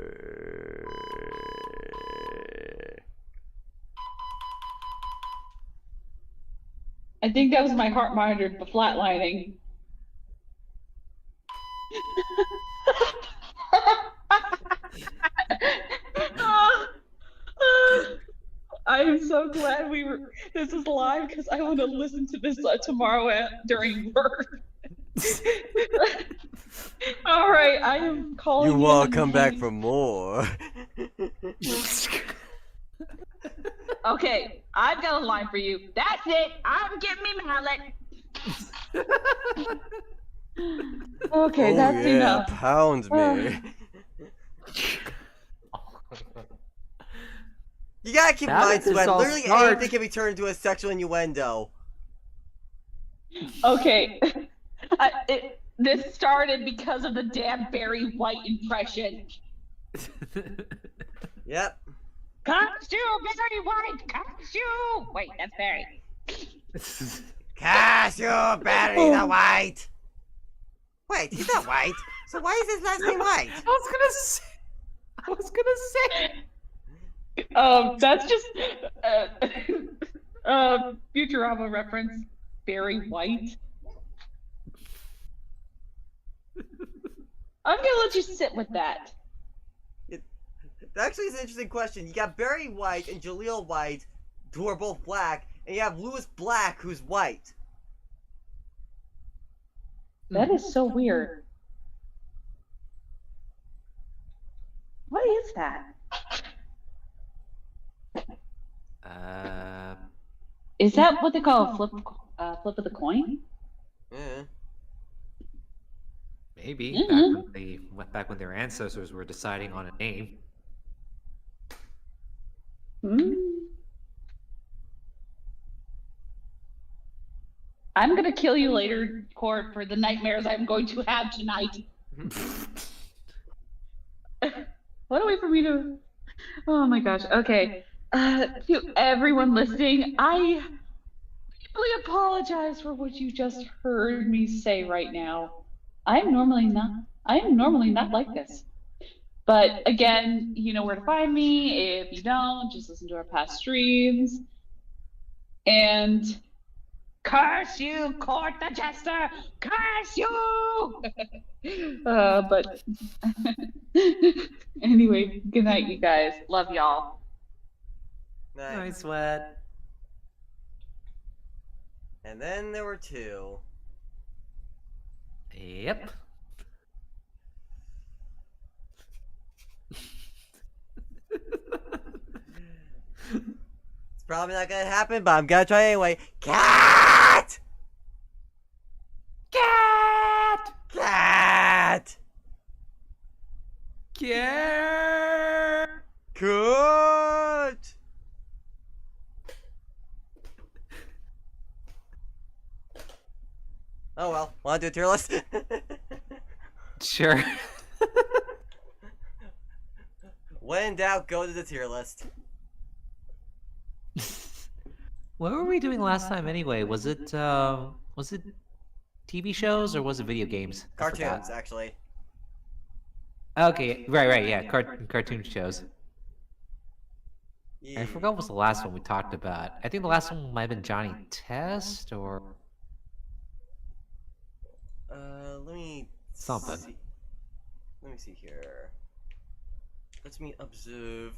I think that was my heart monitor flatlining. I am so glad this is live because I want to listen to this tomorrow during work. All right, I am calling You will come back for more. Okay, I've got a line for you. That's it. I'm getting me mallet. Okay, oh that's yeah, enough. pound me. You gotta keep in How mind, did this Sweat. all Literally start? anything can be turned into a sexual innuendo. Okay, this started because of the damn Barry White impression. Yep. Comes you, Barry White. Comes you. Wait, that's Barry. Cashew Barry the White. Wait, he's not white. So why is his last name White? I was gonna say. That's just Futurama reference. Barry White. I'm gonna let you sit with that. Actually, it's an interesting question. You got Barry White and Jaleel White, who are both black, and you have Lewis Black, who's white. That is so weird. What is that? Is that what they call a flip of the coin? Yeah. Maybe back when their ancestors were deciding on a name. I'm gonna kill you later, Court, for the nightmares I'm going to have tonight. What a way for me to... Oh my gosh, okay. To everyone listening, I deeply apologize for what you just heard me say right now. I am normally not like this. But again, you know where to find me. If you don't, just listen to our past streams. And Curse you, Court the Jester! Curse you! But anyway, good night, you guys. Love y'all. Nice. Sweat. And then there were two. Yep. It's probably not gonna happen, but I'm gonna try anyway. Cat! Cat! Cat! Yeah. Cut! Oh well, wanna do a tier list? Sure. When in doubt, go to the tier list. What were we doing last time anyway? Was it TV shows or was it video games? I forgot. Cartoons, actually. Okay, right, yeah, cartoon shows. Yeah. I forgot what was the last one we talked about. I think the last one might have been Johnny Test or Let me something. see. Let me see here. Let me observe.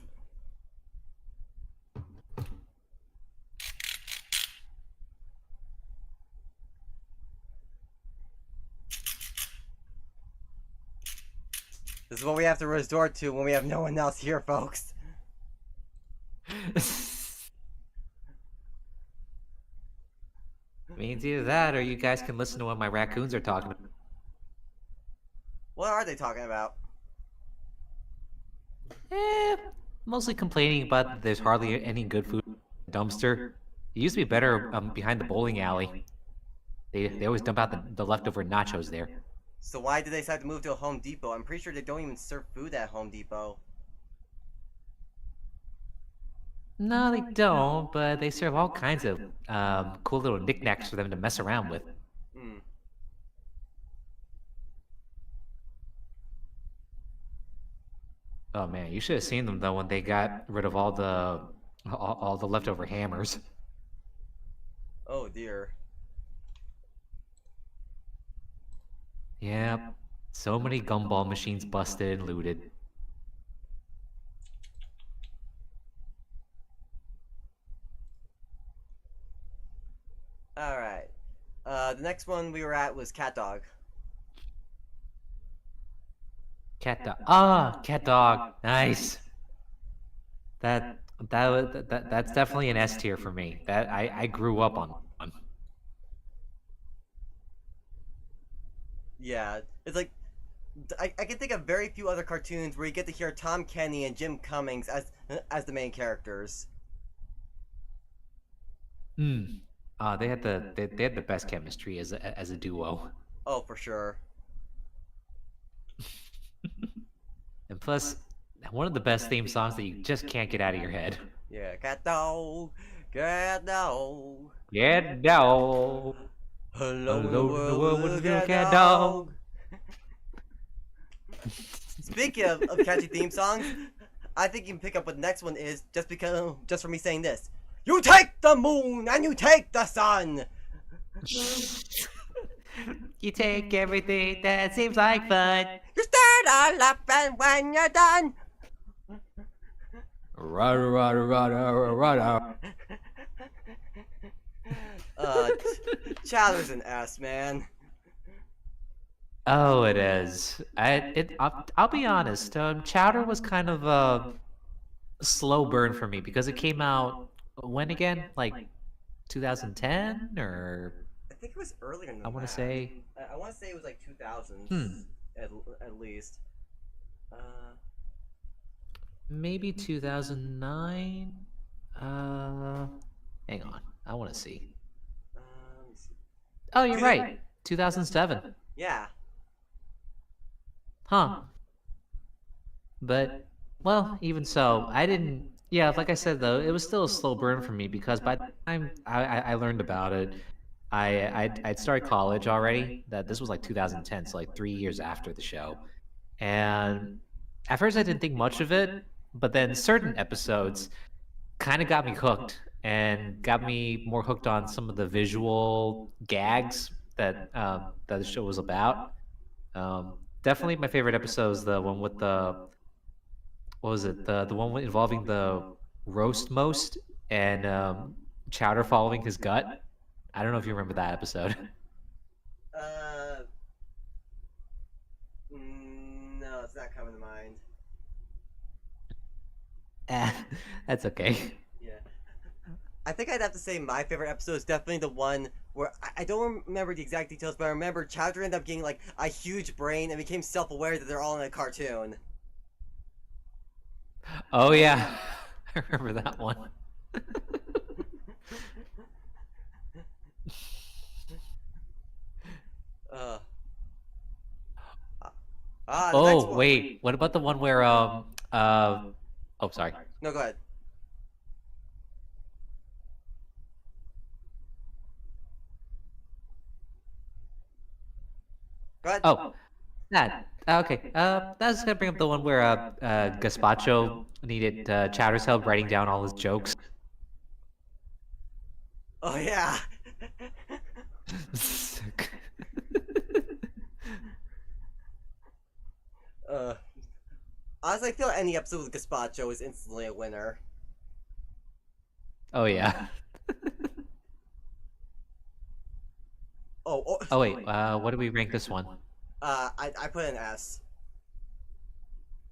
This is what we have to resort to when we have no one else here, folks. Means either that or you guys can listen to what my raccoons are talking about. What are they talking about? Mostly complaining about that there's hardly any good food in the dumpster. It used to be better behind the bowling alley. They always dump out the leftover nachos there. So why did they decide to move to a Home Depot? I'm pretty sure they don't even serve food at Home Depot. No, they don't, but they serve all kinds of cool little knickknacks for them to mess around with. Hmm. Oh man, you should have seen them though when they got rid of all the leftover hammers. Oh dear. Yep, so many gumball machines busted and looted. Alright. The next one we were at was Cat Dog. Cat dog. Ah, cat dog. Nice. That's definitely an S tier for me. That I grew up on. Yeah, it's like I can think of very few other cartoons where you get to hear Tom Kenny and Jim Cummings as the main characters. Hmm. They had the best chemistry as a duo. Oh, for sure. And plus, one of the best theme songs that you just can't get out of your head. Yeah, Cat Dog, Cat Dog. Yeah, no. Hello, Hello, the world with a cat dog. Speaking of catchy theme songs, I think you can pick up what the next one is just for me saying this. You take the moon and you take the sun. You take everything that seems like fun. You start all up and when you're done. Chowder's an ass, man. Oh, it is. I'll be honest. Chowder was kind of a slow burn for me because it came out when again? Like 2010 or I think it was earlier than I want that. to say. I want to say it was like 2000s at least. Maybe 2009. Hang on. I want to see. Let me see. Oh, you're right. 2007. Yeah. Huh. But, well, even so, I didn't. Yeah, like I said though, it was still a slow burn for me because by the time I learned about it, I'd started college already. That this was like 2010, so like 3 years after the show. And at first I didn't think much of it, but then certain episodes kind of got me hooked. and got me more hooked on some of the visual gags that the show was about. Definitely my favorite episode is the one with the what was it the one involving the roast most and Chowder following his gut. I don't know if you remember that episode. Uh, no, it's not coming to mind. Eh, that's okay. Yeah. I think I'd have to say my favorite episode is definitely the one where I don't remember the exact details, but I remember Chowder ended up getting like a huge brain and became self-aware that they're all in a cartoon. Oh yeah, I remember that one. Uh. The next Oh one. wait, what about the one where oh sorry. No, go ahead. Go ahead. Oh, that. Okay. That's gonna bring up the one where Gazpacho needed Chowder's help writing down all his jokes. Oh yeah. uh. Honestly, I feel like any episode with Gazpacho is instantly a winner. Oh yeah. Oh wait. What do we rank this one? I put an S.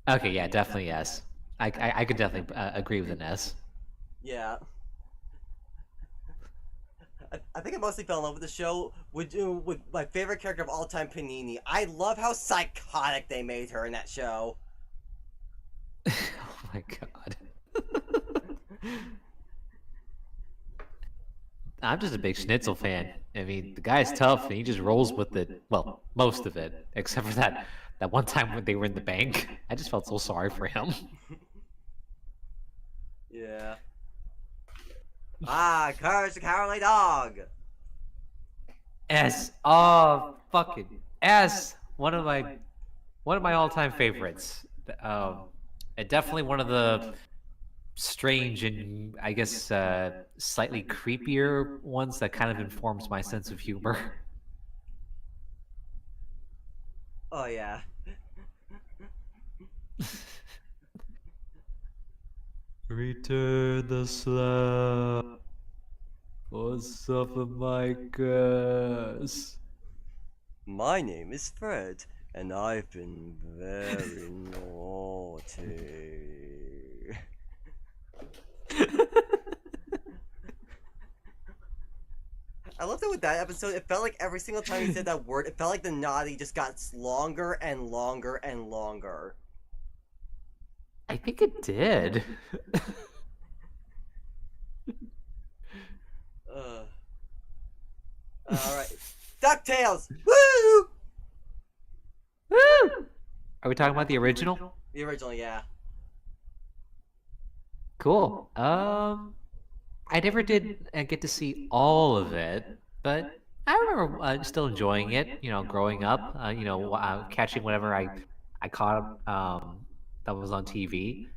Okay, yeah, definitely yes. I could definitely agree with an S. Yeah. I think I mostly fell in love with the show with my favorite character of all time, Panini. I love how psychotic they made her in that show. Oh my god. I'm just a big Schnitzel fan. I mean, the guy's tough and he just rolls with it. Well, most of it, except for that one time when they were in the bank. I just felt so sorry for him. Yeah. Courage the Cowardly Dog. S. Oh, fucking S. One of my all-time favorites. And definitely one of the strange and I guess slightly creepier ones that kind of informs my sense of humor. Oh yeah. Return the slab. Or suffer my curse. My name is Fred, and I've been very naughty. I loved it with that episode. It felt like every single time he said that word, it felt like the naughty just got longer and longer and longer. I think it did. Alright. DuckTales! Woo! Woo! Are we talking about the original? The original, yeah. Cool. I never did get to see all of it, but I remember still enjoying it. You know, growing up. Catching whatever I caught that was on TV.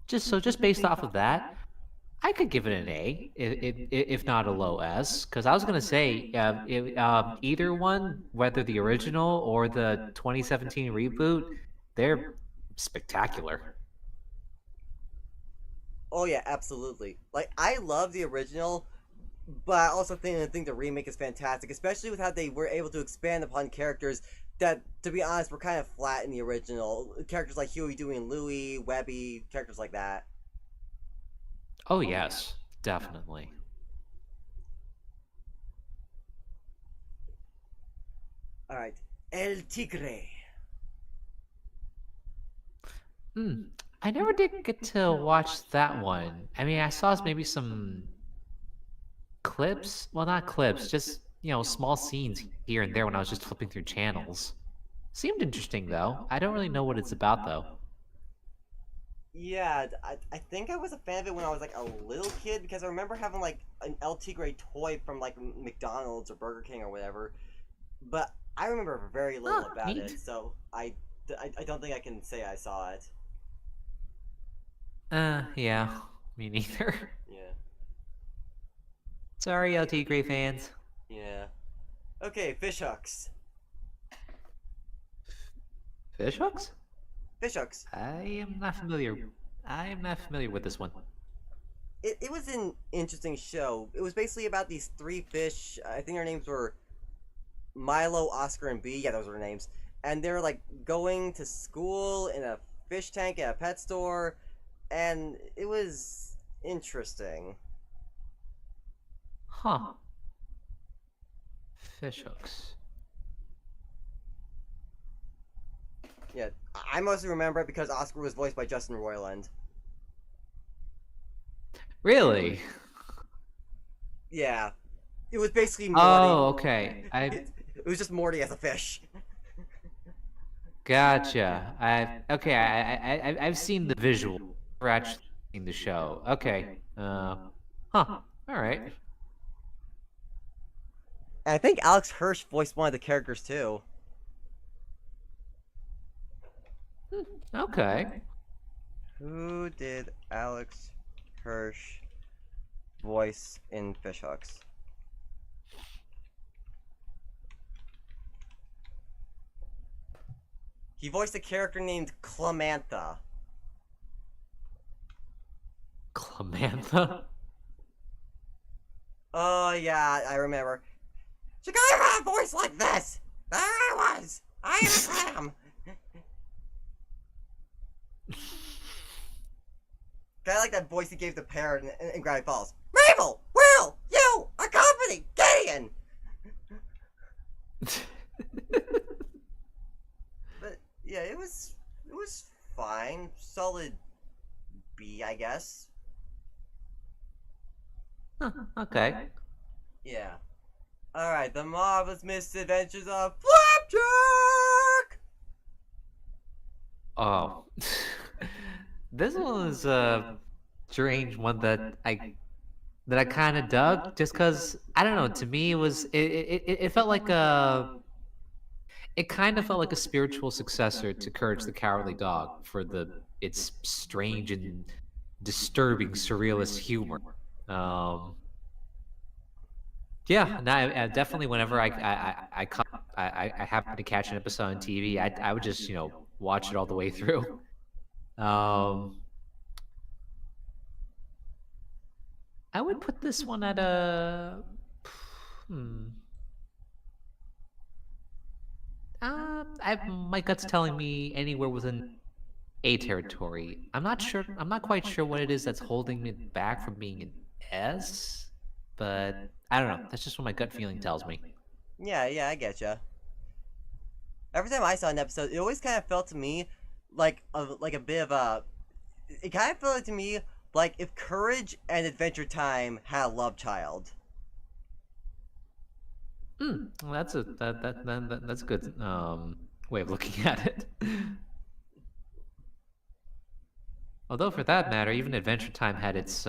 Just based off of that, I could give it an A, if not a low S, because I was gonna say either one, whether the original or the 2017 reboot, they're spectacular. Oh yeah, absolutely. Like, I love the original, but I also think the remake is fantastic, especially with how they were able to expand upon characters that, to be honest, were kind of flat in the original. Characters like Huey, Dewey, and Louie, Webby, characters like that. Oh yes, definitely. Alright. El Tigre. I never did get to watch that one. I mean, I saw maybe some clips. Well, not clips, just, small scenes here and there when I was just flipping through channels. Seemed interesting, though. I don't really know what it's about, though. Yeah, I think I was a fan of it when I was like a little kid because I remember having like an El Tigre toy from like McDonald's or Burger King or whatever. But I remember very little about neat. it, so I don't think I can say I saw it. Yeah, me neither. Yeah. Sorry, LT Gray fans. Yeah. Okay, fish hooks. Fish hooks? Fish hooks. I am not familiar. I am not familiar with this one. It was an interesting show. It was basically about these three fish. I think their names were Milo, Oscar, and B. Yeah, those were their names. And they're like going to school in a fish tank at a pet store, and it was interesting. Huh. Fish hooks. Yeah, I mostly remember it because Oscar was voiced by Justin Roiland. Really? Yeah, it was basically Morty. Oh, okay. It was just Morty as a fish. Gotcha. I've seen the visual. Never actually seen the show. Okay. Huh. All right. And I think Alex Hirsch voiced one of the characters too. Okay. Who did Alex Hirsch voice in Fishhooks? He voiced a character named Clemantha. Clemantha? Oh yeah, I remember. She could have a voice like this. There I was. I am a clam. Kinda like that voice he gave the parrot in Gravity Falls. Mabel! Will! You! Accompany! Gideon! But yeah, it was fine. Solid B, I guess. Huh, okay. Yeah. Alright, The Marvelous Misadventures of Flapjack! Oh. This one is a strange one that I kind of dug just because I don't know. To me, it felt like it kind of felt like a spiritual successor to Courage the Cowardly Dog for its strange and disturbing surrealist humor. Yeah, no, I definitely. Whenever I happened to catch an episode on TV, I would just watch it all the way through. I would put this one at a. Hmm. My gut's telling me anywhere within A territory. I'm not sure. I'm not quite sure what it is that's holding me back from being an S, but I don't know. That's just what my gut feeling tells me. Yeah, I getcha. Every time I saw an episode, it always kind of felt to me like a bit of a. It kind of felt to me like if Courage and Adventure Time had a love child. Well, that's that's a good way of looking at it. Although, for that matter, even Adventure Time had its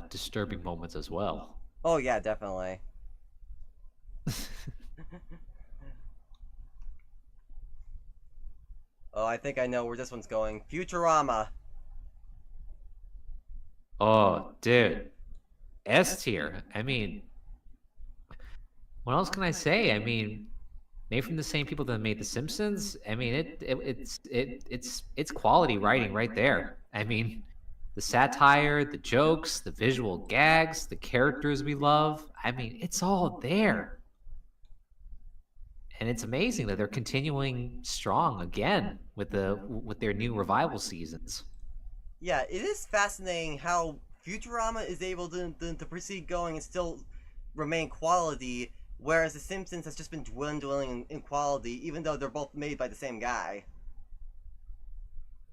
disturbing moments as well. Oh yeah, definitely. Oh, I think I know where this one's going. Futurama. Oh, dude, S tier. I mean, what else can I say? I mean, made from the same people that made The Simpsons. I mean, it's quality writing right there. I mean, the satire, the jokes, the visual gags, the characters we love. I mean, it's all there. And it's amazing that they're continuing strong again with their new revival seasons. Yeah, it is fascinating how Futurama is able to proceed going and still remain quality, whereas The Simpsons has just been dwindling in quality, even though they're both made by the same guy.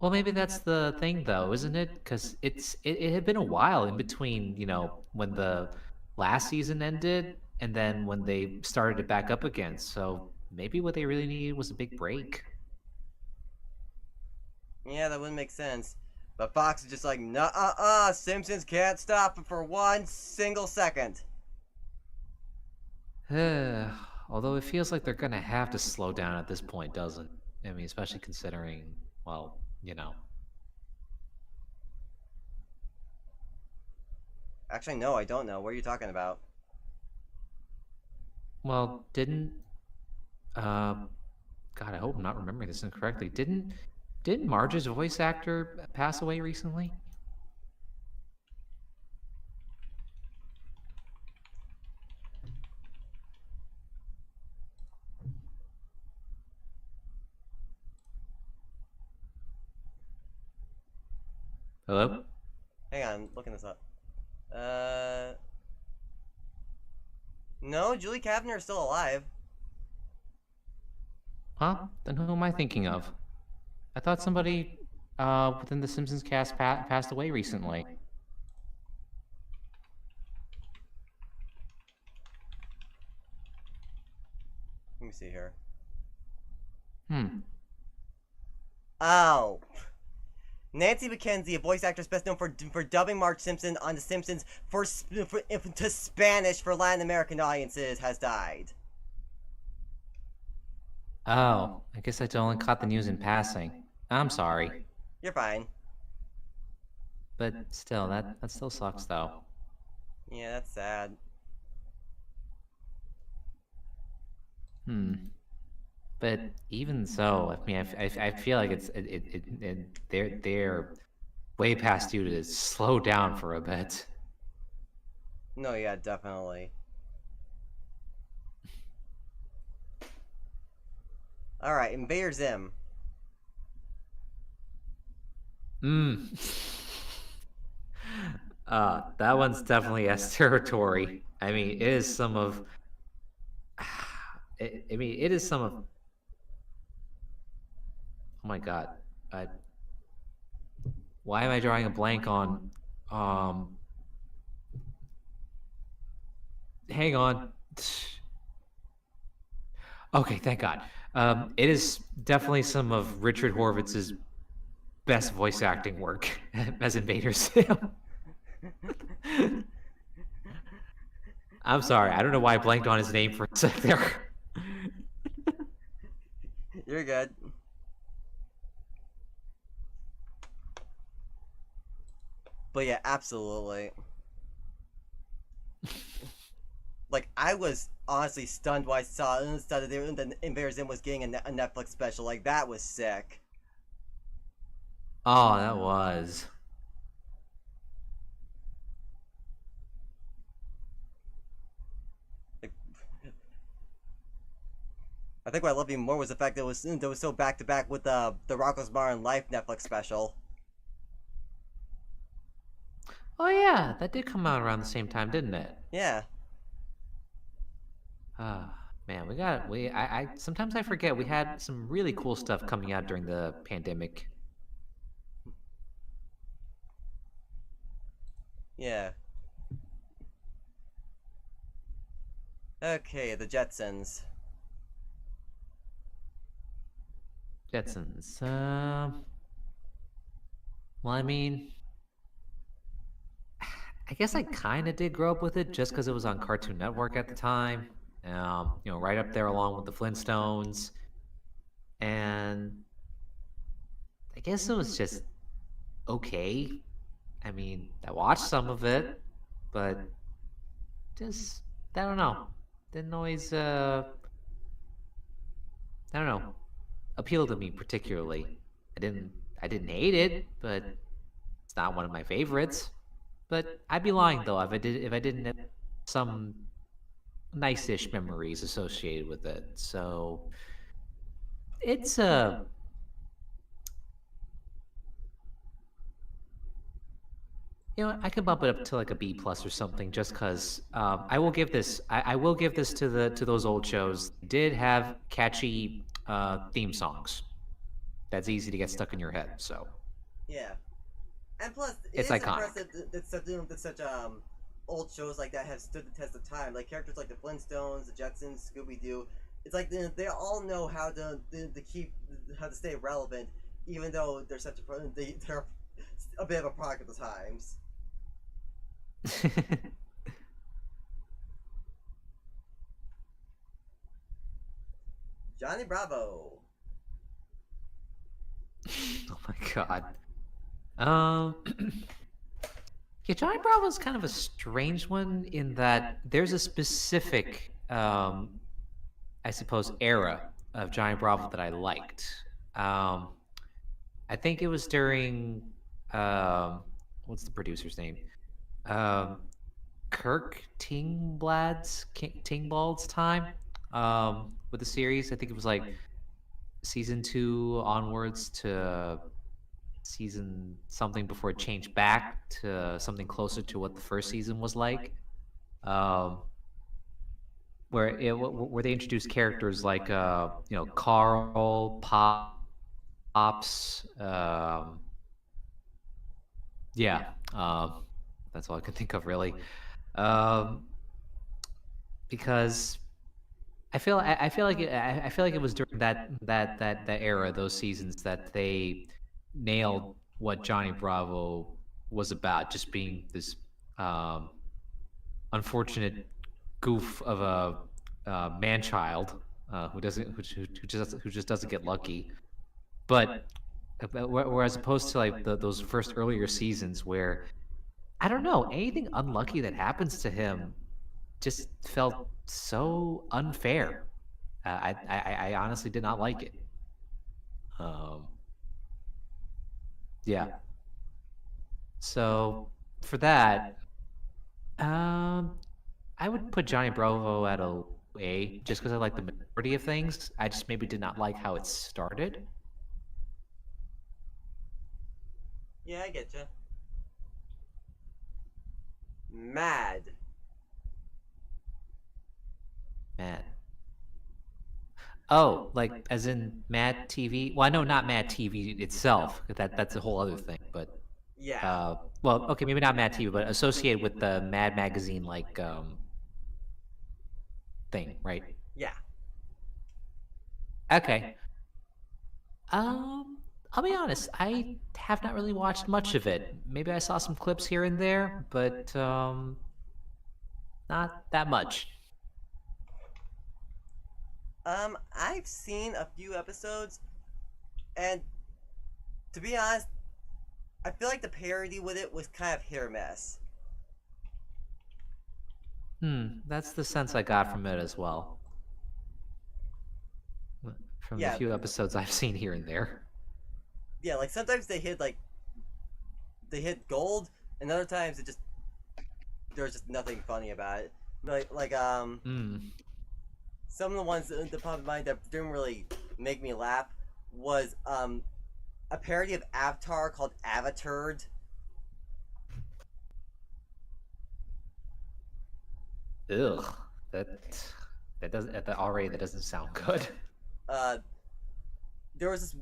Well, maybe that's the thing, though, isn't it? Because it had been a while in between, when the last season ended and then when they started it back up again. So maybe what they really needed was a big break. Yeah, that wouldn't make sense. But Fox is just like, Simpsons can't stop it for 1 single second. Although it feels like they're gonna have to slow down at this point, doesn't it? I mean, especially considering, well, Actually, no, I don't know. What are you talking about? Well, God, I hope I'm not remembering this incorrectly. Didn't Marge's voice actor pass away recently? Hello? Hang on, looking this up. No, Julie Kavner is still alive. Huh? Then who am I thinking of? I thought somebody within the Simpsons cast passed away recently. Let me see here. Hmm. Oh. Nancy McKenzie, a voice actress best known for dubbing Marge Simpson on The Simpsons to Spanish for Latin American audiences, has died. Oh, I guess I only caught the news in passing. I'm sorry. You're fine. But still, that still sucks, though. Yeah, that's sad. But even so, I mean, I feel like they're way past due to slow down for a bit. No, yeah, definitely. Alright, Invader Zim. That one's definitely S territory. I mean, it is some of. It is some of. Oh my god. Why am I drawing a blank on. Hang on. Okay, thank God. It is definitely some of Richard Horvitz's best voice acting work as Invader Zim. I'm sorry, I don't know why I blanked on his name for a sec there. You're good. But yeah, absolutely. Like, I was honestly stunned when I saw that Invader Zim was getting a Netflix special. Like, that was sick. Oh, that was. I think what I loved even more was the fact that it was so back to back with the Rocko's Modern Life Netflix special. Oh yeah, that did come out around the same time, didn't it? Yeah. Man, I sometimes I forget we had some really cool stuff coming out during the pandemic. Yeah. Okay, the Jetsons. Jetsons. Well, I mean, I guess I kind of did grow up with it just because it was on Cartoon Network at the time. Right up there along with the Flintstones. And I guess it was just okay. I mean, I watched some of it, but just, I don't know. Didn't always, I don't know, appeal to me particularly. I didn't hate it, but it's not one of my favorites. But I'd be lying though if I didn't have some nice-ish memories associated with it. So it's I can bump it up to like a B plus or something just because I will give this I will give this to those old shows. They did have catchy theme songs. That's easy to get stuck in your head. So Yeah. And plus, It's it is iconic. impressive that such old shows like that have stood the test of time. Like characters like the Flintstones, the Jetsons, Scooby Doo. It's like they all know how to stay relevant, even though they're they're a bit of a product of the times. Johnny Bravo. Oh my god. Um Yeah, Johnny Bravo's kind of a strange one in that there's a specific, I suppose, era of Johnny Bravo that I liked. Um, I think it was during, um, what's the producer's name? Um, Kirk Tingbald's time with the series. I think it was like season 2 onwards to season something before it changed back to something closer to what the first season was like. Um, where they introduced characters like Carl, Pops, yeah, that's all I can think of really. Um, because I feel like it was during that era, those seasons, that they nailed what Johnny Bravo was about, just being this um, unfortunate goof of a man child who just doesn't get lucky. But whereas opposed to like those first earlier seasons where I don't know, anything unlucky that happens to him just felt so unfair. I honestly did not like it. Um, yeah. So for that, um, I would put Johnny Bravo at a just because I like the majority of things. I just maybe did not like how it started. Yeah, I get you. Mad. Mad. Oh, like as in Mad TV? Well, I know not Mad TV itself. That's a whole other thing. But Yeah. well, okay, maybe not Mad TV, but associated with the Mad magazine like thing, right? Yeah. Okay. I'll be honest. I have not really watched much of it. Maybe I saw some clips here and there, but not that much. I've seen a few episodes, and to be honest, I feel like the parody with it was kind of hit or miss. That's the sense I got from it as well. From the Yeah. few episodes I've seen here and there. Yeah, like sometimes they hit gold, and other times there's just nothing funny about it. Some of the ones that pop in mind that didn't really make me laugh was a parody of Avatar called Avaturd. Ugh, that doesn't that doesn't sound good. There was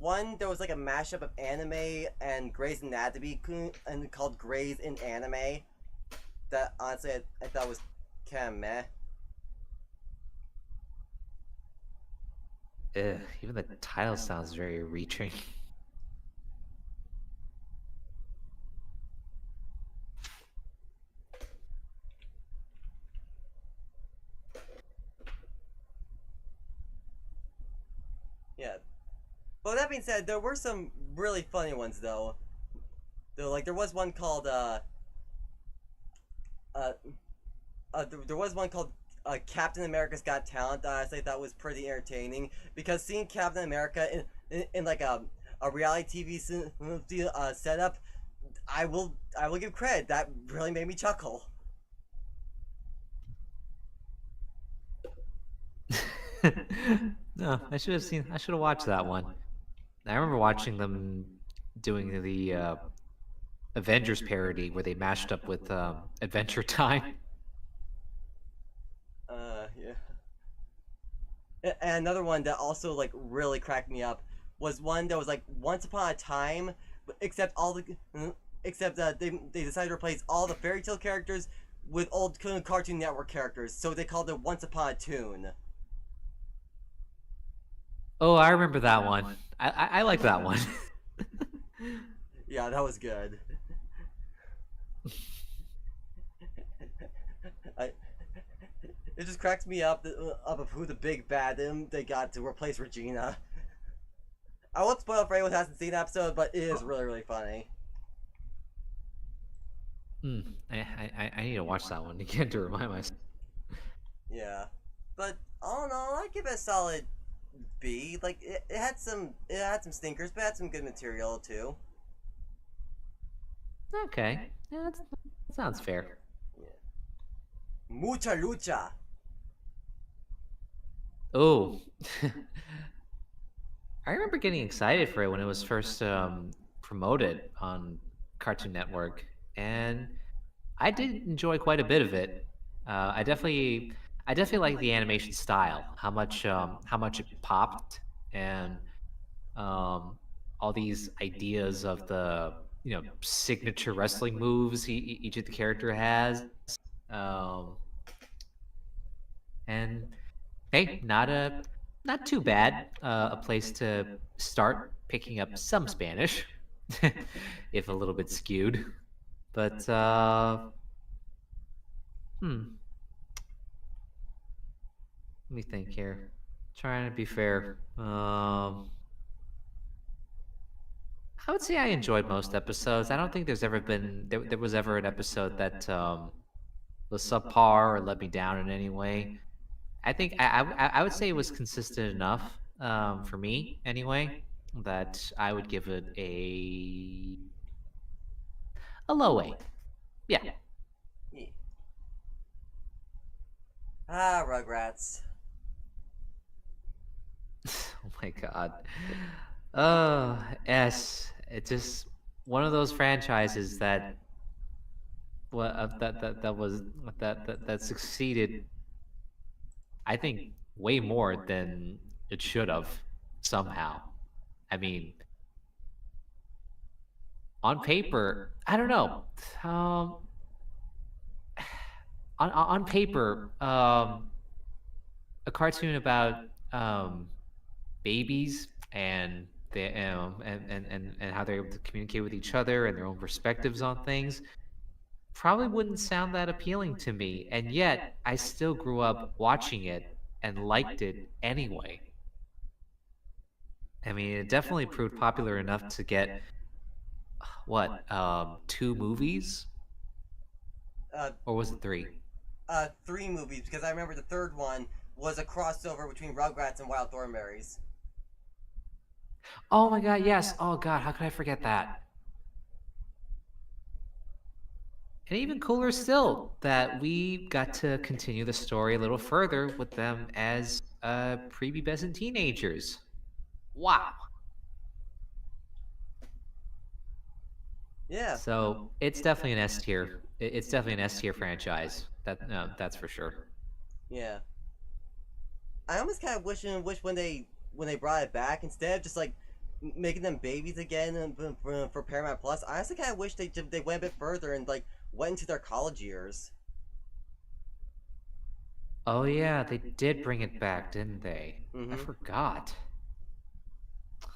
like a mashup of anime and Grey's Anatomy and called Grey's in Anime. That honestly I thought was kind of meh. Ugh, even the title sounds very reaching. Yeah. But that being said, there were some really funny ones though. There was one called there was one called Captain America's Got Talent that I thought was pretty entertaining because seeing Captain America in like a reality TV setup, I will give credit, that really made me chuckle. No, I should have watched that one. I remember watching them doing the Avengers parody where they mashed up with Adventure Time. Yeah. And another one that also like really cracked me up was one that was like Once Upon a Time, except they decided to replace all the fairy tale characters with old Cartoon Network characters, so they called it Once Upon a Tune. Oh, I remember that one. I like that one. Yeah, that was good. It just cracks me up of who the big bad they got to replace Regina. I won't spoil for anyone who hasn't seen the episode, but it is really, really funny. I need to watch that one again to remind myself. Yeah, but all in all, I give it a solid B. Like it had some stinkers, but it had some good material too. Okay, yeah, that sounds fair. Yeah. Mucha lucha. Oh, I remember getting excited for it when it was first promoted on Cartoon Network, and I did enjoy quite a bit of it. I definitely like the animation style, how much it popped, and um, all these ideas of the signature wrestling moves each of the character has, um, and hey, not too bad. A place to start picking up some Spanish, if a little bit skewed. But hmm, let me think here. Trying to be fair. I would say I enjoyed most episodes. I don't think there was ever an episode that was subpar or let me down in any way. I think I would say it was consistent enough for me anyway that I would give it a low A. Yeah. Yeah. Ah, Rugrats. Oh my god. Oh, S. It's just one of those franchises that that was that succeeded. I think way more than it should have somehow. I mean, on paper, I don't know. Um, on paper, a cartoon about um, babies and and how they're able to communicate with each other and their own perspectives on things probably wouldn't sound that appealing to me, and yet I still grew up watching it and liked it anyway. I mean, it definitely proved popular enough to get what, two movies, Uh, or was it three? three movies because I remember the third one was a crossover between Rugrats and Wild Thornberrys. Oh my god, yes. Oh god, how could I forget that? And even cooler still that we got to continue the story a little further with them as prepubescent teenagers. Wow. Yeah. So it's definitely an S tier. It's definitely an S tier franchise. That no, that's for sure. Yeah. I almost kind of wish when they brought it back instead of just like making them babies again for Paramount Plus. I honestly kind of wish they went a bit further and like went into their college years. Oh yeah, they did bring it back, didn't they? I Mm-hmm. forgot.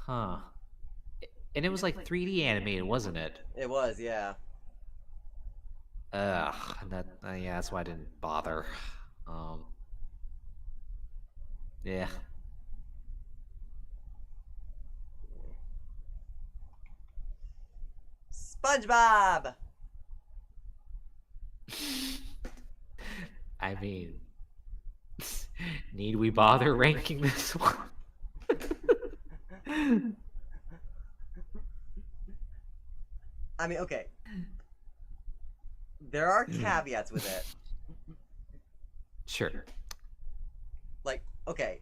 Huh. And it was like 3D animated, wasn't it? It was, yeah. Ugh, that yeah, that's why I didn't bother. Um, yeah. SpongeBob. I mean, need we bother ranking this one? I mean, okay. There are caveats with it. Sure. Like, okay,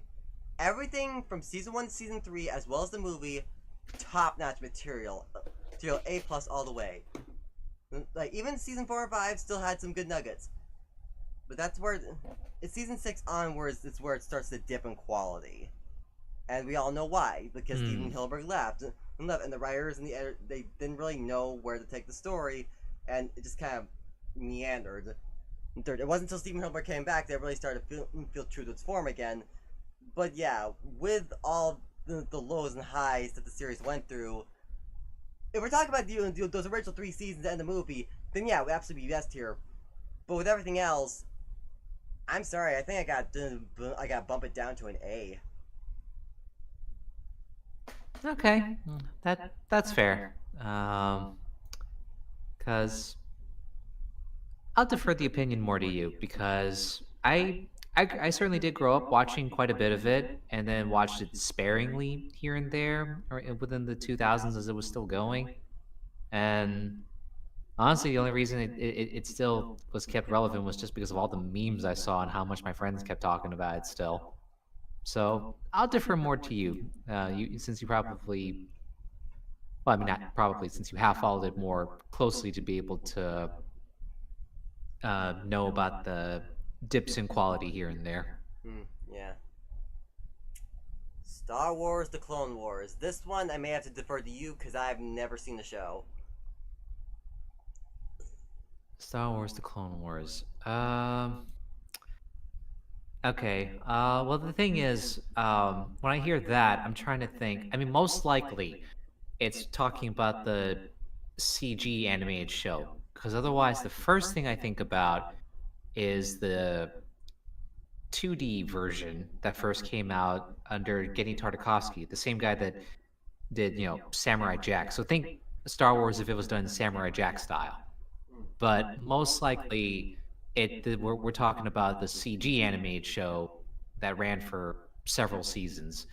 everything from season 1 to season 3, as well as the movie, top-notch material. Material A plus all the way. Like, even season 4 and 5 still had some good nuggets. But that's where, it's season 6 onwards, it's where it starts to dip in quality. And we all know why, because Steven Hillenburg left, and the writers and the editor, they didn't really know where to take the story, and it just kind of meandered. It wasn't until Steven Hillenburg came back that it really started to feel true to its form again. But yeah, with all the lows and highs that the series went through, if we're talking about those original 3 seasons and the movie, then yeah, we absolutely be best here. But with everything else, I'm sorry, I think I got bump it down to an A. Okay, that's fair. Cause I'll defer the opinion more to you because I certainly did grow up watching quite a bit of it, and then watched it sparingly here and there, or within the 2000s as it was still going. And honestly, the only reason it still was kept relevant was just because of all the memes I saw and how much my friends kept talking about it still. So I'll defer more to you, since you probably, well, I mean, not probably, since you have followed it more closely to be able to know about the dips in quality here and there. Yeah. Star Wars: The Clone Wars. This one I may have to defer to you because I've never seen the show. Star Wars: The Clone Wars. Okay. Well, the thing is, when I hear that, I'm trying to think. I mean, most likely, it's talking about the CG animated show, because otherwise, the first thing I think about is the 2D version that first came out under Genny Tartakovsky, the same guy that did, Samurai Jack. So think Star Wars if it was done Samurai Jack style. But most likely, we're talking about the CG animated show that ran for several seasons,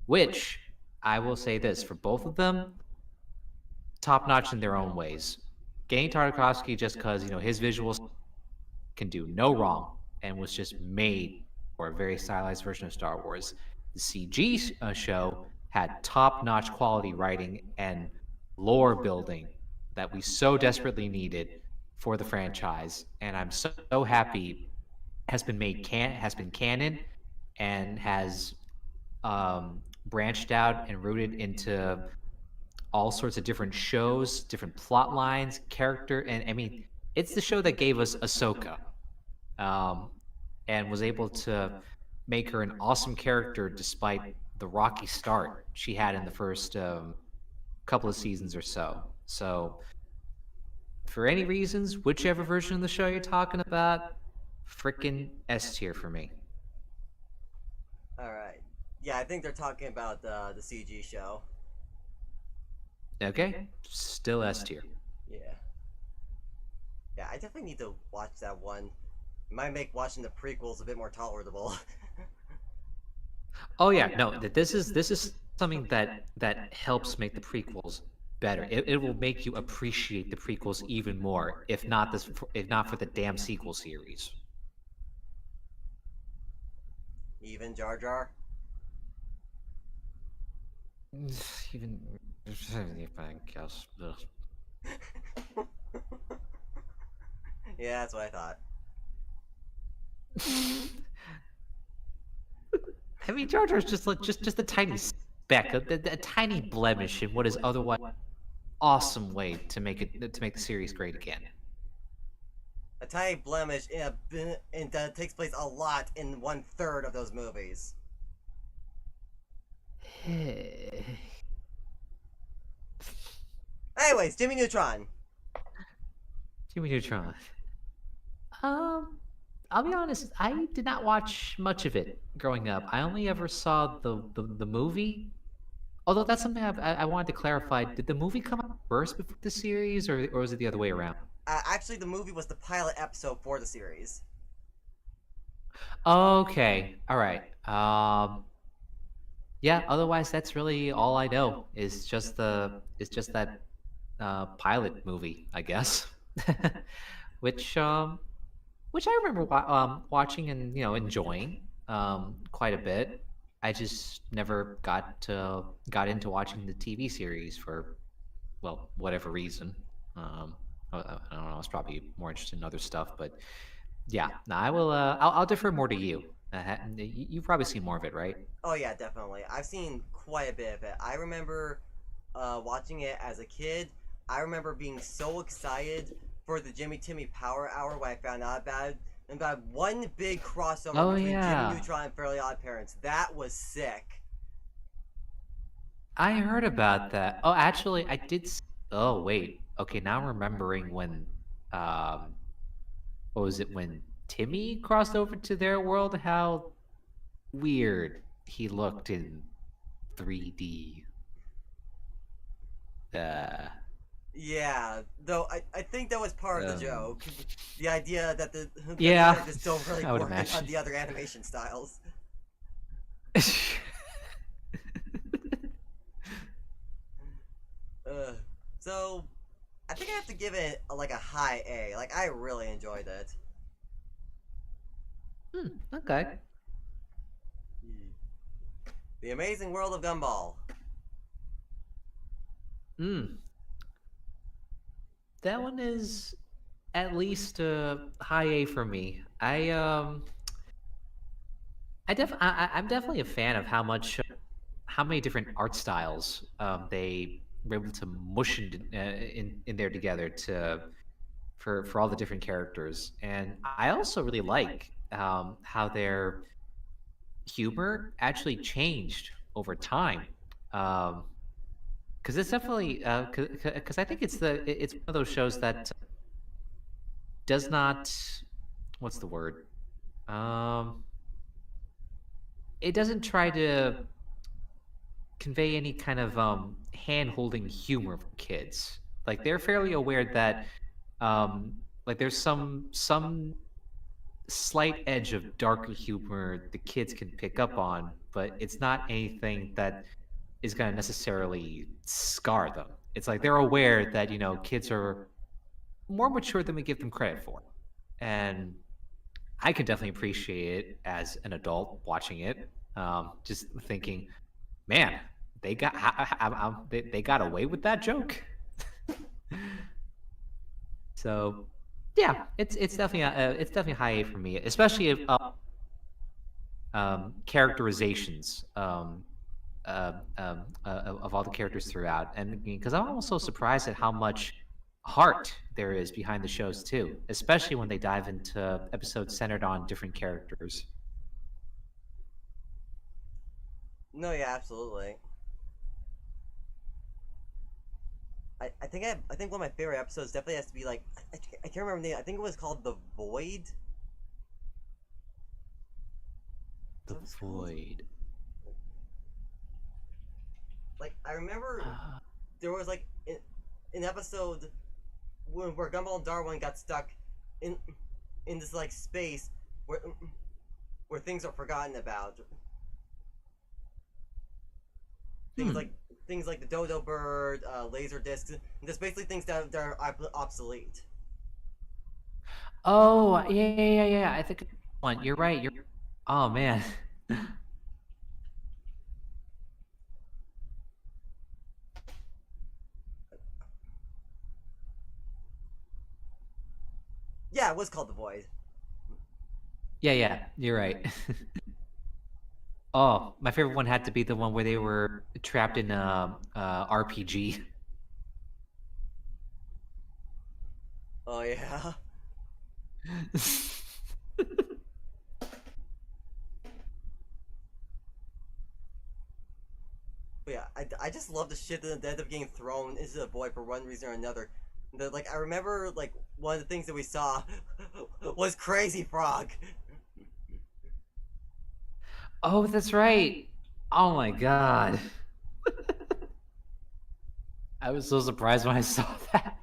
which I will say this for both of them, top notch in their own ways. Genny Tartakovsky, just because his visuals can do no wrong and was just made for a very stylized version of Star Wars. The CG show had top notch quality writing and lore building that we so desperately needed for the franchise, and I'm so happy has been canon and has branched out and rooted into all sorts of different shows, different plot lines, character, and I mean, it's the show that gave us Ahsoka, and was able to make her an awesome character despite the rocky start she had in the first couple of seasons or so. So, for any reasons, whichever version of the show you're talking about, frickin' S tier for me. Alright. Yeah, I think they're talking about the CG show. Okay, still S tier. Yeah. Yeah, I definitely need to watch that one. It might make watching the prequels a bit more tolerable. Oh yeah, no, this is something that helps make the prequels better. It will make you appreciate the prequels even more, if not for the damn sequel series. Even Jar Jar? Even, I guess. Yeah, that's what I thought. I mean, Jar Jar's just a tiny speck, a tiny blemish in what is otherwise awesome way to make the series great again. A tiny blemish and that takes place a lot in 1/3 of those movies. Anyways, Jimmy Neutron. Jimmy Neutron. I'll be honest, I did not watch much of it growing up. I only ever saw the movie. Although that's something I wanted to clarify. Did the movie come out first before the series, or was it the other way around? Actually, the movie was the pilot episode for the series. Okay, all right. Yeah. Otherwise, that's really all I know. Is just that pilot movie, I guess, which I remember watching and enjoying quite a bit. I just never got into watching the TV series for, well, whatever reason. I don't know. I was probably more interested in other stuff, but yeah. No, I will. I'll defer more to you. You've probably seen more of it, right? Oh yeah, definitely. I've seen quite a bit of it. I remember watching it as a kid. I remember being so excited for the Jimmy Timmy Power Hour when I found out about it. And about one big crossover between Jimmy Neutron and Fairly Odd Parents. That was sick. I heard about that. Oh, actually, I did. Oh, wait. Okay, now I'm remembering when. What was it when Timmy crossed over to their world? How weird he looked in 3D. Yeah, though I think that was part of the joke. The idea that the Yeah, characters don't really I would work on imagine. the other animation styles. So I think I have to give it like a high A. Like I really enjoyed it. Okay. The Amazing World of Gumball. That one is at least a high A for me. I'm definitely a fan of how many different art styles they were able to mush in there together for all the different characters. And I also really like how their humor actually changed over time. Because it's definitely because I think it's one of those shows that does not, what's the word, um it doesn't try to convey any kind of hand holding humor for kids. Like they're fairly aware that like there's some slight edge of darker humor the kids can pick up on, but it's not anything that is going to necessarily scar them. It's like they're aware that, kids are more mature than we give them credit for. And I can definitely appreciate it as an adult watching it. Just thinking, man, they got away with that joke. So, yeah, it's definitely high A for me, especially if characterizations of all the characters throughout, and because I'm also surprised at how much heart there is behind the shows too, especially when they dive into episodes centered on different characters. No, yeah, absolutely. I think one of my favorite episodes definitely has to be like I can't remember the name. I think it was called The Void. The Void. Like I remember there was like an episode where Gumball and Darwin got stuck in this like space where things are forgotten about. Things like the dodo bird, laser discs, and just basically things that are obsolete. Oh, yeah. I think one. You're right. Oh man. Yeah, it was called The Void. Yeah. You're right. Oh, my favorite one had to be the one where they were trapped in a RPG. Oh yeah. But yeah, I just love the shit that ended up getting thrown into the void for one reason or another. Like I remember, like one of the things that we saw was Crazy Frog. Oh, that's right. Oh my god. I was so surprised when I saw that.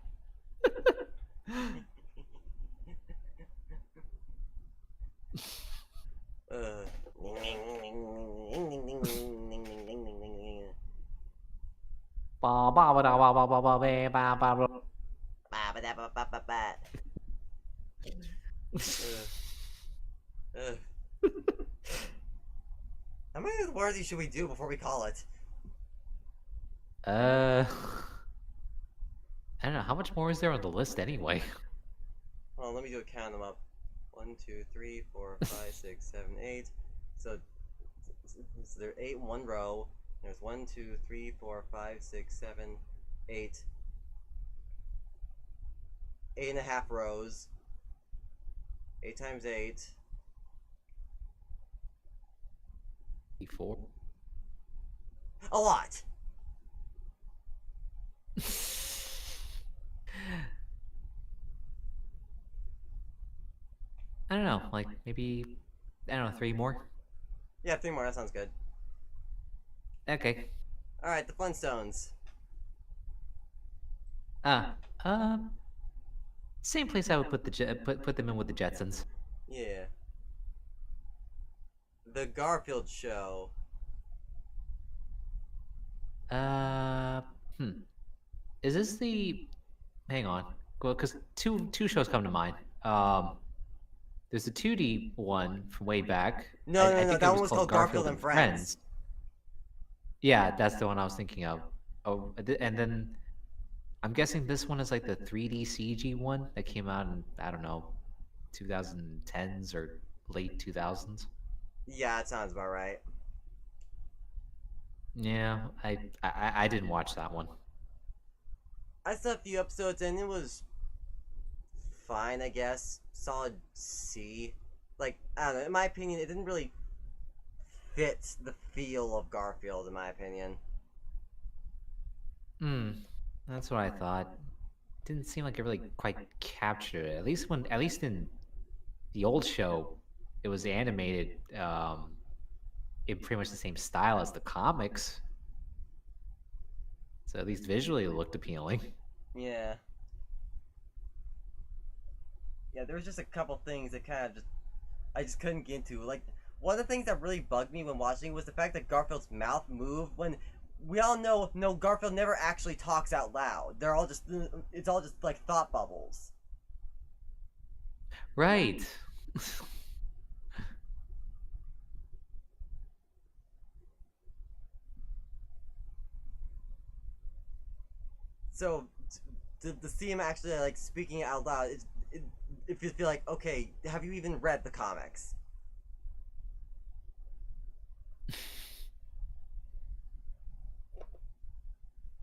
How many words should we do before we call it? I don't know. How much more is there on the list anyway? Hold on, let me do a count them up. 1, 2, 3, 4, 5, 6, 7, 8. So there are 8 in one row. There's 1, 2, 3, 4, 5, 6, 7, 8. 8.5 rows. 8 times 8. 4. A lot. I don't know. Like maybe, I don't know, 3 more. Yeah, 3 more. That sounds good. Okay. All right, the Flintstones. Ah, same place I would put put them in with the Jetsons. Yeah. The Garfield Show. Uh, hmm. Is this the? Hang on. Well, because two shows come to mind. There's the 2D one from way back. No, I no, no. think That it one was was called called Garfield and Friends. Yeah, that's the one I was thinking of. Oh, and then I'm guessing this one is like the 3D CG one that came out in, I don't know, 2010s or late 2000s. Yeah, that sounds about right. Yeah, I didn't watch that one. I saw a few episodes and it was fine, I guess. Solid C. Like, I don't know, in my opinion, it didn't really fit the feel of Garfield, in my opinion. Hmm, that's what I thought. Didn't seem like it really quite captured it. At least in the old show, it was animated in pretty much the same style as the comics. So at least visually it looked appealing. Yeah. Yeah, there was just a couple things that kind of I just couldn't get into. Like, one of the things that really bugged me when watching was the fact that Garfield's mouth moved when we all know, no, Garfield never actually talks out loud. It's all just like thought bubbles. Right. So, to see him actually like speaking out loud, if you feel like, okay, have you even read the comics?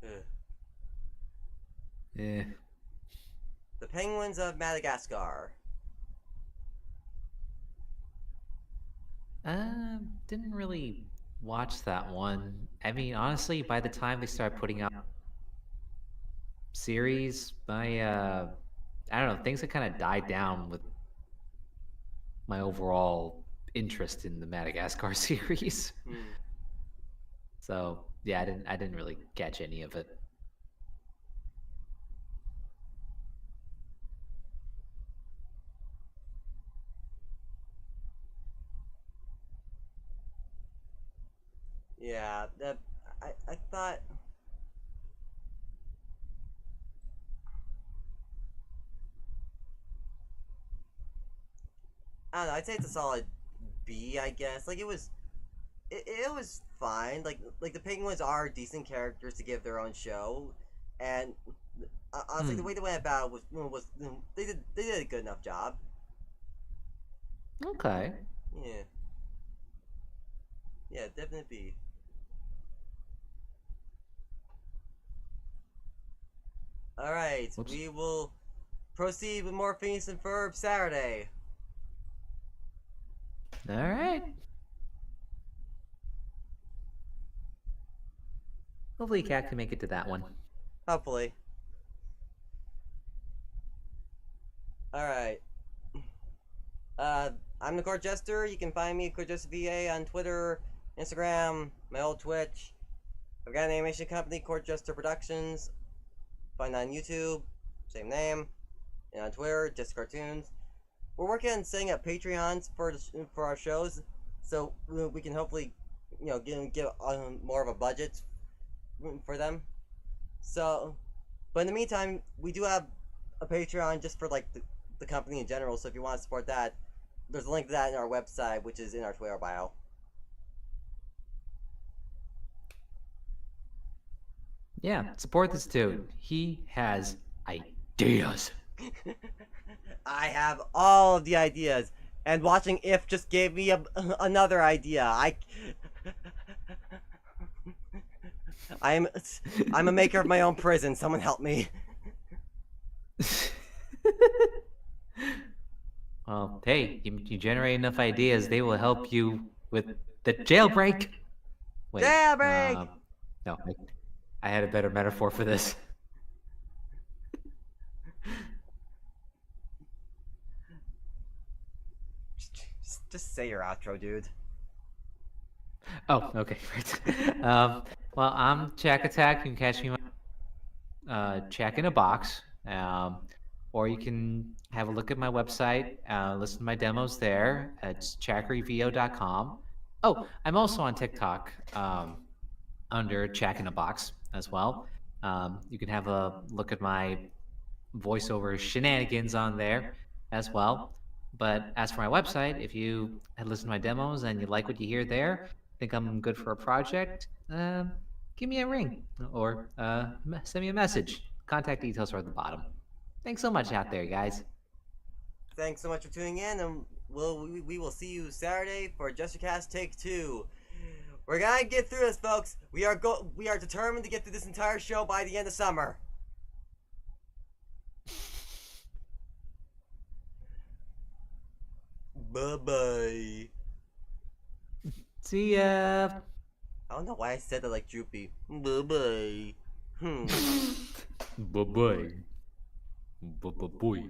Ugh. Yeah. The Penguins of Madagascar. Didn't really watch that one. I mean, honestly, by the time they started putting out series, I don't know, things had kind of died down with my overall interest in the Madagascar series. So yeah, I didn't really catch any of it. Yeah, that I thought. I don't know. I'd say it's a solid B, I guess. Like it was fine. Like the Penguins are decent characters to give their own show, and honestly, the way they went about it was they did a good enough job. Okay. Yeah. Yeah, definitely B. All right, Whoops. we will proceed with more Phineas and Ferb Saturday. All right. Hopefully, Cat can make it to that one. Hopefully. Alright. I'm the Court Jester. You can find me at Court Jester VA on Twitter, Instagram, my old Twitch. I've got an animation company, Court Jester Productions. Find on YouTube, same name. And on Twitter, Jester Cartoons. We're working on setting up Patreons for our shows, so we can hopefully, get more of a budget for them. So, but in the meantime, we do have a Patreon just for like the company in general. So if you want to support that, there's a link to that in our website, which is in our Twitter bio. Yeah, support this dude. He has ideas. I have all of the ideas, and watching If just gave me another idea. I'm a maker of my own prison. Someone help me. Well, hey, you generate enough ideas, they will help you with the jailbreak. Wait, Jailbreak! No, I had a better metaphor for this. Just say your outro, dude. Oh, okay, right. Well, I'm Jack Attack. You can catch me check in a box, or you can have a look at my website, listen to my demos there. It's chackeryvo.com. Oh, I'm also on TikTok under Jack in a Box as well. You can have a look at my voiceover shenanigans on there as well. But as for my website, if you had listened to my demos and you like what you hear there, think I'm good for a project, give me a ring or send me a message. Contact details are at the bottom. Thanks so much out there, guys. Thanks so much for tuning in, and we will see you Saturday for JesterCast Take 2. We're gonna get through this, folks. We are determined to get through this entire show by the end of summer. Bye-bye. See ya. I don't know why I said that like droopy. Bye-bye. Bye bye. Bye bye.